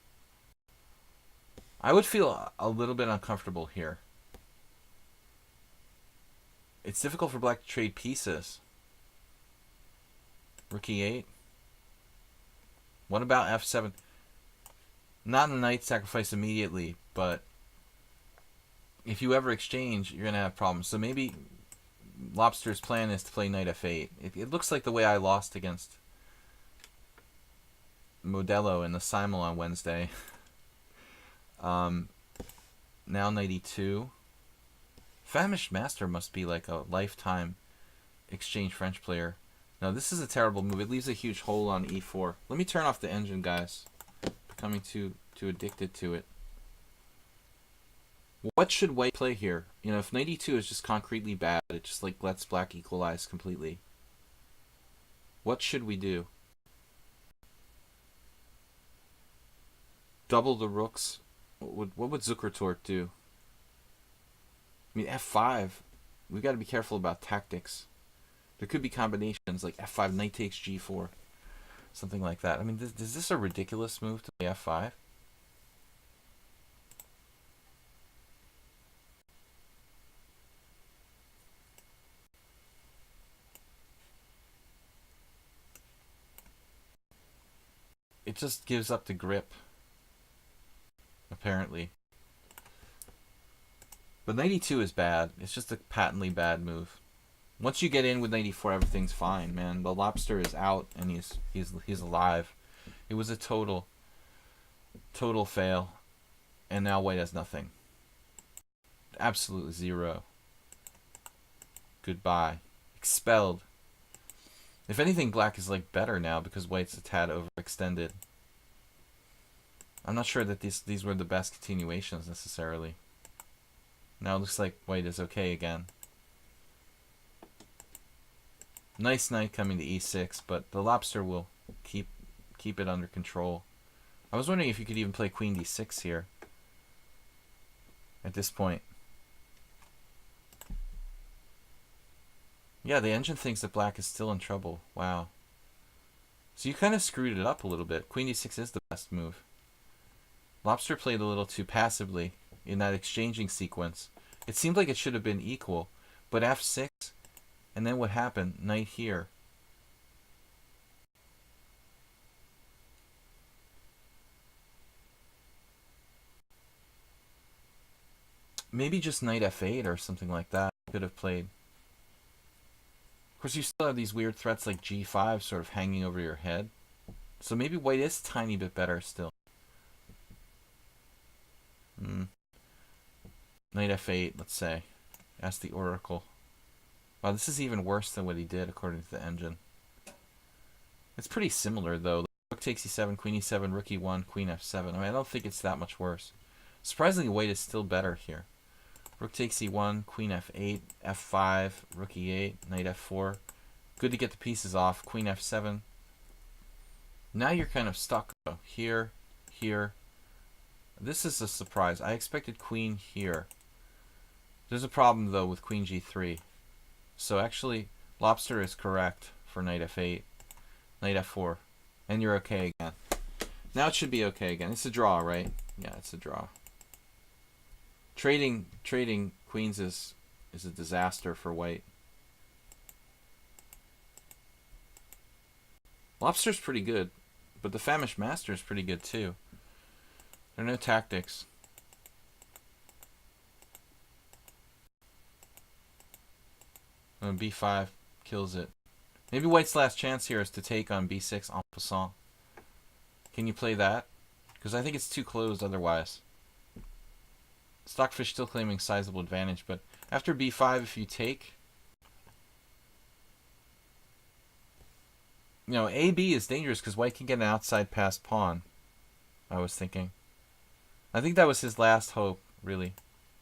[SPEAKER 1] I would feel a little bit uncomfortable here. It's difficult for black to trade pieces. Rook e8. What about f7? Not a knight sacrifice immediately, but if you ever exchange, you're going to have problems. So maybe Lobster's plan is to play knight f8. It looks like the way I lost against Modelo in the Simul on Wednesday. Now knight e2. Famished Master must be like a lifetime exchange French player. No, this is a terrible move. It leaves a huge hole on e4. Let me turn off the engine, guys. Becoming too addicted to it. What should white play here? You know, if knight e2 is just concretely bad, it just like lets black equalize completely. What should we do? Double the rooks? What would Zuckertort do? I mean, f5. We've got to be careful about tactics. There could be combinations like f5, knight takes g4. Something like that. I mean, is this a ridiculous move to play f5? It just gives up the grip, apparently. But knight e2 is bad. It's just a patently bad move. Once you get in with knight e4, everything's fine, man. The lobster is out and he's alive. It was a total fail, and now white has nothing. Absolutely zero. Goodbye. Expelled. If anything, black is like better now because white's a tad overextended. I'm not sure that these were the best continuations necessarily. Now it looks like white is okay again. Nice knight coming to e6, but the lobster will keep it under control. I was wondering if you could even play queen d6 here at this point. Yeah, the engine thinks that black is still in trouble. Wow. So you kind of screwed it up a little bit. Queen d6 is the best move. Lobster played a little too passively in that exchanging sequence. It seemed like it should have been equal, but f6, and then what happened? Knight here. Maybe just knight f8 or something like that could have played. Of course, you still have these weird threats like g5 sort of hanging over your head. So maybe white is a tiny bit better still. Knight f8, let's say. Ask the oracle. Wow, this is even worse than what he did according to the engine. It's pretty similar though. Rook takes e7, queen e7, rook e1, queen f7. I mean, I don't think it's that much worse. Surprisingly, white is still better here. Rook takes e1, queen f8, f5, rook e8, knight f4. Good to get the pieces off. Queen f7. Now you're kind of stuck though. Here, here. This is a surprise. I expected queen here. There's a problem though with queen g3. So actually, lobster is correct for knight f8, knight f4, and you're okay again. Now it should be okay again. It's a draw, right? Yeah, it's a draw. Trading queens is a disaster for white. Lobster's pretty good, but the famished master is pretty good too. There are no tactics. B5 kills it. Maybe white's last chance here is to take on b6 en passant. Can you play that? Because I think it's too closed otherwise. Stockfish still claiming sizable advantage, but after b5, if you take, You know, AB is dangerous because white can get an outside passed pawn, I was thinking. I think that was his last hope, really.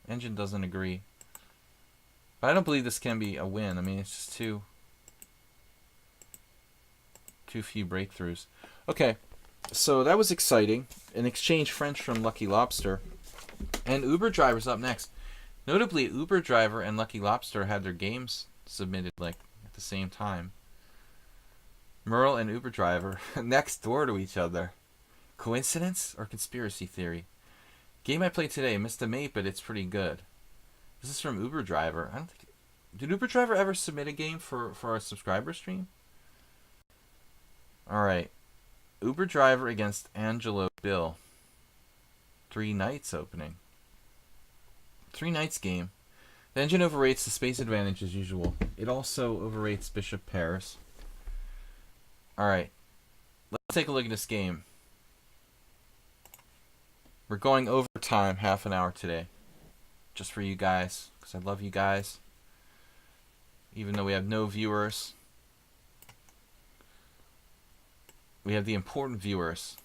[SPEAKER 1] Engine doesn't agree. But I don't believe this can be a win. I mean, it's just too few breakthroughs. Okay, so that was exciting. An exchange French from Lucky Lobster. And Uber Driver's up next. Notably, Uber Driver and Lucky Lobster had their games submitted like at the same time. Merle and Uber Driver next door to each other. Coincidence or conspiracy theory? Game I played today, missed a mate, but it's pretty good. This is from Uber Driver. I don't think. Did Uber Driver ever submit a game for our subscriber stream? Alright. Uber Driver against Angelo Bill. 3 knights opening. 3 knights game. The engine overrates the space advantage as usual. It also overrates bishop pairs. Alright. Let's take a look at this game. We're going overtime half an hour today. Just for you guys. Because I love you guys. Even though we have no viewers. We have the important viewers.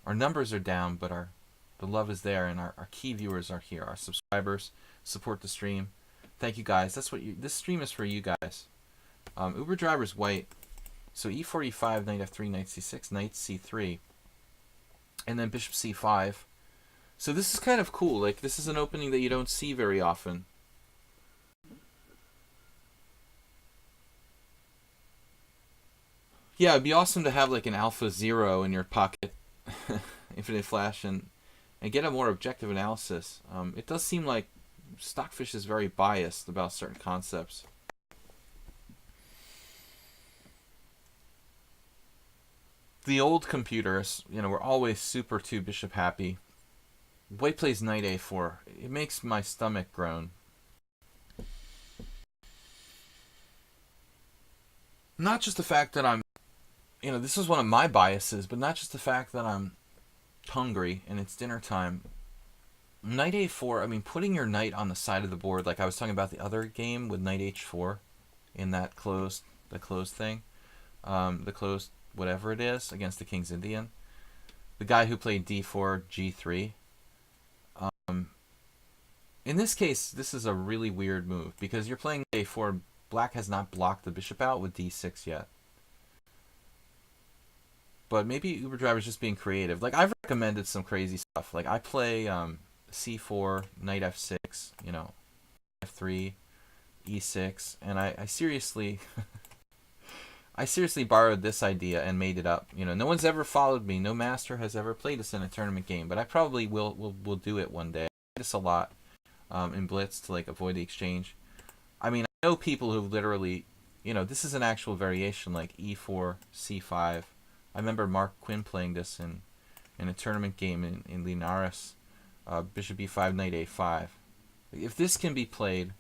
[SPEAKER 1] Our numbers are down, but the love is there, and our key viewers are here. Our subscribers support the stream. Thank you guys. That's what this stream is for you guys. Uber Driver's white. So e4, e5, knight f3, knight c6, knight c3. And then bishop c5. So this is kind of cool. Like, this is an opening that you don't see very often. Yeah, it'd be awesome to have like an alpha 0 in your pocket. Infinite Flash and get a more objective analysis. It does seem like Stockfish is very biased about certain concepts. The old computers, you know, were always super 2 bishop happy. White plays knight a4. It makes my stomach groan. Not just the fact that I'm, you know, this is one of my biases, but not just the fact that I'm hungry and it's dinner time. Knight a4, I mean, putting your knight on the side of the board, like I was talking about the other game with knight h4 in that the closed thing, the closed whatever it is against the King's Indian. The guy who played d4, g3. In this case, this is a really weird move because you're playing a4. Black has not blocked the bishop out with d6 yet. But maybe Uber Driver's just being creative. Like, I've recommended some crazy stuff. Like, I play c4, knight f6, you know, f3, e6, and I seriously I seriously borrowed this idea and made it up. You know, no one's ever followed me. No master has ever played this in a tournament game, but I probably will do it one day. I do this a lot in Blitz to like avoid the exchange. I mean, I know people who've literally, you know, this is an actual variation like e4, c5. I remember Mark Quinn playing this in a tournament game in Linares. Bishop e5, knight a5. If this can be played,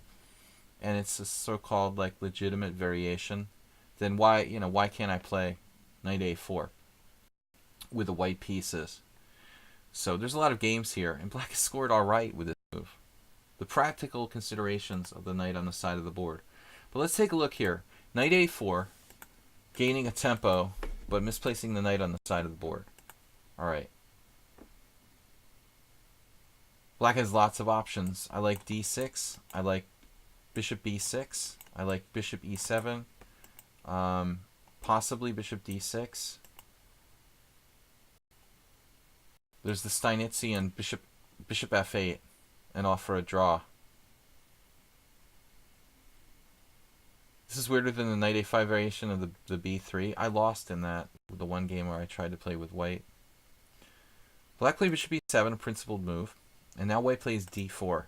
[SPEAKER 1] and it's a so-called like legitimate variation, then why can't I play knight a4 with the white pieces? So there's a lot of games here, and black has scored all right with this move. The practical considerations of the knight on the side of the board. But let's take a look here. Knight a4, gaining a tempo, but misplacing the knight on the side of the board. All right. Black has lots of options. I like d6. I like bishop b6. I like bishop e7. Possibly bishop d6. There's the Steinitzian bishop f8 and offer a draw. This is weirder than the knight a5 variation of the b3. I lost in that, the one game where I tried to play with white. Black played bishop e7, a principled move. And now white plays d4.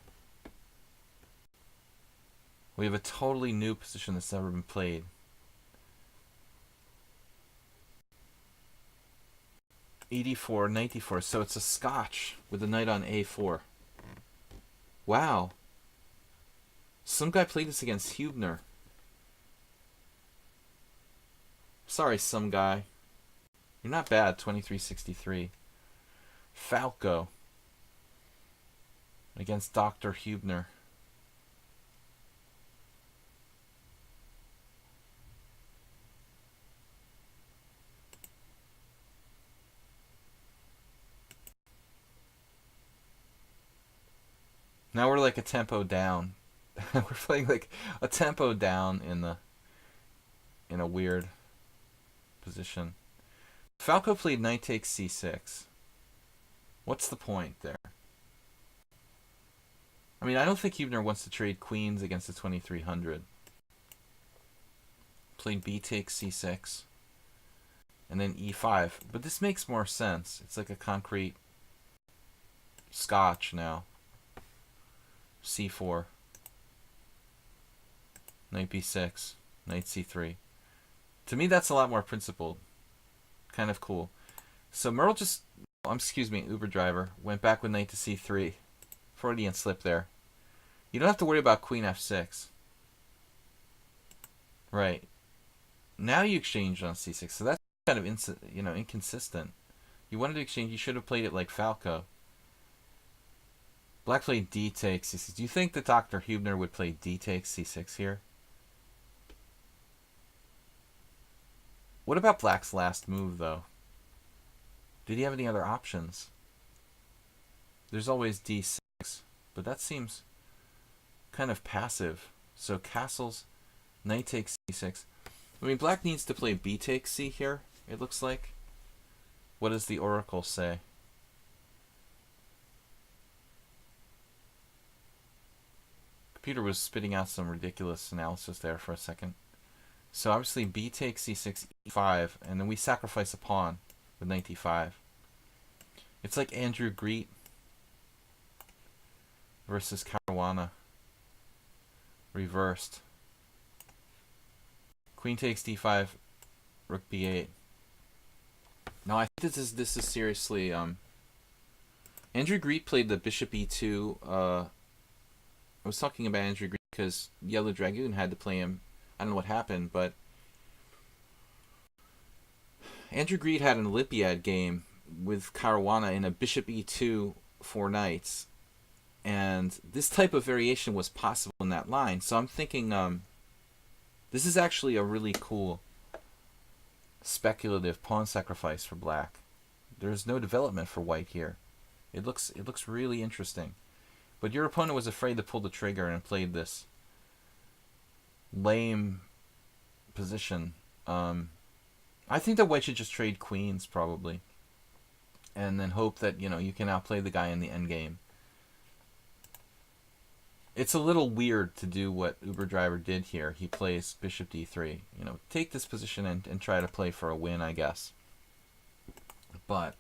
[SPEAKER 1] We have a totally new position that's never been played. e4, knight d4. So it's a scotch with the knight on a4. Wow. Some guy played this against Hubner. Sorry, some guy. You're not bad, 2363. Falco against Dr. Hubner. Now we're like a tempo down. We're playing like a tempo down in a weird position. Falco played knight takes c6. What's the point there? I mean, I don't think Hubner wants to trade queens against the 2300. Played b takes c6. And then e5. But this makes more sense. It's like a concrete scotch now. c4. Knight b6. Knight c3. To me, that's a lot more principled. Kind of cool. So Merle just... excuse me, Uber driver. Went back with knight to c3. Freudian slip there. You don't have to worry about queen f6. Right. Now you exchanged on c6. So that's kind of inconsistent. You wanted to exchange. You should have played it like Falco. Black played d takes c6. Do you think that Dr. Hubner would play d takes c6 here? What about Black's last move, though? Did he have any other options? There's always d6, but that seems kind of passive. So castles, knight takes c6. I mean, Black needs to play b takes c here, it looks like. What does the oracle say? Computer was spitting out some ridiculous analysis there for a second. So obviously b takes c6, e5, and then we sacrifice a pawn with knight d5. It's like Andrew Greet versus Caruana reversed. Queen takes d5, rook b8. Now I think this is seriously Andrew Greet played the bishop e2. I was talking about Andrew Greet because Yellow Dragoon had to play him. I don't know what happened, but Andrew Greet had an Olympiad game with Caruana in a bishop e2 for knights, and this type of variation was possible in that line. So I'm thinking this is actually a really cool speculative pawn sacrifice for Black. There's no development for White here. It looks really interesting. But your opponent was afraid to pull the trigger and played this lame position. I think that White should just trade queens probably, and then hope that you can outplay the guy in the endgame. It's a little weird to do what Uber Driver did here. He plays bishop d3. Take this position and try to play for a win, I guess. But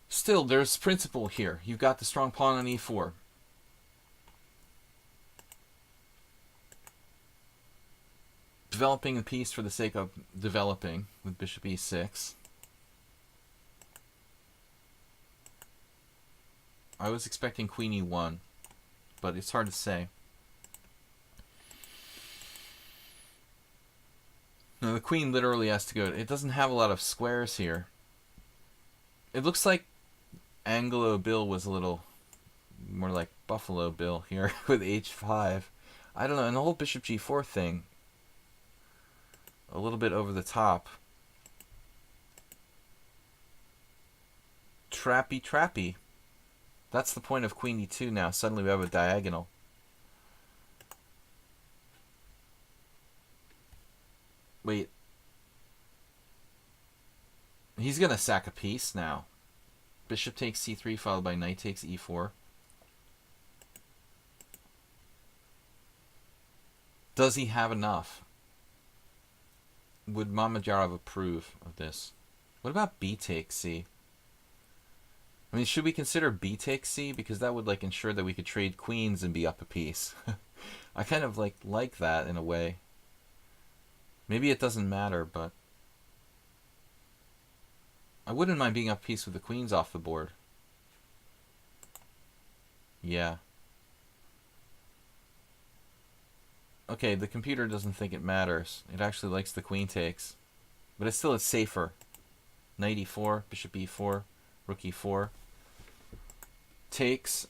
[SPEAKER 1] still, there's principle here. You've got the strong pawn on e4. Developing a piece for the sake of developing with bishop e6. I was expecting queen e1, but it's hard to say. No, the queen literally has to go. It doesn't have a lot of squares here. It looks like Anglo Bill was a little more like Buffalo Bill here with h5. I don't know, and the whole bishop g4 thing, a little bit over the top. Trappy. That's the point of queen e2 now. Suddenly we have a diagonal. Wait. He's going to sack a piece now. Bishop takes c3 followed by knight takes e4. Does he have enough? Would Mamajarov approve of this? What about b takes c? I mean, should we consider b takes c? Because that would ensure that we could trade queens and be up a piece. I kind of like that in a way. Maybe it doesn't matter, but I wouldn't mind being up a piece with the queens off the board. Yeah. Okay, the computer doesn't think it matters. It actually likes the queen takes. But it's safer. Knight e4, bishop e4, rook e4. Takes.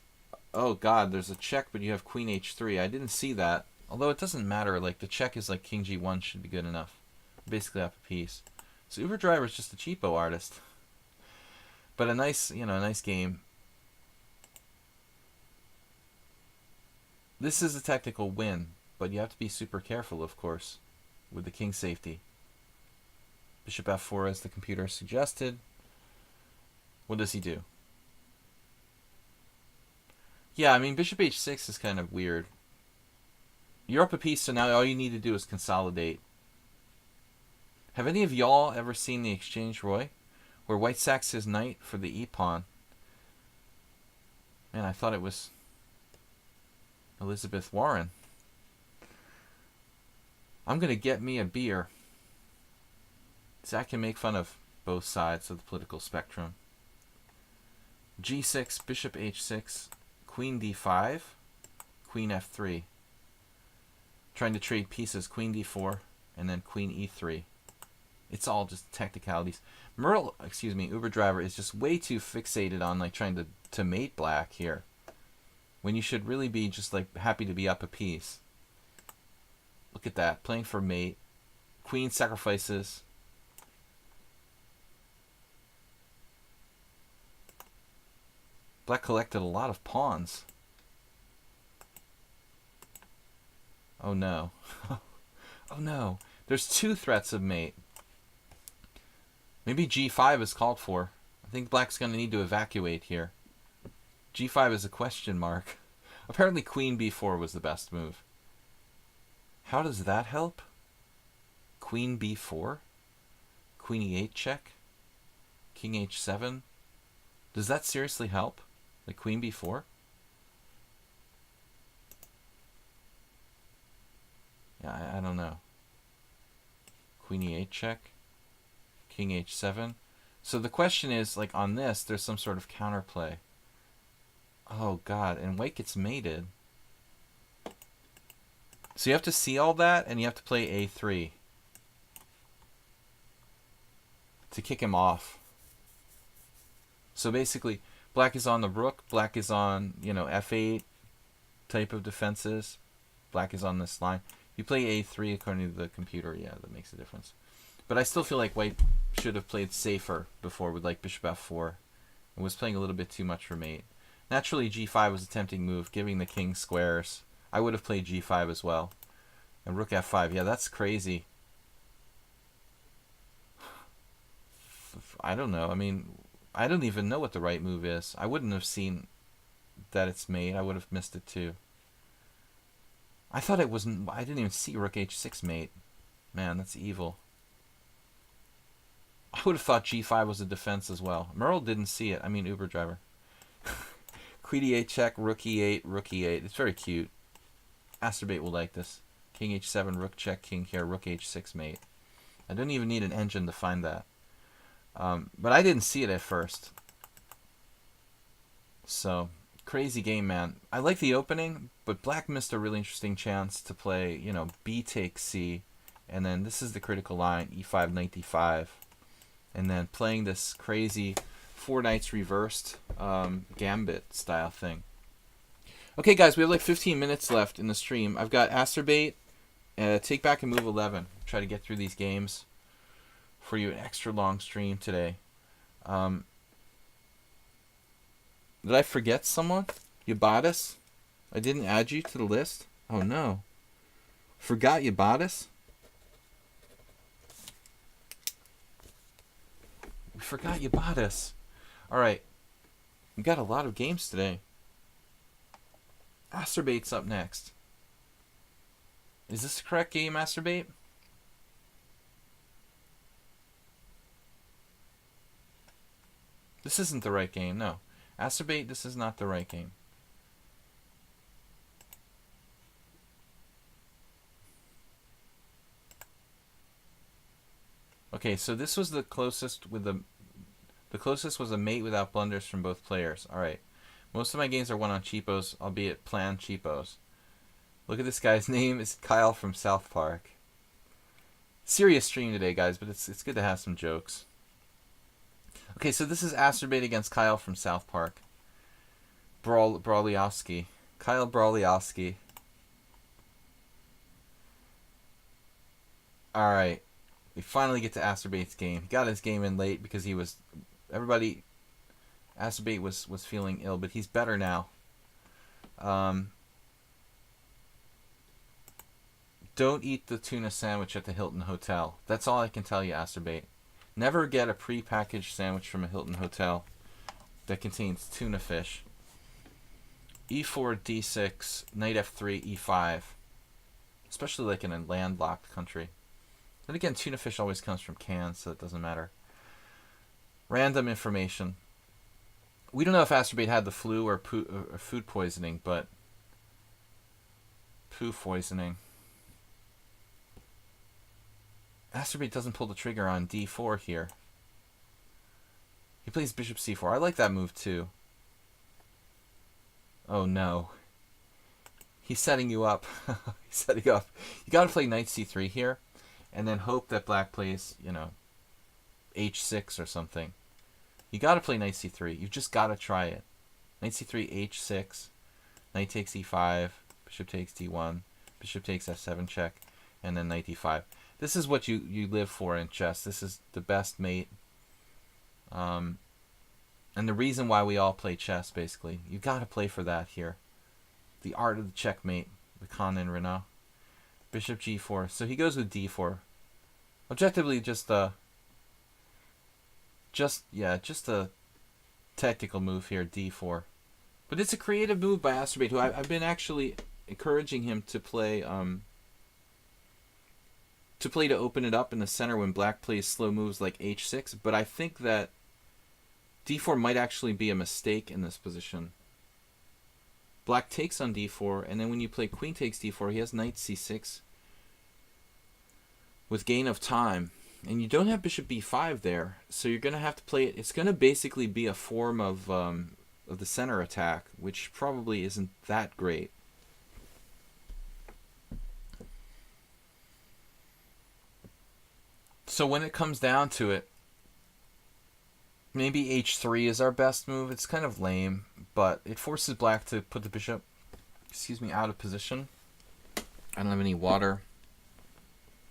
[SPEAKER 1] Oh god, there's a check, but you have queen h3. I didn't see that. Although it doesn't matter. The check is king g1 should be good enough. Basically up a piece. So Uber Driver is just a cheapo artist. But a nice, a nice game. This is a technical win, but you have to be super careful, of course, with the king safety. Bishop f4 as the computer suggested. What does he do? Yeah, I mean, bishop h6 is kind of weird. You're up a piece, so now all you need to do is consolidate. Have any of y'all ever seen the exchange, Roy? Where white sacks his knight for the e-pawn. Man, I thought it was Elizabeth Warren. I'm going to get me a beer. Zach can make fun of both sides of the political spectrum. g6, bishop h6, queen d5, queen f3. Trying to trade pieces, queen d4, and then queen e3. It's all just technicalities. Uber Driver is just way too fixated on like trying to mate black here, when you should really be just like happy to be up a piece. Look at that, playing for mate. Queen sacrifices. Black collected a lot of pawns. Oh no. Oh no. There's two threats of mate. Maybe g5 is called for. I think black's going to need to evacuate here. g5 is a question mark. Apparently queen b4 was the best move. How does that help? Queen b4? Queen e8 check? King h7? Does that seriously help? Like queen b4? Yeah, I don't know. Queen e8 check? King h7? So the question is, like on this, there's some sort of counterplay. Oh god, and white gets mated. So you have to see all that, and you have to play a3 to kick him off. So basically, black is on the rook, black is on, f8 type of defenses. Black is on this line. If you play a3 according to the computer, yeah, that makes a difference. But I still feel like white should have played safer before with like bishop f4. It was playing a little bit too much for mate. Naturally, g5 was a tempting move, giving the king squares. I would have played g5 as well. And rook f5. Yeah, that's crazy. I don't know. I mean, I don't even know what the right move is. I wouldn't have seen that it's mate. I would have missed it too. I thought it wasn't. I didn't even see rook h6 mate. Man, that's evil. I would have thought g5 was a defense as well. Merle didn't see it. I mean, Uber driver. Queen e8 check, rook e8, rook e8. It's very cute. Asterbate will like this. King h7, rook check, king here, rook h6 mate. I don't even need an engine to find that. But I didn't see it at first. So, crazy game, man. I like the opening, but black missed a really interesting chance to play, b takes c. And then this is the critical line, e5, knight d5. And then playing this crazy 4 knights reversed gambit style thing. Okay, guys, we have like 15 minutes left in the stream. I've got Asterbate, Take Back and Move 11. Try to get through these games for you, an extra long stream today. Did I forget someone? Yabatis? I didn't add you to the list? Oh no. Forgot Yabatis? We forgot Yabatis. Alright. We got a lot of games today. Asterbate's up next. Is this the correct game, Asterbate? This isn't the right game, no. Asterbate, this is not the right game. Okay, so this was the closest with the closest was a mate without blunders from both players. Alright. Most of my games are won on cheapos, albeit planned cheapos. Look at this guy's name. It's Kyle from South Park. Serious stream today, guys, but it's good to have some jokes. Okay, so this is Asterbate against Kyle from South Park. Brawliowski. Kyle Brawliowski. Alright. We finally get to Asterbate's game. He got his game in late because he was... Asterbate was feeling ill, but he's better now. Don't eat the tuna sandwich at the Hilton Hotel. That's all I can tell you, Asterbait. Never get a pre-packaged sandwich from a Hilton Hotel that contains tuna fish. E4, D6, knight F3, E5. Especially like in a landlocked country. Then again, tuna fish always comes from cans, so it doesn't matter. Random information. We don't know if Asterbait had the flu or food poisoning, but poo poisoning. Asterbait doesn't pull the trigger on D4 here. He plays bishop C4. I like that move too. Oh no. He's setting you up. He's setting you up. You gotta play knight C3 here, and then hope that black plays, you know, H6 or something. You gotta play knight C3. You've just gotta try it. Knight C3, H6. Knight takes E5. Bishop takes D1. Bishop takes F7 check. And then knight D5. This is what you live for in chess. This is the best mate. And the reason why we all play chess, basically. You gotta play for that here. The art of the checkmate with Khan and Renault. Bishop G4. So he goes with D4. Objectively, just a tactical move here, D4. But it's a creative move by Asterbait, who I've been actually encouraging him to play to open it up in the center when black plays slow moves like H6. But I think that D4 might actually be a mistake in this position. Black takes on D4, and then when you play queen takes D4, he has knight C6 with gain of time. And you don't have bishop B5 there, so you're going to have to play it. It's going to basically be a form of the center attack, which probably isn't that great. So when it comes down to it, maybe H3 is our best move. It's kind of lame, but it forces black to put the bishop, out of position. I don't have any water.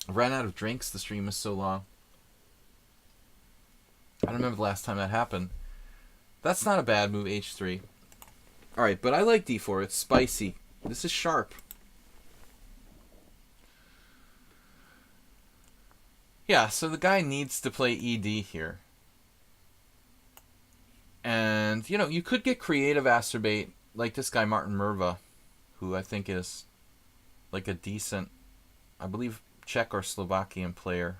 [SPEAKER 1] I ran out of drinks. The stream is so long. I don't remember the last time that happened. That's not a bad move, H3. Alright, but I like D4. It's spicy. This is sharp. Yeah, so the guy needs to play ED here. And, you know, you could get creative, Asterbait, like this guy, Martin Merva, who I think is like a decent, I believe, Czech or Slovakian player.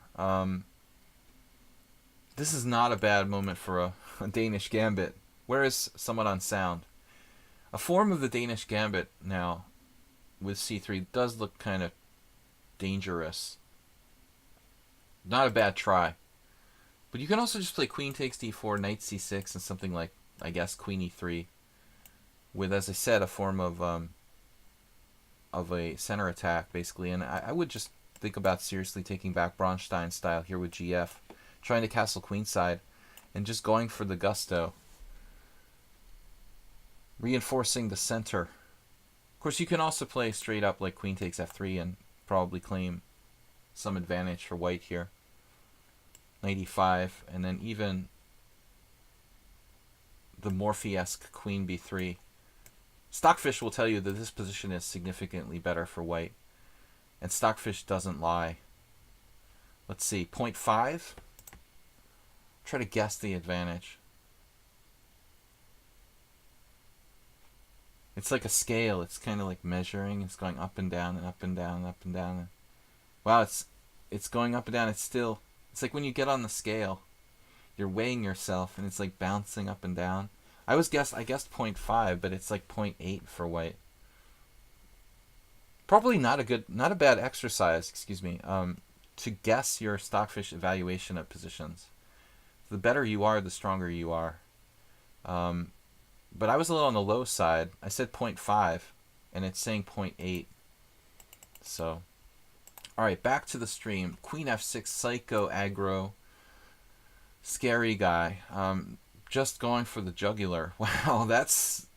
[SPEAKER 1] This is not a bad moment for a Danish gambit. Where is someone on sound? A form of the Danish gambit now with C3 does look kind of dangerous. Not a bad try. But you can also just play queen takes D4, knight C6, and something like, I guess, queen E3. With, as I said, a form of a center attack, basically. And I would just think about seriously taking back Bronstein style here with GF. Trying to castle queenside. And just going for the gusto. Reinforcing the center. Of course, you can also play straight up like queen takes F3 and probably claim some advantage for white here. Knight E5, and then even the Morphy-esque queen B3. Stockfish will tell you that this position is significantly better for white. And Stockfish doesn't lie. Let's see, 0.5? Try to guess the advantage. It's like a scale. It's kind of like measuring. It's going up and down and up and down and up and down. Wow, it's going up and down. It's still... It's like when you get on the scale, you're weighing yourself, and it's like bouncing up and down. I guessed 0.5, but it's like 0.8 for white. Probably not a bad exercise, to guess your Stockfish evaluation of positions. The better you are, the stronger you are. But I was a little on the low side. I said 0.5, and it's saying 0.8. So... Alright, back to the stream. Queen F6, psycho, aggro, scary guy. Just going for the jugular. Wow, that's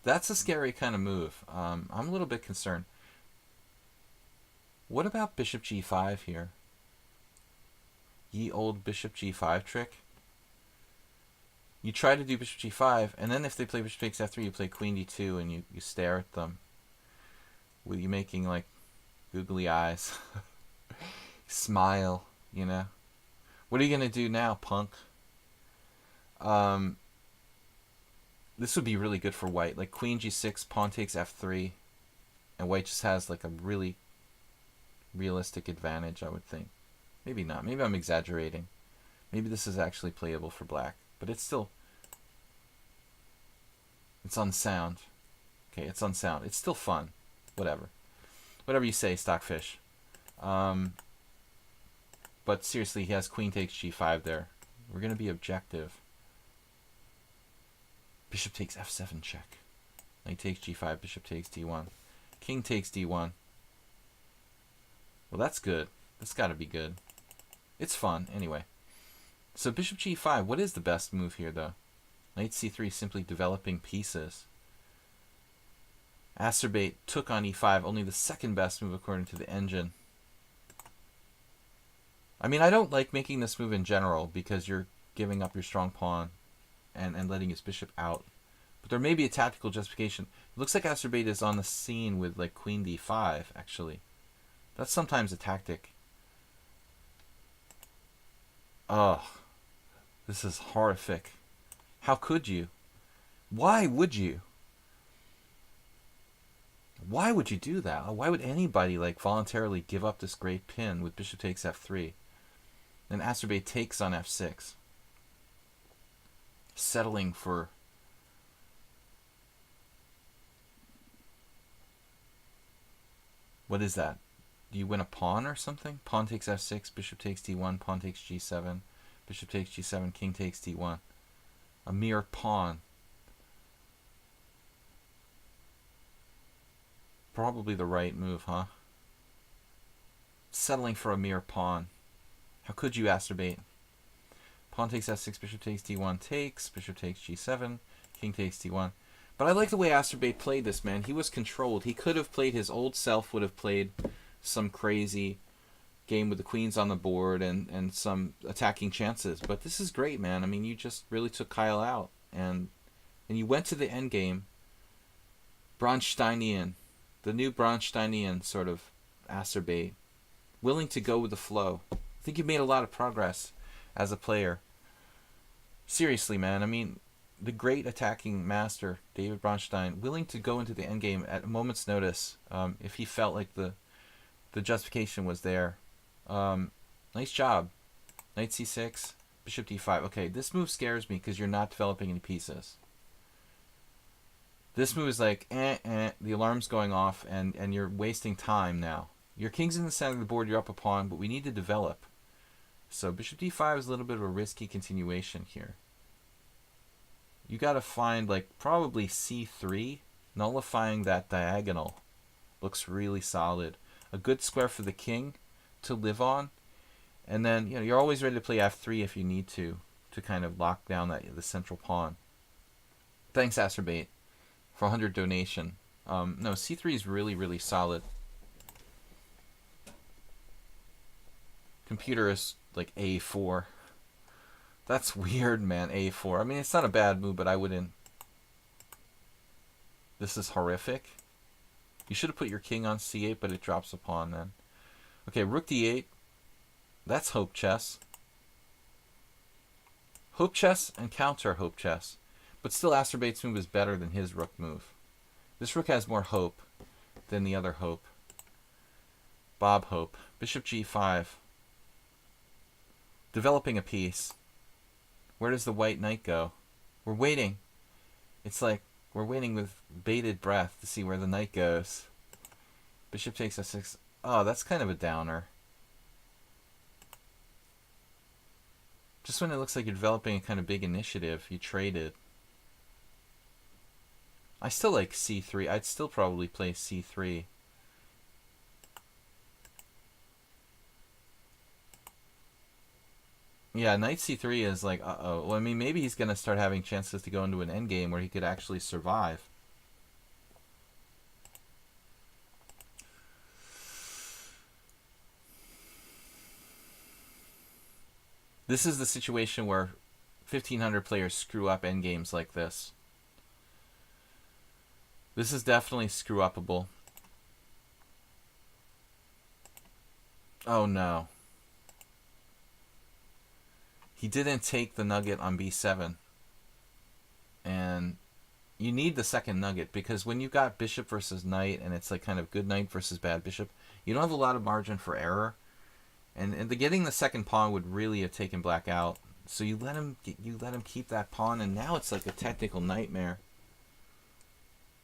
[SPEAKER 1] a scary kind of move. I'm a little bit concerned. What about bishop G5 here? Ye old bishop G5 trick? You try to do bishop G5, and then if they play bishop takes F3, you play queen D2, and you stare at them. With you making like Googly eyes. Smile, you know. What are you gonna do now, punk? Um, this would be really good for white. Like queen g6, pawn takes f3, and white just has like a really realistic advantage, I would think. Maybe not. Maybe I'm exaggerating. Maybe this is actually playable for black, but it's still, it's unsound. Okay, it's unsound. It's still fun. Whatever. Whatever you say, Stockfish. But seriously, he has queen takes g5 there. We're going to be objective. Bishop takes f7 check. Knight takes g5, bishop takes d1. King takes d1. Well, that's good. That's got to be good. It's fun, anyway. So bishop g5, what is the best move here, though? Knight c3, simply developing pieces. Acerbate took on e5, only the second best move according to the engine. I mean, I don't like making this move in general because you're giving up your strong pawn and letting his bishop out. But there may be a tactical justification. It looks like Acerbate is on the scene with like queen d5, actually. That's sometimes a tactic. Oh, this is horrific. How could you? Why would you? Why would you do that? Why would anybody like voluntarily give up this great pin with bishop takes f3? Then Acerbate takes on f6. Settling for... What is that? Do you win a pawn or something? Pawn takes f6, bishop takes d1, pawn takes g7, bishop takes g7, king takes d1. A mere pawn. Probably the right move, huh? Settling for a mere pawn. How could you, Acerbate? Pawn takes f6, bishop takes d1, takes, bishop takes g7, king takes d1. But I like the way Acerbate played this, man. He was controlled. He could have played, his old self would have played some crazy game with the queens on the board and some attacking chances. But this is great, man. I mean, you just really took Kyle out. And you went to the endgame. Bronsteinian. The new Bronsteinian sort of Acerbate. Willing to go with the flow. I think you've made a lot of progress as a player. Seriously, man. I mean, the great attacking master, David Bronstein, willing to go into the endgame at a moment's notice if he felt like the justification was there. Nice job. Knight c6, bishop d5. Okay, this move scares me because you're not developing any pieces. This move is like, the alarm's going off and you're wasting time now. Your king's in the center of the board, you're up a pawn, but we need to develop. So bishop d5 is a little bit of a risky continuation here. You got to find like probably c3, nullifying that diagonal. Looks really solid. A good square for the king to live on. And then, you know, you're always ready to play f3 if you need to kind of lock down the central pawn. Thanks, Acerbate, for 100 donation. No, c3 is really, really solid. Computer is like a4. That's weird, man, a4. I mean, it's not a bad move, but I wouldn't. This is horrific. You should have put your king on c8, but it drops a pawn then. Okay, rook d8. That's hope chess. Hope chess and counter hope chess. But still, Acerbate's move is better than his rook move. This rook has more hope than the other hope. Bob Hope. Bishop g5. Developing a piece. Where does the white knight go? We're waiting. It's like we're waiting with bated breath to see where the knight goes. Bishop takes f6. Oh, that's kind of a downer. Just when it looks like you're developing a kind of big initiative, you traded. I still like c3. I'd still probably play c3. Yeah, knight c3 is like, uh-oh. Well, I mean, maybe he's going to start having chances to go into an endgame where he could actually survive. This is the situation where 1,500 players screw up endgames like this. This is definitely screw-upable. Oh no. He didn't take the nugget on b7. And you need the second nugget, because when you got bishop versus knight and it's like kind of good knight versus bad bishop, you don't have a lot of margin for error. And getting the second pawn would really have taken black out. So you let him keep that pawn, and now it's like a technical nightmare.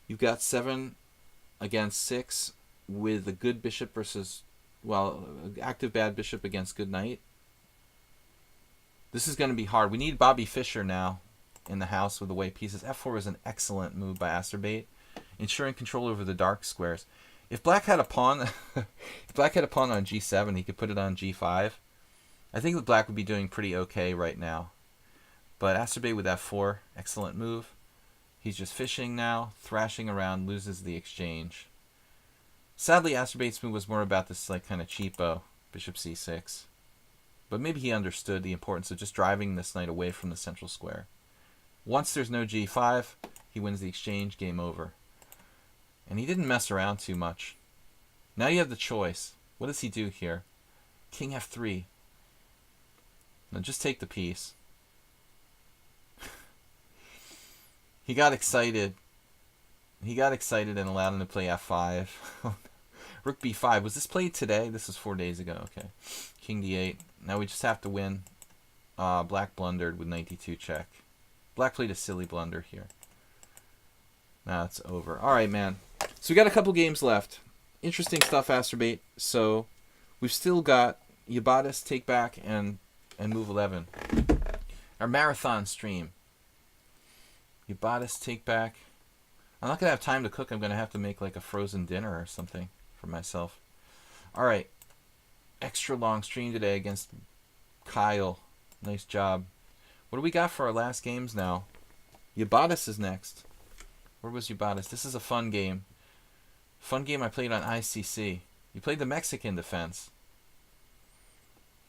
[SPEAKER 1] You've got 7 against 6 with a good bishop versus, well, active bad bishop against good knight. This is going to be hard. We need Bobby Fischer now in the house with the white pieces. F4 was an excellent move by Asterbate, ensuring control over the dark squares. If black had a pawn, if black had a pawn on g7, he could put it on g5. I think that black would be doing pretty okay right now. But Asterbate with f4, excellent move. He's just fishing now, thrashing around, loses the exchange. Sadly, Asterbate's move was more about this like kind of cheapo bishop c6. But maybe he understood the importance of just driving this knight away from the central square. Once there's no g5, he wins the exchange, game over. And he didn't mess around too much. Now you have the choice. What does he do here? King f3. Now just take the piece. He got excited. He got excited and allowed him to play f5. Rook b5. Was this played today? This was 4 days ago. Okay. King d8. Now we just have to win. Black blundered with knight d2 check. Black played a silly blunder here. Now it's over. All right, man. So we got a couple games left. Interesting stuff, Asterbate. So we've still got Yabatis, Take Back, and Move 11. Our marathon stream. Yabatis, Take Back. I'm not going to have time to cook. I'm going to have to make like a frozen dinner or something for myself. All right. Extra long stream today against Kyle. Nice job. What do we got for our last games now? Yabatis is next. Where was Yabatis? This is a fun game. Fun game I played on ICC. You played the Mexican defense.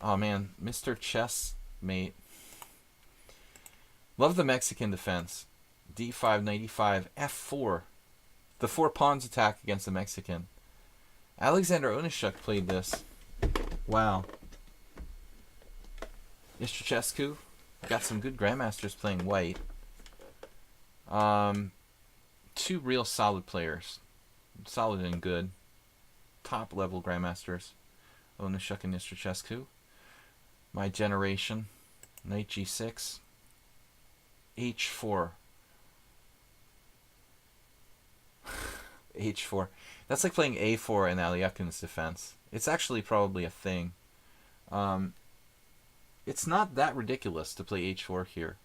[SPEAKER 1] Oh man, Mr. Chess Mate. Love the Mexican defense. D5, knight e5, f4. The 4 pawns attack against the Mexican. Alexander Onishuk played this. Wow. Istrichescu. Got some good grandmasters playing white. 2 real solid players. Solid and good. Top level grandmasters. Onishuk and Istrichescu. My generation. Knight g6. h4. h4. That's like playing a4 in Alyakin's defense. It's actually probably a thing. It's not that ridiculous to play h4 here.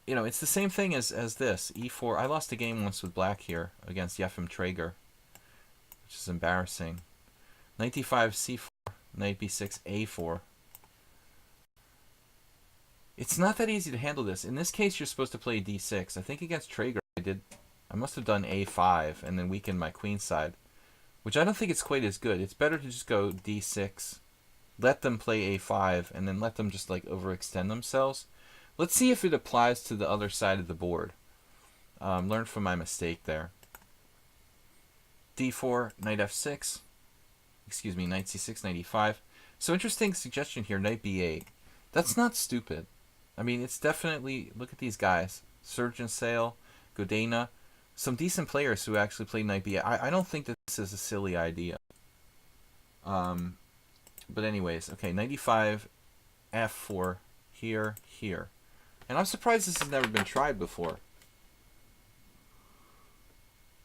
[SPEAKER 1] You know, it's the same thing as this. e4. I lost a game once with black here against Yefim Traeger, which is embarrassing. Knight d5, c4, knight b6, a4. It's not that easy to handle this. In this case, you're supposed to play d6. I think against Traeger, I must have done a5 and then weakened my queen side, which I don't think it's quite as good. It's better to just go d6, let them play a5, and then let them just like overextend themselves. Let's see if it applies to the other side of the board. Learn from my mistake there. d4, knight f6. Excuse me, knight c6, knight e5. So interesting suggestion here, knight b8. That's not stupid. I mean, it's definitely, look at these guys. Surgeon Sale, Godena. Some decent players who actually play knight b8. I don't think that this is a silly idea. But anyways, okay, knight e5, f4, here, here. And I'm surprised this has never been tried before.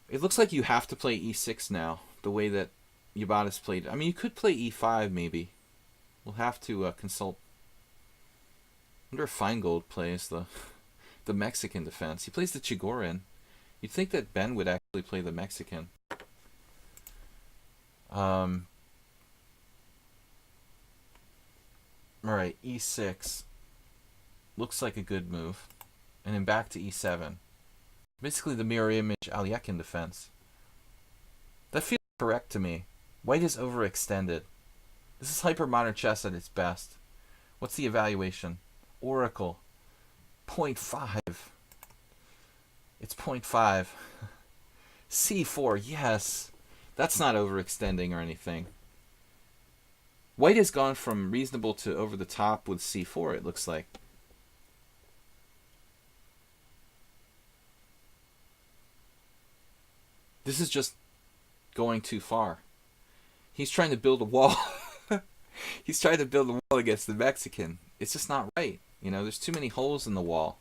[SPEAKER 1] It looks like you have to play e6 now, the way that Yabatis played. I mean, you could play e5 maybe. We'll have to consult. I wonder if Feingold plays the Mexican defense. He plays the Chigorin. You'd think that Ben would actually play the Mexican. Alright, e6. Looks like a good move. And then back to e7. Basically the mirror image Alyakin defense. That feels correct to me. White is overextended. This is hypermodern chess at its best. What's the evaluation? Oracle. 0.5. It's 0.5. c4, yes. That's not overextending or anything. White has gone from reasonable to over the top with c4, it looks like. This is just going too far. He's trying to build a wall. He's trying to build a wall against the Mexican. It's just not right. You know, there's too many holes in the wall.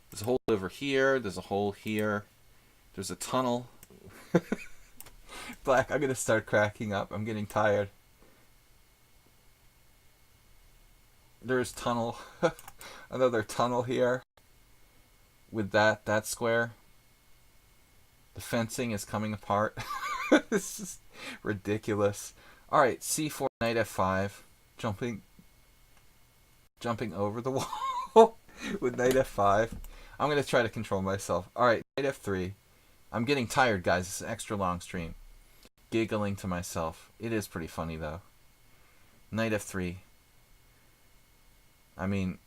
[SPEAKER 1] There's a hole over here. There's a hole here. There's a tunnel. Black, I'm going to start cracking up. I'm getting tired. There's tunnel. Another tunnel here. With that square. The fencing is coming apart. This is ridiculous. Alright, c4, knight f5. Jumping over the wall with knight f5. I'm going to try to control myself. Alright, knight f3. I'm getting tired, guys. It's an extra long stream. Giggling to myself. It is pretty funny, though. Knight f3. I mean,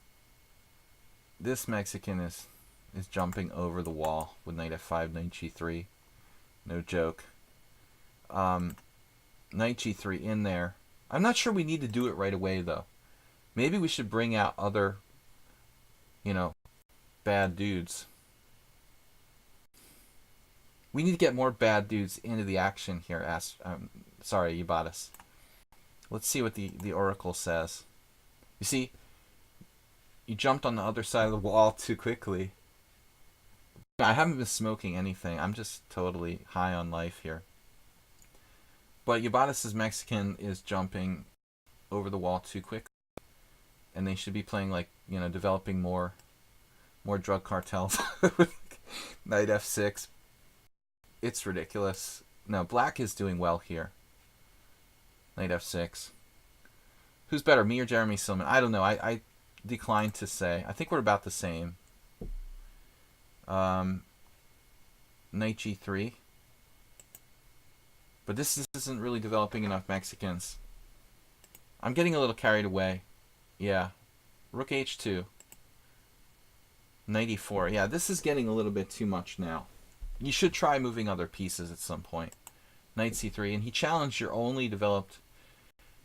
[SPEAKER 1] this Mexican is jumping over the wall with knight f5, knight g3. No joke. Knight g3 in there. I'm not sure we need to do it right away, though. Maybe we should bring out other, you know, bad dudes. We need to get more bad dudes into the action here. Sorry, Ubatis. Let's see what the Oracle says. You see, you jumped on the other side of the wall too quickly. I haven't been smoking anything. I'm just totally high on life here. But Ubatis' Mexican is jumping over the wall too quick. And they should be playing, like, you know, developing more drug cartels. Knight f6. It's ridiculous. No, Black is doing well here. Knight f6. Who's better, me or Jeremy Silman? I don't know. I decline to say. I think we're about the same. Knight g3. But this isn't really developing enough Mexicans. I'm getting a little carried away. Yeah. Rook h2. Knight e4. Yeah, this is getting a little bit too much now. You should try moving other pieces at some point. Knight c3. And he challenged your only developed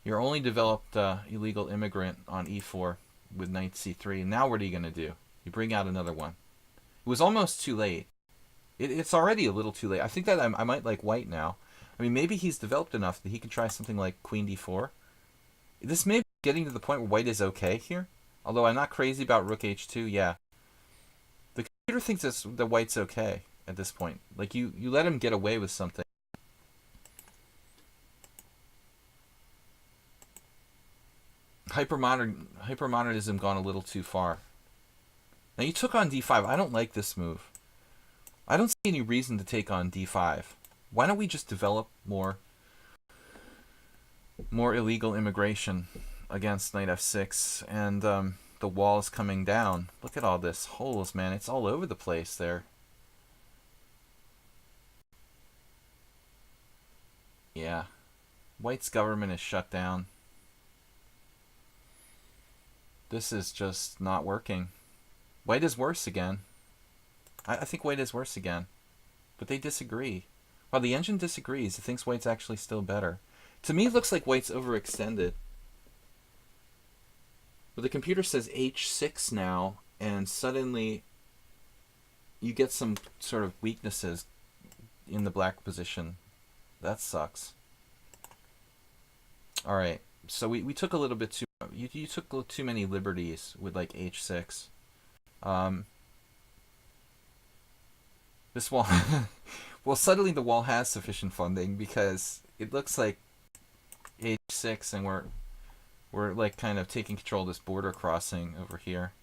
[SPEAKER 1] illegal immigrant on e4 with knight c3. And now what are you going to do? You bring out another one. It was almost too late. It's already a little too late. I think that I might like white now. I mean, maybe he's developed enough that he can try something like queen d4. This may be getting to the point where white is okay here. Although I'm not crazy about rook h2. Yeah. The computer thinks that white's okay at this point. Like, you let him get away with something. Hypermodernism gone a little too far. Now, you took on d5. I don't like this move. I don't see any reason to take on d5. Why don't we just develop more illegal immigration against knight f6? And the wall is coming down. Look at all this holes, man. It's all over the place there. Yeah. White's government is shut down. This is just not working. White is worse again. I think white is worse again. But they disagree. Well, the engine disagrees. It thinks white's actually still better. To me, it looks like white's overextended. But the computer says h6 now, and suddenly you get some sort of weaknesses in the black position. That sucks. Alright, so we took a little bit too... You took too many liberties with, like, h6. This wall... Well, suddenly the wall has sufficient funding because it looks like h6 and we're like kind of taking control of this border crossing over here.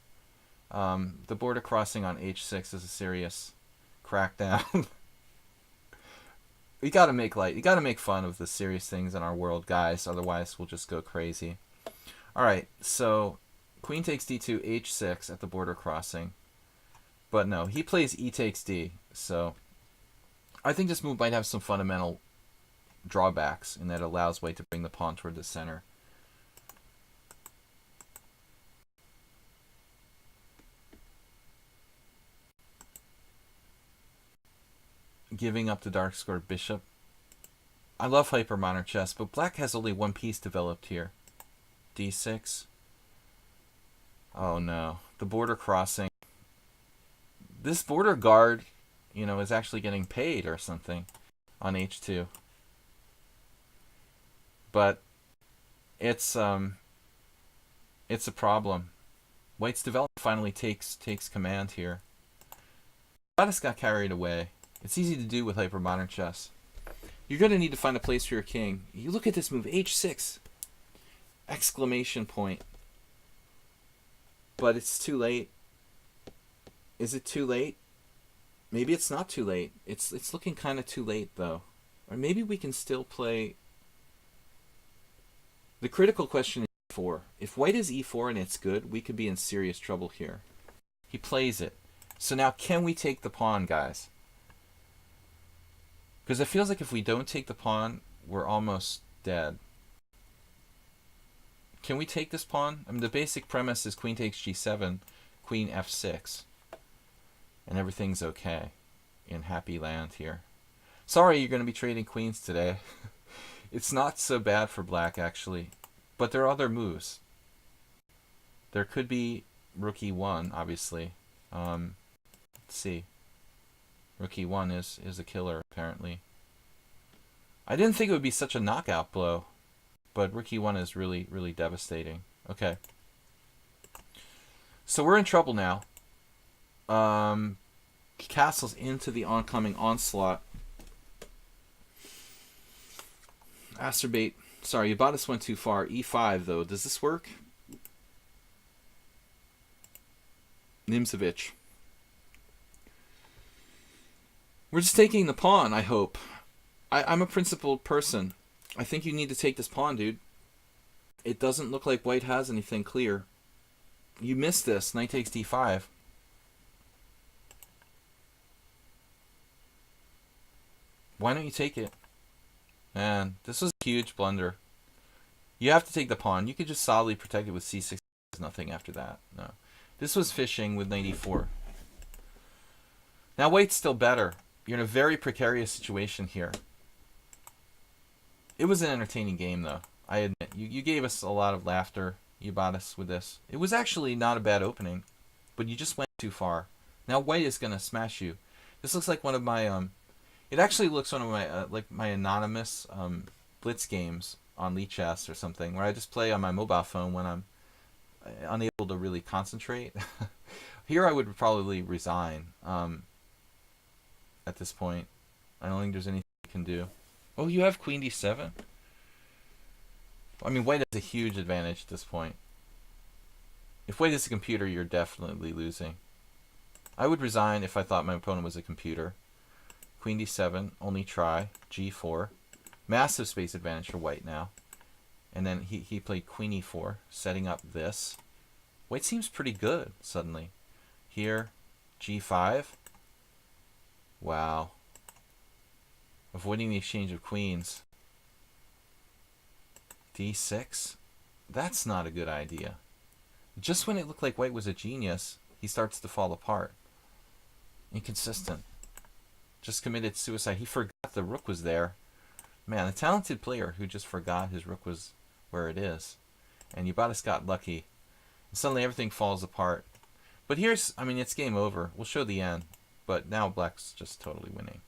[SPEAKER 1] The border crossing on h6 is a serious crackdown. You gotta make fun of the serious things in our world, guys. Otherwise, we'll just go crazy. All right, so queen takes d2, h6 at the border crossing. But no, he plays e takes d. So I think this move might have some fundamental drawbacks in that it allows white to bring the pawn toward the center. Giving up the dark square bishop. I love hyper modern chess, but black has only one piece developed here. D6. Oh no, the border crossing. This border guard, is actually getting paid or something on H2. But it's a problem. White's development finally takes command here. I just got carried away. It's easy to do with hyper modern chess. You're going to need to find a place for your king. You look at this move, H6. Exclamation point. But it's too late. Is it too late? Maybe it's not too late. It's looking kind of too late, though. Or maybe we can still play... The critical question is E4. If white is E4 and it's good, we could be in serious trouble here. He plays it. So now, can we take the pawn, guys? Because it feels like if we don't take the pawn, we're almost dead. Can we take this pawn? I mean, the basic premise is queen takes G7, queen F6. And everything's okay. In happy land here. Sorry, you're going to be trading queens today. It's not so bad for black, actually. But there are other moves. There could be rook E1, obviously. Let's see. Rook E1 is a killer, apparently. I didn't think it would be such a knockout blow. But rook E1 is really, really devastating. Okay. So we're in trouble now. Castles into the oncoming onslaught. Acerbate. Sorry, Ubatis went too far. E5, though. Does this work? Nimzovich. We're just taking the pawn, I hope. I'm a principled person. I think you need to take this pawn, dude. It doesn't look like white has anything clear. You missed this. Knight takes D5. Why don't you take it? Man, this was a huge blunder. You have to take the pawn. You could just solidly protect it with C6. There's nothing after that. No. This was fishing with knight E4. Now white's still better. You're in a very precarious situation here. It was an entertaining game, though. I admit. You gave us a lot of laughter, Ubatis, with this. It was actually not a bad opening, but you just went too far. Now white is going to smash you. This looks like one of my... It actually looks one of my like my anonymous blitz games on lichess or something, where I just play on my mobile phone when I'm unable to really concentrate. Here I would probably resign at this point. I don't think there's anything you can do. Oh, you have queen d7? I mean, white has a huge advantage at this point. If white is a computer, you're definitely losing. I would resign if I thought my opponent was a computer. Queen d7, only try. G4. Massive space advantage for white now. And then he played queen e4, setting up this. White seems pretty good, suddenly. Here, g5. Wow. Avoiding the exchange of queens. d6. That's not a good idea. Just when it looked like white was a genius, he starts to fall apart. Inconsistent. Just committed suicide. He forgot the rook was there. Man, a talented player who just forgot his rook was where it is. And Ubatis got lucky. And suddenly everything falls apart. But here's, I mean, it's game over. We'll show the end. But now black's just totally winning.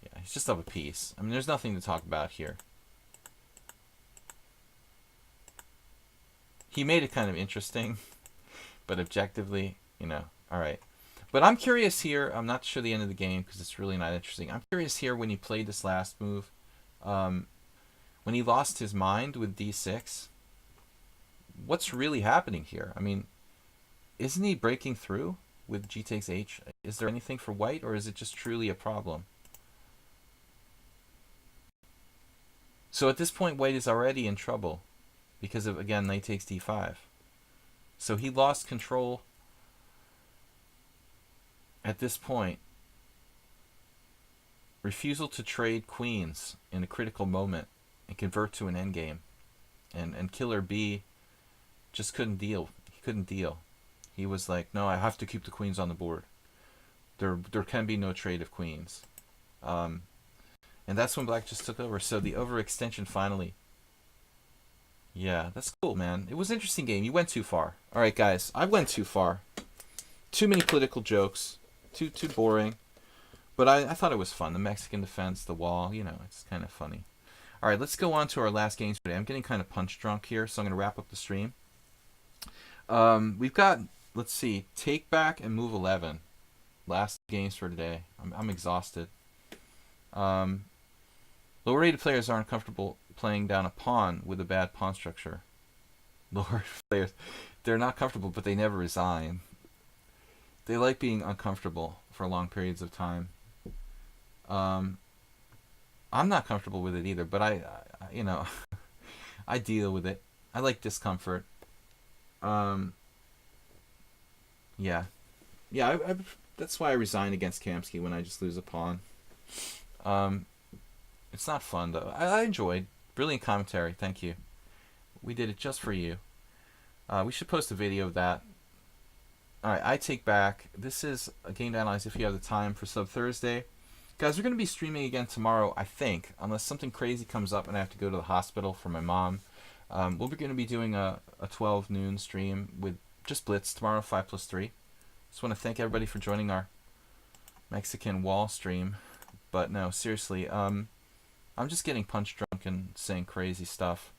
[SPEAKER 1] Yeah, he's just up a piece. I mean, there's nothing to talk about here. He made it kind of interesting. But objectively, alright. But I'm curious here. I'm not sure the end of the game because it's really not interesting. I'm curious here when he played this last move. When he lost his mind with d6. What's really happening here? I mean, isn't he breaking through with g takes h? Is there anything for white, or is it just truly a problem? So at this point, white is already in trouble because of, again, knight takes d5. So he lost control at this point. Refusal to trade queens in a critical moment and convert to an endgame. And killer B just couldn't deal. He couldn't deal. He was like, no, I have to keep the queens on the board. There can be no trade of queens. And that's when black just took over. So the overextension finally. Yeah, that's cool, man. It was an interesting game. You went too far. All right, guys. I went too far. Too many political jokes. Too boring. But I thought it was fun. The Mexican defense, the wall, you know, it's kind of funny. All right, let's go on to our last games today. I'm getting kind of punch drunk here, so I'm going to wrap up the stream. We've got, let's see, Take Back and Move 11. Last games for today. I'm exhausted. Lower rated players aren't comfortable playing down a pawn with a bad pawn structure. Lower players, they're not comfortable, but they never resign. They like being uncomfortable for long periods of time. I'm not comfortable with it either, but I you know, I deal with it. I like discomfort. Yeah. I that's why I resign against Kamsky when I just lose a pawn. It's not fun, though. I enjoyed. Brilliant commentary. Thank you. We did it just for you. We should post a video of that. Alright, I Take Back. This is a game to analyze if you have the time for Sub Thursday. Guys, we're going to be streaming again tomorrow, I think, unless something crazy comes up and I have to go to the hospital for my mom. We're going to be doing a 12 noon stream with just Blitz tomorrow, 5+3. Just want to thank everybody for joining our Mexican wall stream. But no, seriously, I'm just getting punch drunk and saying crazy stuff.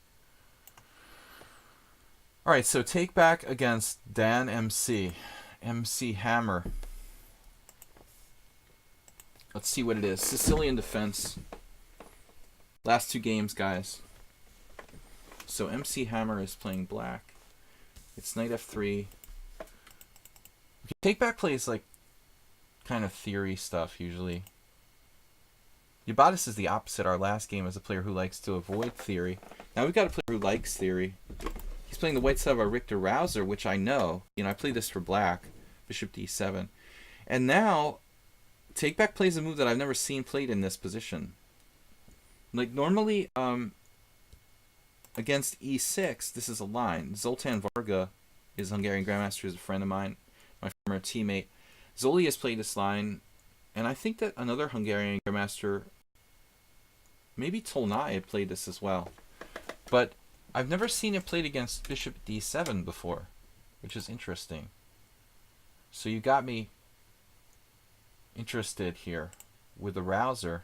[SPEAKER 1] Alright, so Take Back against Dan MC. MC Hammer. Let's see what it is. Sicilian defense. Last two games, guys. So MC Hammer is playing black. It's knight f3. Take Back plays like kind of theory stuff usually. Yabatis is the opposite. Our last game is a player who likes to avoid theory. Now we've got a player who likes theory. He's playing the white side of a Richter Rouser, which I know. You know, I played this for black. Bishop d7. And now, Take Back plays a move that I've never seen played in this position. Like, normally, against e6, this is a line. Zoltan Varga is Hungarian Grandmaster, is a friend of mine, my former teammate. Zoli has played this line, and I think that another Hungarian Grandmaster, maybe Tolnai, had played this as well. But I've never seen it played against Bishop d7 before, which is interesting. So you got me interested here with the Rouser.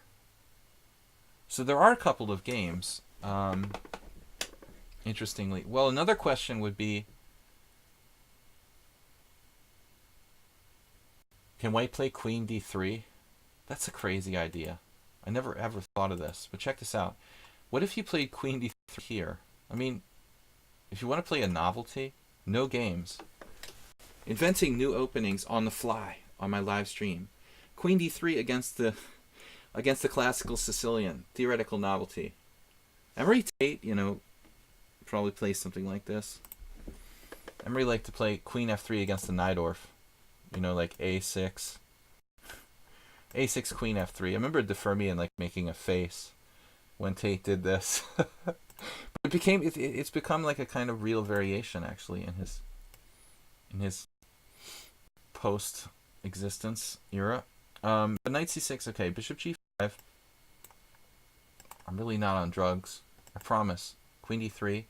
[SPEAKER 1] So there are a couple of games, interestingly. Well, another question would be, can white play queen d3? That's a crazy idea. I never ever thought of this, but check this out. What if you played queen d3 here? I mean, if you want to play a novelty, no games. Inventing new openings on the fly on my live stream. Queen d3 against the classical Sicilian, theoretical novelty. Emery Tate, you know, probably plays something like this. Emery liked to play queen f3 against the Najdorf. You know, like a6. a6 queen f3. I remember De Fermian like making a face when Tate did this. But it's become like a kind of real variation actually in his post existence era. But knight c6, okay, bishop g5. I'm really not on drugs, I promise. Queen d3.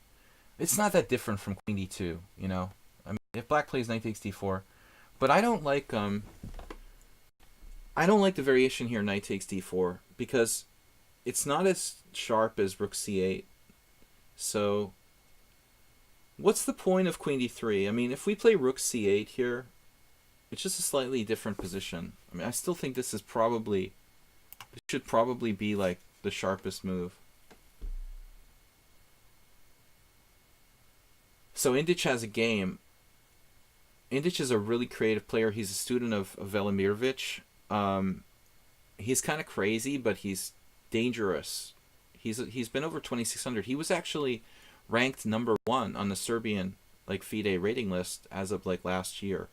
[SPEAKER 1] It's not that different from queen d2, you know. I mean, if black plays knight takes d4, but I don't like the variation here, knight takes d4, because it's not as sharp as rook c8. So what's the point of queen d3? I mean, if we play rook c8 here, it's just a slightly different position. I mean, I still think this should probably be like the sharpest move. So Indic has a game. Indic is a really creative player. He's a student of Velimirovich. He's kind of crazy, but he's dangerous. He's been over 2600. He was actually ranked #1 on the Serbian like FIDE rating list as of like last year.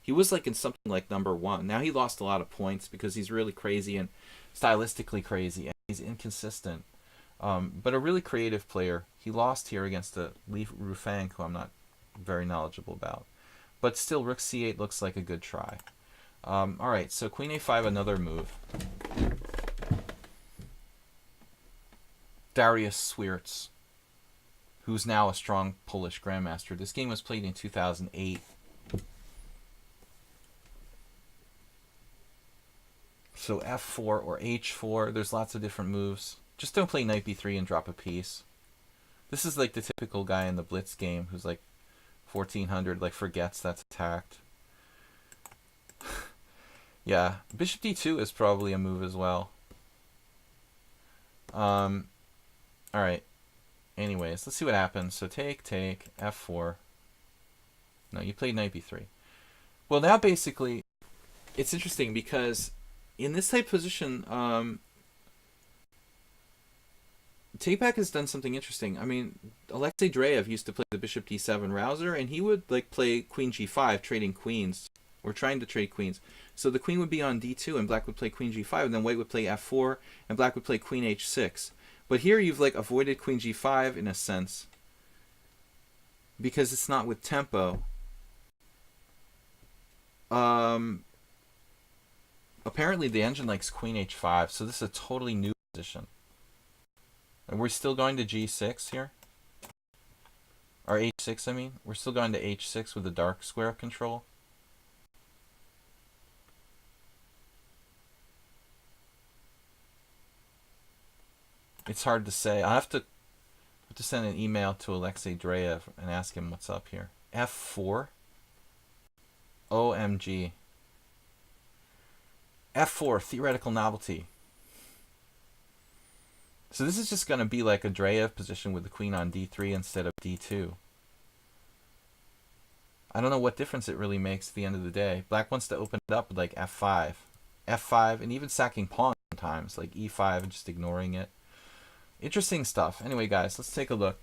[SPEAKER 1] He was like in something like #1. Now he lost a lot of points because he's really crazy and stylistically crazy, and he's inconsistent. But a really creative player. He lost here against a Leaf Rufang, who I'm not very knowledgeable about. But still, rook c8 looks like a good try. Alright, so queen a5, another move. Dariusz Swierz, who's now a strong Polish grandmaster. This game was played in 2008. So f4 or h4. There's lots of different moves. Just don't play knight b3 and drop a piece. This is like the typical guy in the blitz game who's like 1400, like forgets that's attacked. Yeah, bishop d2 is probably a move as well. Alright. Anyways, let's see what happens. So take, f4. No, you played knight b3. Well, now basically, it's interesting because in this type of position, Takeback has done something interesting. I mean, Alexei Dreyev used to play the bishop d7 rouser, and he would like play queen g5, trading queens, or trying to trade queens. So the queen would be on d2, and black would play queen g5, and then white would play f4, and black would play queen h6. But here you've like avoided queen g5 in a sense, because it's not with tempo. Apparently the engine likes queen h5, so this is a totally new position. And we're still going to g6 here. Or h6, I mean. We're still going to h6 with the dark square control. It's hard to say. I have to send an email to Alexei Dreyev and ask him what's up here. f4? OMG. f4, theoretical novelty. So this is just going to be like a Dreyev position with the queen on d3 instead of d2. I don't know what difference it really makes at the end of the day. Black wants to open it up with like f5. f5, and even sacking pawns sometimes, like e5 and just ignoring it. Interesting stuff. Anyway, guys, let's take a look.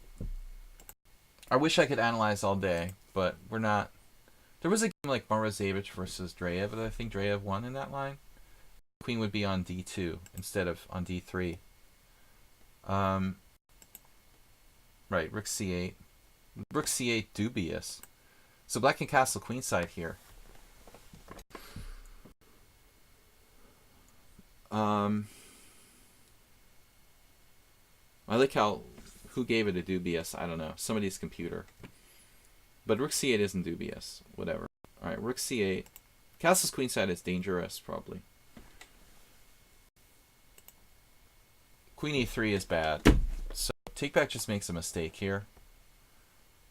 [SPEAKER 1] I wish I could analyze all day, but we're not. There was a game like Morozevich versus Dreyev, but I think Dreyev won in that line. Queen would be on d2 instead of on d3. Right, rook c8. Rook c8 dubious. So black can castle queenside here. I like how, who gave it a dubious? I don't know. Somebody's computer. But rook c8 isn't dubious. Whatever. Alright, rook c8. Castles queenside is dangerous, probably. Queen e3 is bad. So takeback just makes a mistake here.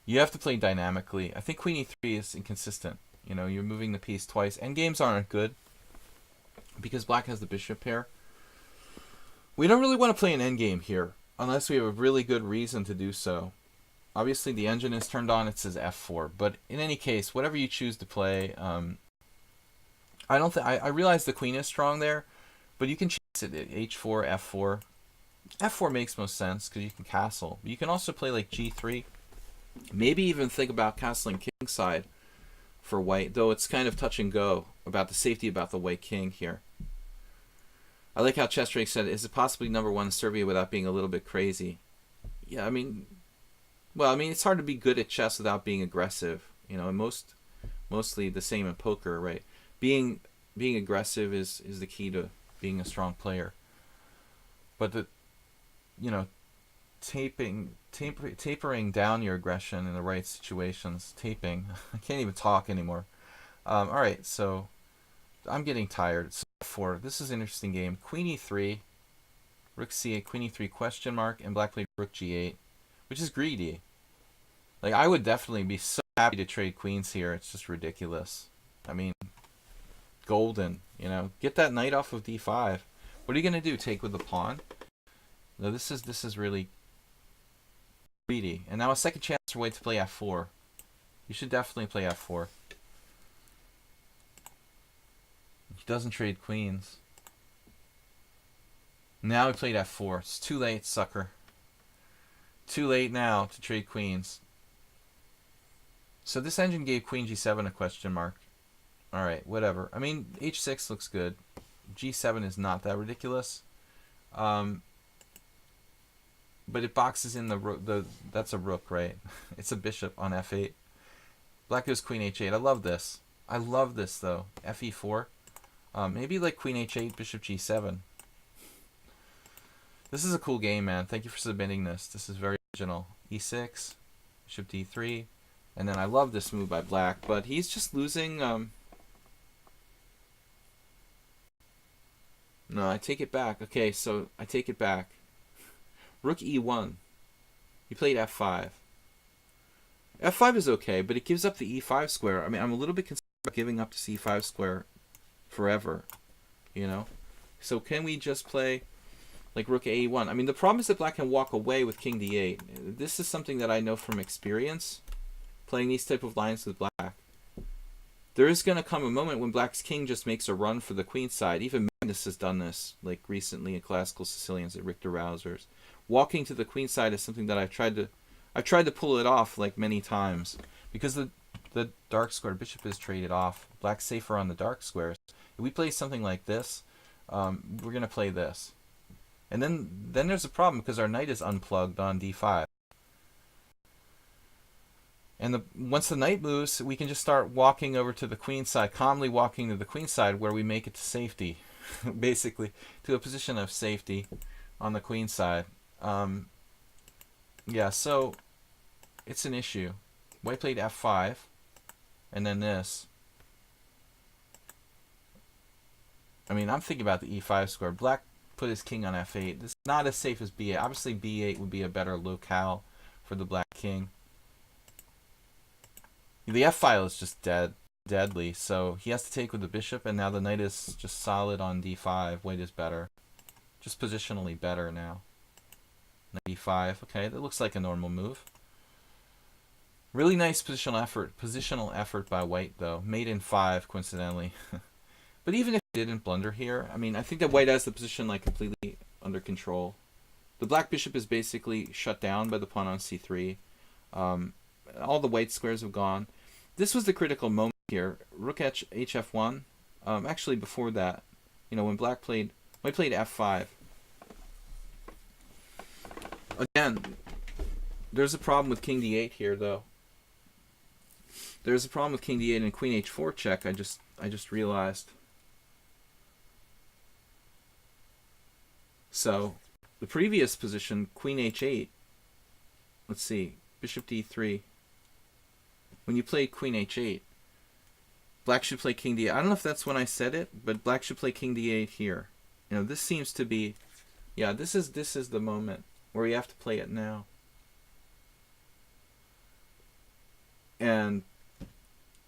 [SPEAKER 1] You have to play dynamically. I think queen e3 is inconsistent. You know, you're moving the piece twice. Endgames aren't good because black has the bishop pair. We don't really want to play an endgame here unless we have a really good reason to do so. Obviously, the engine is turned on. It says f4. But in any case, whatever you choose to play, I don't think I realize the queen is strong there, but you can chase it at h4, f4. f4 makes most sense because you can castle. But you can also play like g3. Maybe even think about castling kingside for white, though it's kind of touch and go about the safety about the white king here. I like how Chestrake said, is it possibly #1 in Serbia without being a little bit crazy? Yeah, I mean, well, I mean, it's hard to be good at chess without being aggressive. You know, and mostly the same in poker, right? Being aggressive is the key to being a strong player. But you know, tapering down your aggression in the right situations. I can't even talk anymore. All right, so I'm getting tired. So this is an interesting game. Queen e3, rook c8, queen e3 question mark, and black played rook g8, which is greedy. Like, I would definitely be so happy to trade queens here. It's just ridiculous. I mean, golden. You know, get that knight off of d5. What are you gonna do? Take with the pawn? No, this is really greedy. And now a second chance for white to play f4. You should definitely play f4. He doesn't trade queens. Now he played f4. It's too late, sucker. Too late now to trade queens. So this engine gave queen g7 a question mark. Alright, whatever. I mean, h6 looks good. g7 is not that ridiculous. But it boxes in the rook. That's a rook, right? It's a bishop on f8. Black goes queen h8. I love this. I love this, though. fe4. Maybe like queen h8, bishop g7. This is a cool game, man. Thank you for submitting this. This is very original. E6, bishop d3, and then I love this move by black, but he's just losing. No, I take it back. Okay, so I take it back. Rook e1. He played f5. f5 is okay, but it gives up the e5 square. I mean, I'm a little bit concerned about giving up this e5 square forever, you know? So can we just play like rook a1? I mean, the problem is that black can walk away with king d8. This is something that I know from experience, playing these type of lines with black. There is going to come a moment when black's king just makes a run for the queen side. Even Magnus has done this, like recently in Classical Sicilians at Richter Rausers. Walking to the queen side is something that I've tried to pull it off like many times, because the dark square bishop is traded off. Black's safer on the dark squares. If we play something like this, we're going to play this. And then there's a problem because our knight is unplugged on d5. And once the knight moves, we can just start walking over to the queen side, calmly walking to the queen side where we make it to safety, basically, to a position of safety on the queen side. Yeah, so it's an issue. White played f5, and then this. I mean, I'm thinking about the e5 square. Black put his king on f8. This is not as safe as b8. Obviously, b8 would be a better locale for the black king. The f file is just deadly, so he has to take with the bishop, and now the knight is just solid on d5. White is better. Just positionally better now. Knight e5. Okay, that looks like a normal move. Really nice positional effort by white, though. Mate in 5, coincidentally. But even if he didn't blunder here, I mean, I think that white has the position like completely under control. The black bishop is basically shut down by the pawn on c3. All the white squares have gone. This was the critical moment here. Rook hf1. Actually, before that, you know, when white played f5. Again, there's a problem with king d8 here, though. There's a problem with king d8 and queen h4 check. I just realized. So, the previous position, queen h8. Let's see, bishop d3. When you play queen h8, black should play king d8. I don't know if that's when I said it, but black should play king d8 here. You know, this seems to be, yeah, this is the moment where you have to play it now. And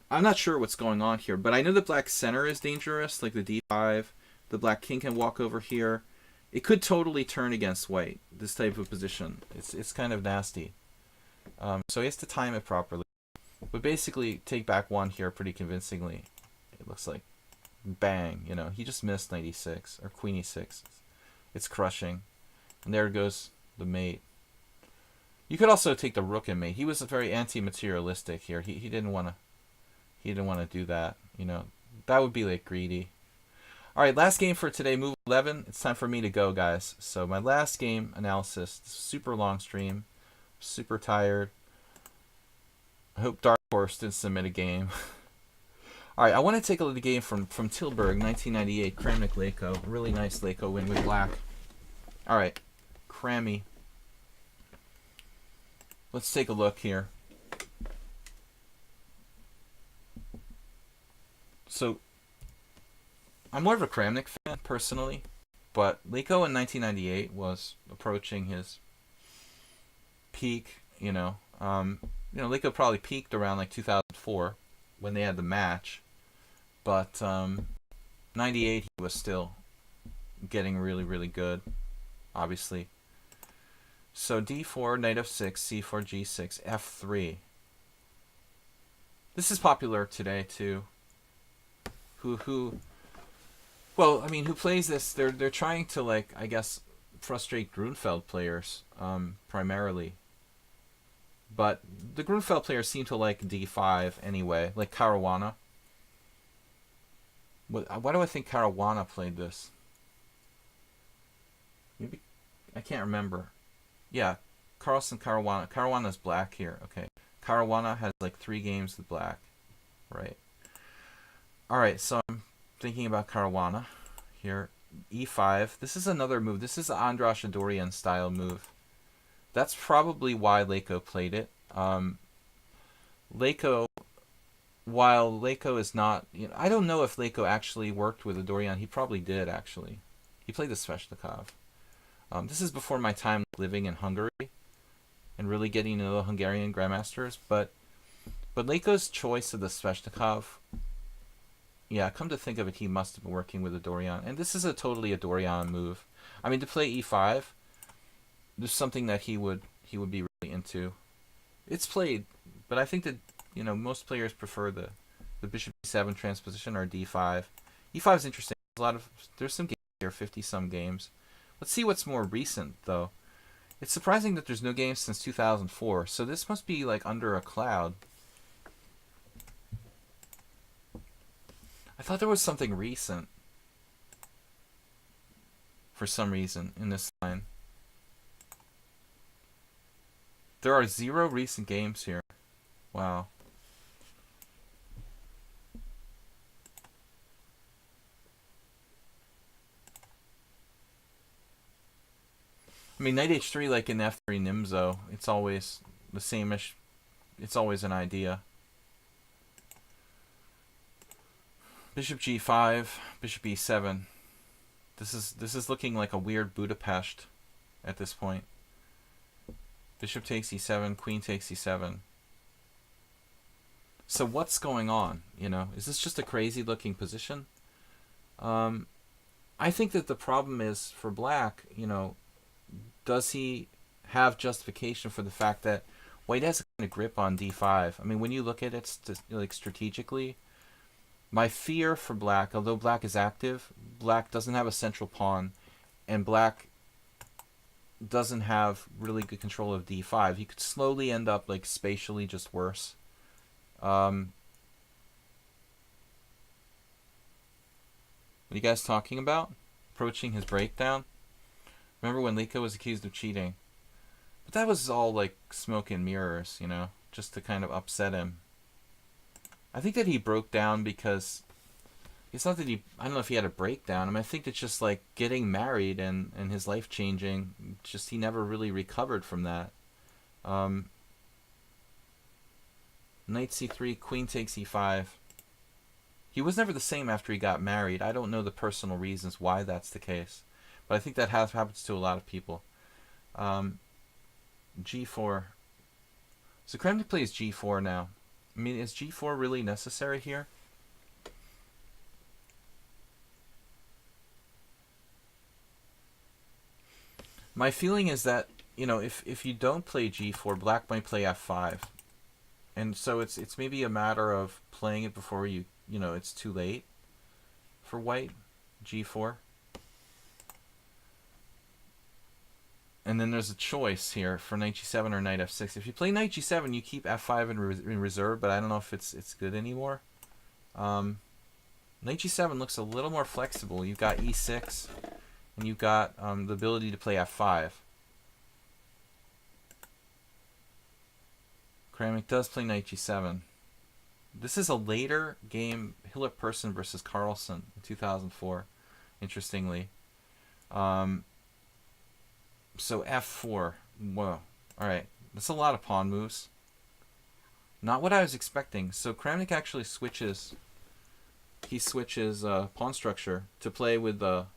[SPEAKER 1] I'm not sure what's going on here, but I know the black center is dangerous, like the d5. The black king can walk over here. It could totally turn against white, this type of position. It's kind of nasty. So he has to time it properly. But basically, take back one here pretty convincingly. It looks like bang, you know. He just missed knight e6, or queen e6. It's crushing. And there goes the mate. You could also take the rook and mate. He was very anti-materialistic here. He didn't want to do that, you know. That would be like greedy. All right, last game for today, move 11. It's time for me to go, guys. So my last game analysis, super long stream, super tired. I hope Dark Horse didn't submit a game. All right, I want to take a look at the game from Tilburg, 1998, Kramnik-Leko. Really nice Leko win with black. All right, Krammy. Let's take a look here. So, I'm more of a Kramnik fan, personally, but Leko in 1998 was approaching his peak, you know. Leko probably peaked around like 2004 when they had the match, but 98 he was still getting really, really good, obviously. So d4, knight f6, c4, g6, f3. This is popular today too. Well, I mean, who plays this? They're trying to, like, I guess, frustrate Grunfeld players primarily. But the Grunfeld players seem to like d5 anyway, like Caruana. Why do I think Caruana played this? Maybe, I can't remember. Yeah, Carlsen Caruana. Caruana's black here. Okay, Caruana has like 3 games with black, right? All right, so I'm thinking about Caruana here. e5. This is another move. This is an Andras Adorian style move. That's probably why Leko played it. Leko, while Leko is not, I don't know if Leko actually worked with Adorian. He probably did actually. He played the Sveshnikov. This is before my time living in Hungary and really getting to know the Hungarian grandmasters. But Leko's choice of the Sveshnikov, yeah, come to think of it, he must have been working with Adorian. And this is a totally Adorian move. I mean, to play e5, there's something that he would be really into. It's played, but I think that most players prefer the bishop e7 transposition or d5. E5 is interesting. There's some games here, 50 some games. Let's see what's more recent though. It's surprising that there's no games since 2004. So this must be like under a cloud. I thought there was something recent for some reason in this line. There are 0 recent games here. Wow. I mean, knight h3, like in f3 Nimzo, it's always the same-ish. It's always an idea. Bishop g5, bishop e7. This is looking like a weird Budapest at this point. Bishop takes e7, queen takes e7. So what's going on? Is this just a crazy looking position? I think that the problem is for black, does he have justification for the fact that white has a kind of grip on d5? I mean, when you look at it like strategically, my fear for black, although black is active, black doesn't have a central pawn, and black doesn't have really good control of d5. He could slowly end up like spatially just worse. What are you guys talking about? Approaching his breakdown? Remember when Leko was accused of cheating? But that was all like smoke and mirrors, just to kind of upset him. I think that he broke down because it's not that I don't know if he had a breakdown. I mean, I think it's just like getting married and his life changing. Just he never really recovered from that. Knight c3, queen takes e5. He was never the same after he got married. I don't know the personal reasons why that's the case, but I think that happens to a lot of people. G4. So Kramnik plays g4 now. I mean, is g4 really necessary here? My feeling is that, if you don't play g4, black might play f5. And so it's maybe a matter of playing it before it's too late for white, g4. And then there's a choice here for knight g7 or knight f6. If you play knight g7, you keep f5 in reserve, but I don't know if it's good anymore. Knight g7 looks a little more flexible. You've got e6, and you've got the ability to play f5. Kramnik does play knight g7. This is a later game, Hillip Person versus Carlsen in 2004, interestingly. So f4. Whoa. Alright. That's a lot of pawn moves. Not what I was expecting. So Kramnik actually switches. He switches pawn structure to play with more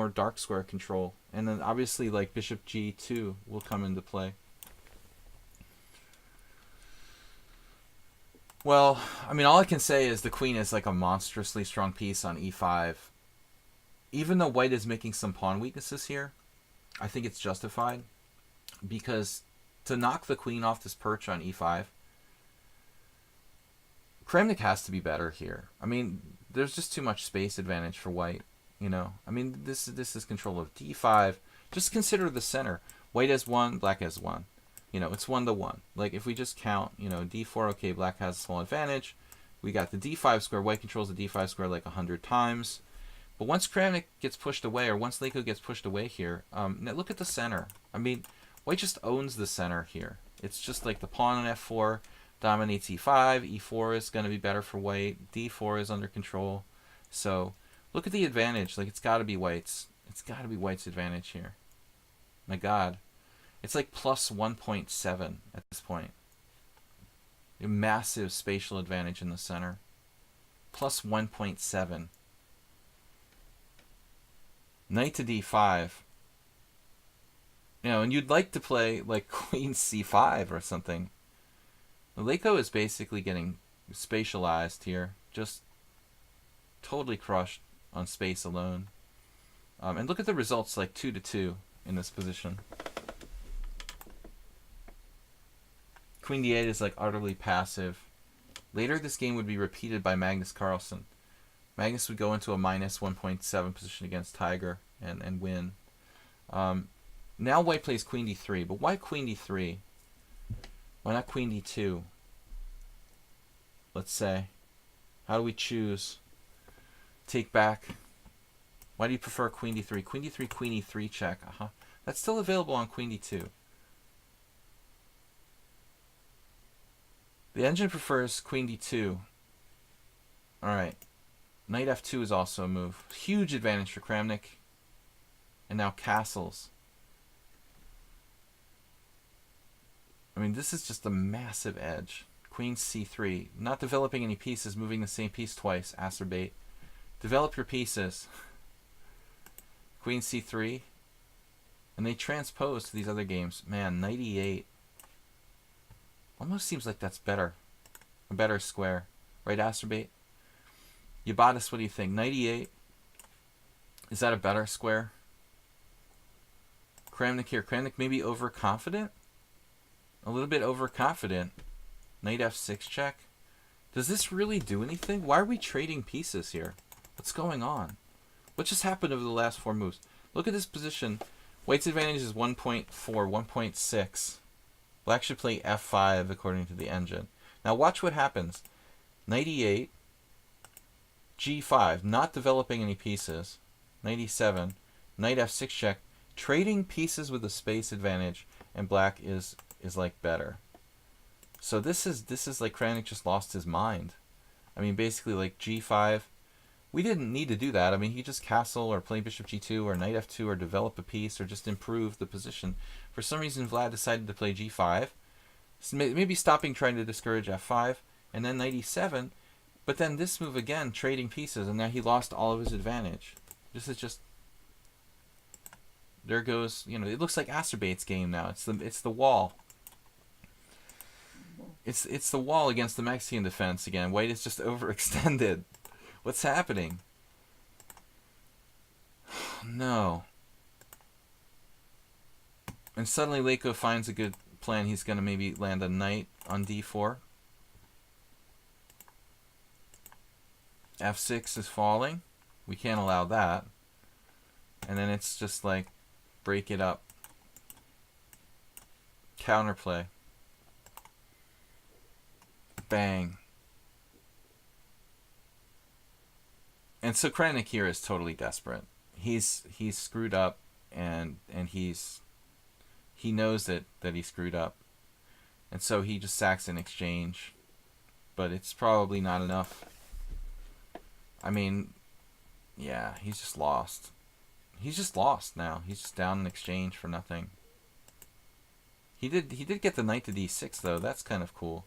[SPEAKER 1] dark square control. And then obviously like bishop g2 will come into play. Well, I mean, all I can say is the queen is like a monstrously strong piece on e5. Even though white is making some pawn weaknesses here, I think it's justified. Because to knock the queen off this perch on e5, Kramnik has to be better here. I mean, there's just too much space advantage for white. I mean, this is control of d5. Just consider the center. White has 1, black has 1. It's 1-1. Like, if we just count, d4, okay, black has a small advantage. We got the d5 square. White controls the d5 square like 100 times. But once Kramnik gets pushed away, or once Leko gets pushed away here, now look at the center. I mean, white just owns the center here. It's just like the pawn on f4 dominates e5. e4 is going to be better for white. d4 is under control. So Look at the advantage. Like, it's got to be white's. It's got to be white's advantage here. My God. It's like plus 1.7 at this point. A massive spatial advantage in the center. Plus 1.7. Knight to d5. You know, and you'd like to play like queen c5 or something. Leiko is basically getting spatialized here. Just totally crushed on space alone. And look at the results, like 2-2 in this position. Queen d8 is like utterly passive. Later this game would be repeated by Magnus Carlsen. Magnus would go into a minus 1.7 position against Tiger and win. Now white plays queen d3, but why queen d3? Why not queen d2? Let's say. How do we choose? Take back. Why do you prefer queen d3? Queen d3, queen e3 check. That's still available on queen d2. The engine prefers queen d2. Alright. Knight f2 is also a move. Huge advantage for Kramnik. And now castles. I mean, this is just a massive edge. Queen c3. Not developing any pieces, moving the same piece twice. Acerbate. Develop your pieces. Queen c3. And they transpose to these other games. Man, knight e8. Almost seems like that's better. A better square. Right, Acerbate? Yabatis, what do you think? Knight e8. Is that a better square? Kramnik here. Kramnik maybe overconfident? A little bit overconfident. Knight f6 check. Does this really do anything? Why are we trading pieces here? What's going on? What just happened over the last 4 moves? Look at this position. White's advantage is 1.4, 1.6. Black should play f5 according to the engine. Now watch what happens. Knight e8. g5. Not developing any pieces. Knight e7. Knight f6 check. Trading pieces with a space advantage. And black is like better. So this is like Kramnik just lost his mind. I mean, basically like g5. We didn't need to do that. I mean, he just castle or play bishop g2 or knight f2 or develop a piece or just improve the position. For some reason, Vlad decided to play g5. Maybe stopping trying to discourage f5 and then knight e7. But then this move again, trading pieces, and now he lost all of his advantage. This is just... There goes, you know, it looks like Acerbate's game now. It's the wall. It's the wall against the Mexican defense again. White is just overextended. What's happening? No. And suddenly Leiko finds a good plan. He's going to maybe land a knight on d4. f6 is falling. We can't allow that. And then it's just like, break it up. Counterplay. Bang. And so Kramnik here is totally desperate. He's screwed up, and he knows that he screwed up, and so he just sacks in exchange. But it's probably not enough. I mean, yeah, he's just lost. He's just lost now. He's just down in exchange for nothing. He did get the knight to d6 though. That's kind of cool.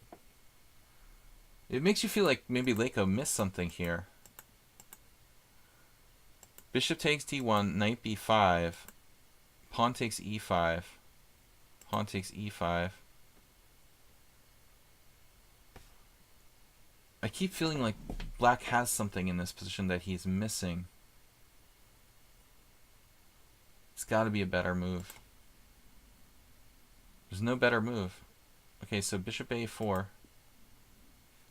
[SPEAKER 1] It makes you feel like maybe Leiko missed something here. Bishop takes d1, knight b5, pawn takes e5, pawn takes e5. I keep feeling like black has something in this position that he's missing. It's got to be a better move. There's no better move. Okay, so bishop a4.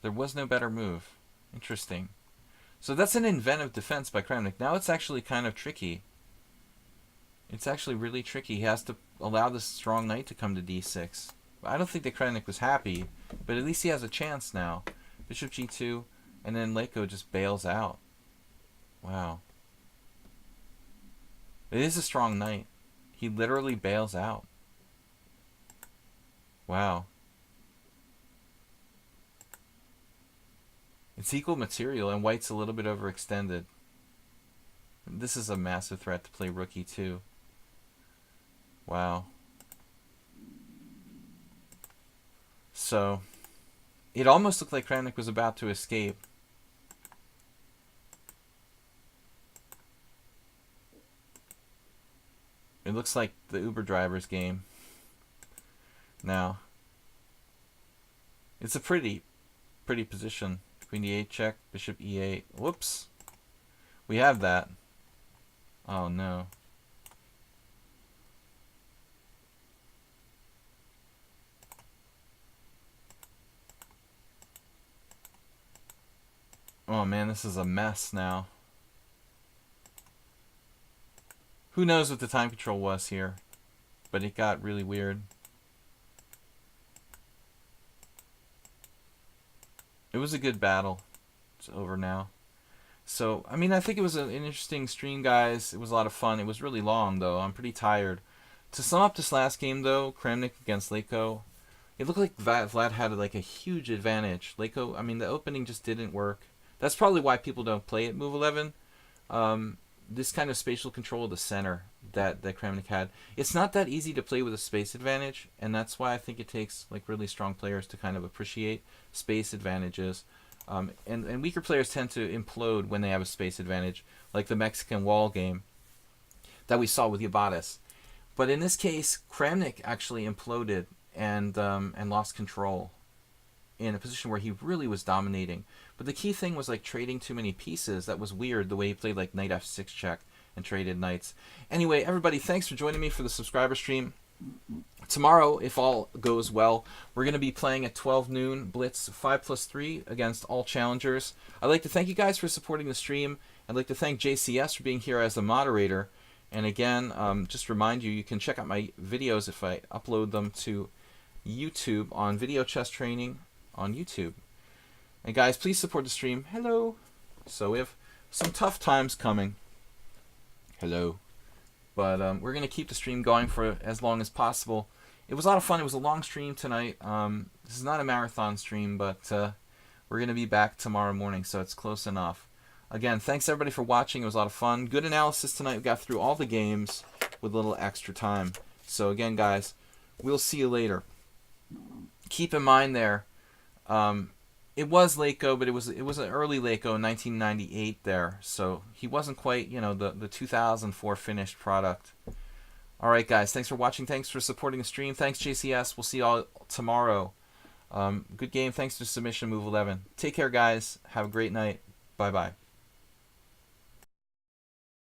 [SPEAKER 1] There was no better move. Interesting. So that's an inventive defense by Kramnik. Now it's actually kind of tricky. It's actually really tricky. He has to allow this strong knight to come to d6. I don't think that Kramnik was happy, but at least he has a chance now. Bishop g2, and then Leiko just bails out. Wow. It is a strong knight. He literally bails out. Wow. It's equal material, and white's a little bit overextended. This is a massive threat to play rook e2. Wow. So, it almost looked like Kramnik was about to escape. It looks like the Uber driver's game. Now, it's a pretty position. Queen d8 check, bishop e8. Whoops. We have that. Oh no. Oh man, this is a mess now. Who knows what the time control was here, but it got really weird. It was a good battle. It's over now. So, I mean, I think it was an interesting stream, guys. It was a lot of fun. It was really long, though. I'm pretty tired. To sum up this last game, though, Kramnik against Leko, it looked like Vlad had like a huge advantage. Leko, I mean, the opening just didn't work. That's probably why people don't play at Move 11. This kind of spatial control of the center that Kramnik had. It's not that easy to play with a space advantage, and that's why I think it takes like really strong players to kind of appreciate space advantages. And weaker players tend to implode when they have a space advantage, like the Mexican wall game that we saw with Yabatis. But in this case, Kramnik actually imploded and lost control in a position where he really was dominating. But the key thing was like trading too many pieces. That was weird, the way he played like knight f6 check and traded knights. Anyway, everybody, thanks for joining me for the subscriber stream. Tomorrow, if all goes well, we're going to be playing at 12 noon Blitz 5+3 against all challengers. I'd like to thank you guys for supporting the stream. I'd like to thank JCS for being here as the moderator. And again, just remind you, you can check out my videos if I upload them to YouTube on Video Chess Training on YouTube. And guys, please support the stream. Hello. So we have some tough times coming. Hello. But we're going to keep the stream going for as long as possible. It was a lot of fun. It was a long stream tonight. This is not a marathon stream, but we're going to be back tomorrow morning, so it's close enough. Again, thanks everybody for watching. It was a lot of fun. Good analysis tonight. We got through all the games with a little extra time. So again, guys, we'll see you later. Keep in mind there, it was Leko, but it was an early Leko, 1998 there. So he wasn't quite, you know, the 2004 finished product. All right, guys. Thanks for watching. Thanks for supporting the stream. Thanks, JCS. We'll see you all tomorrow. Good game. Thanks to Submission Move 11. Take care, guys. Have a great night. Bye-bye.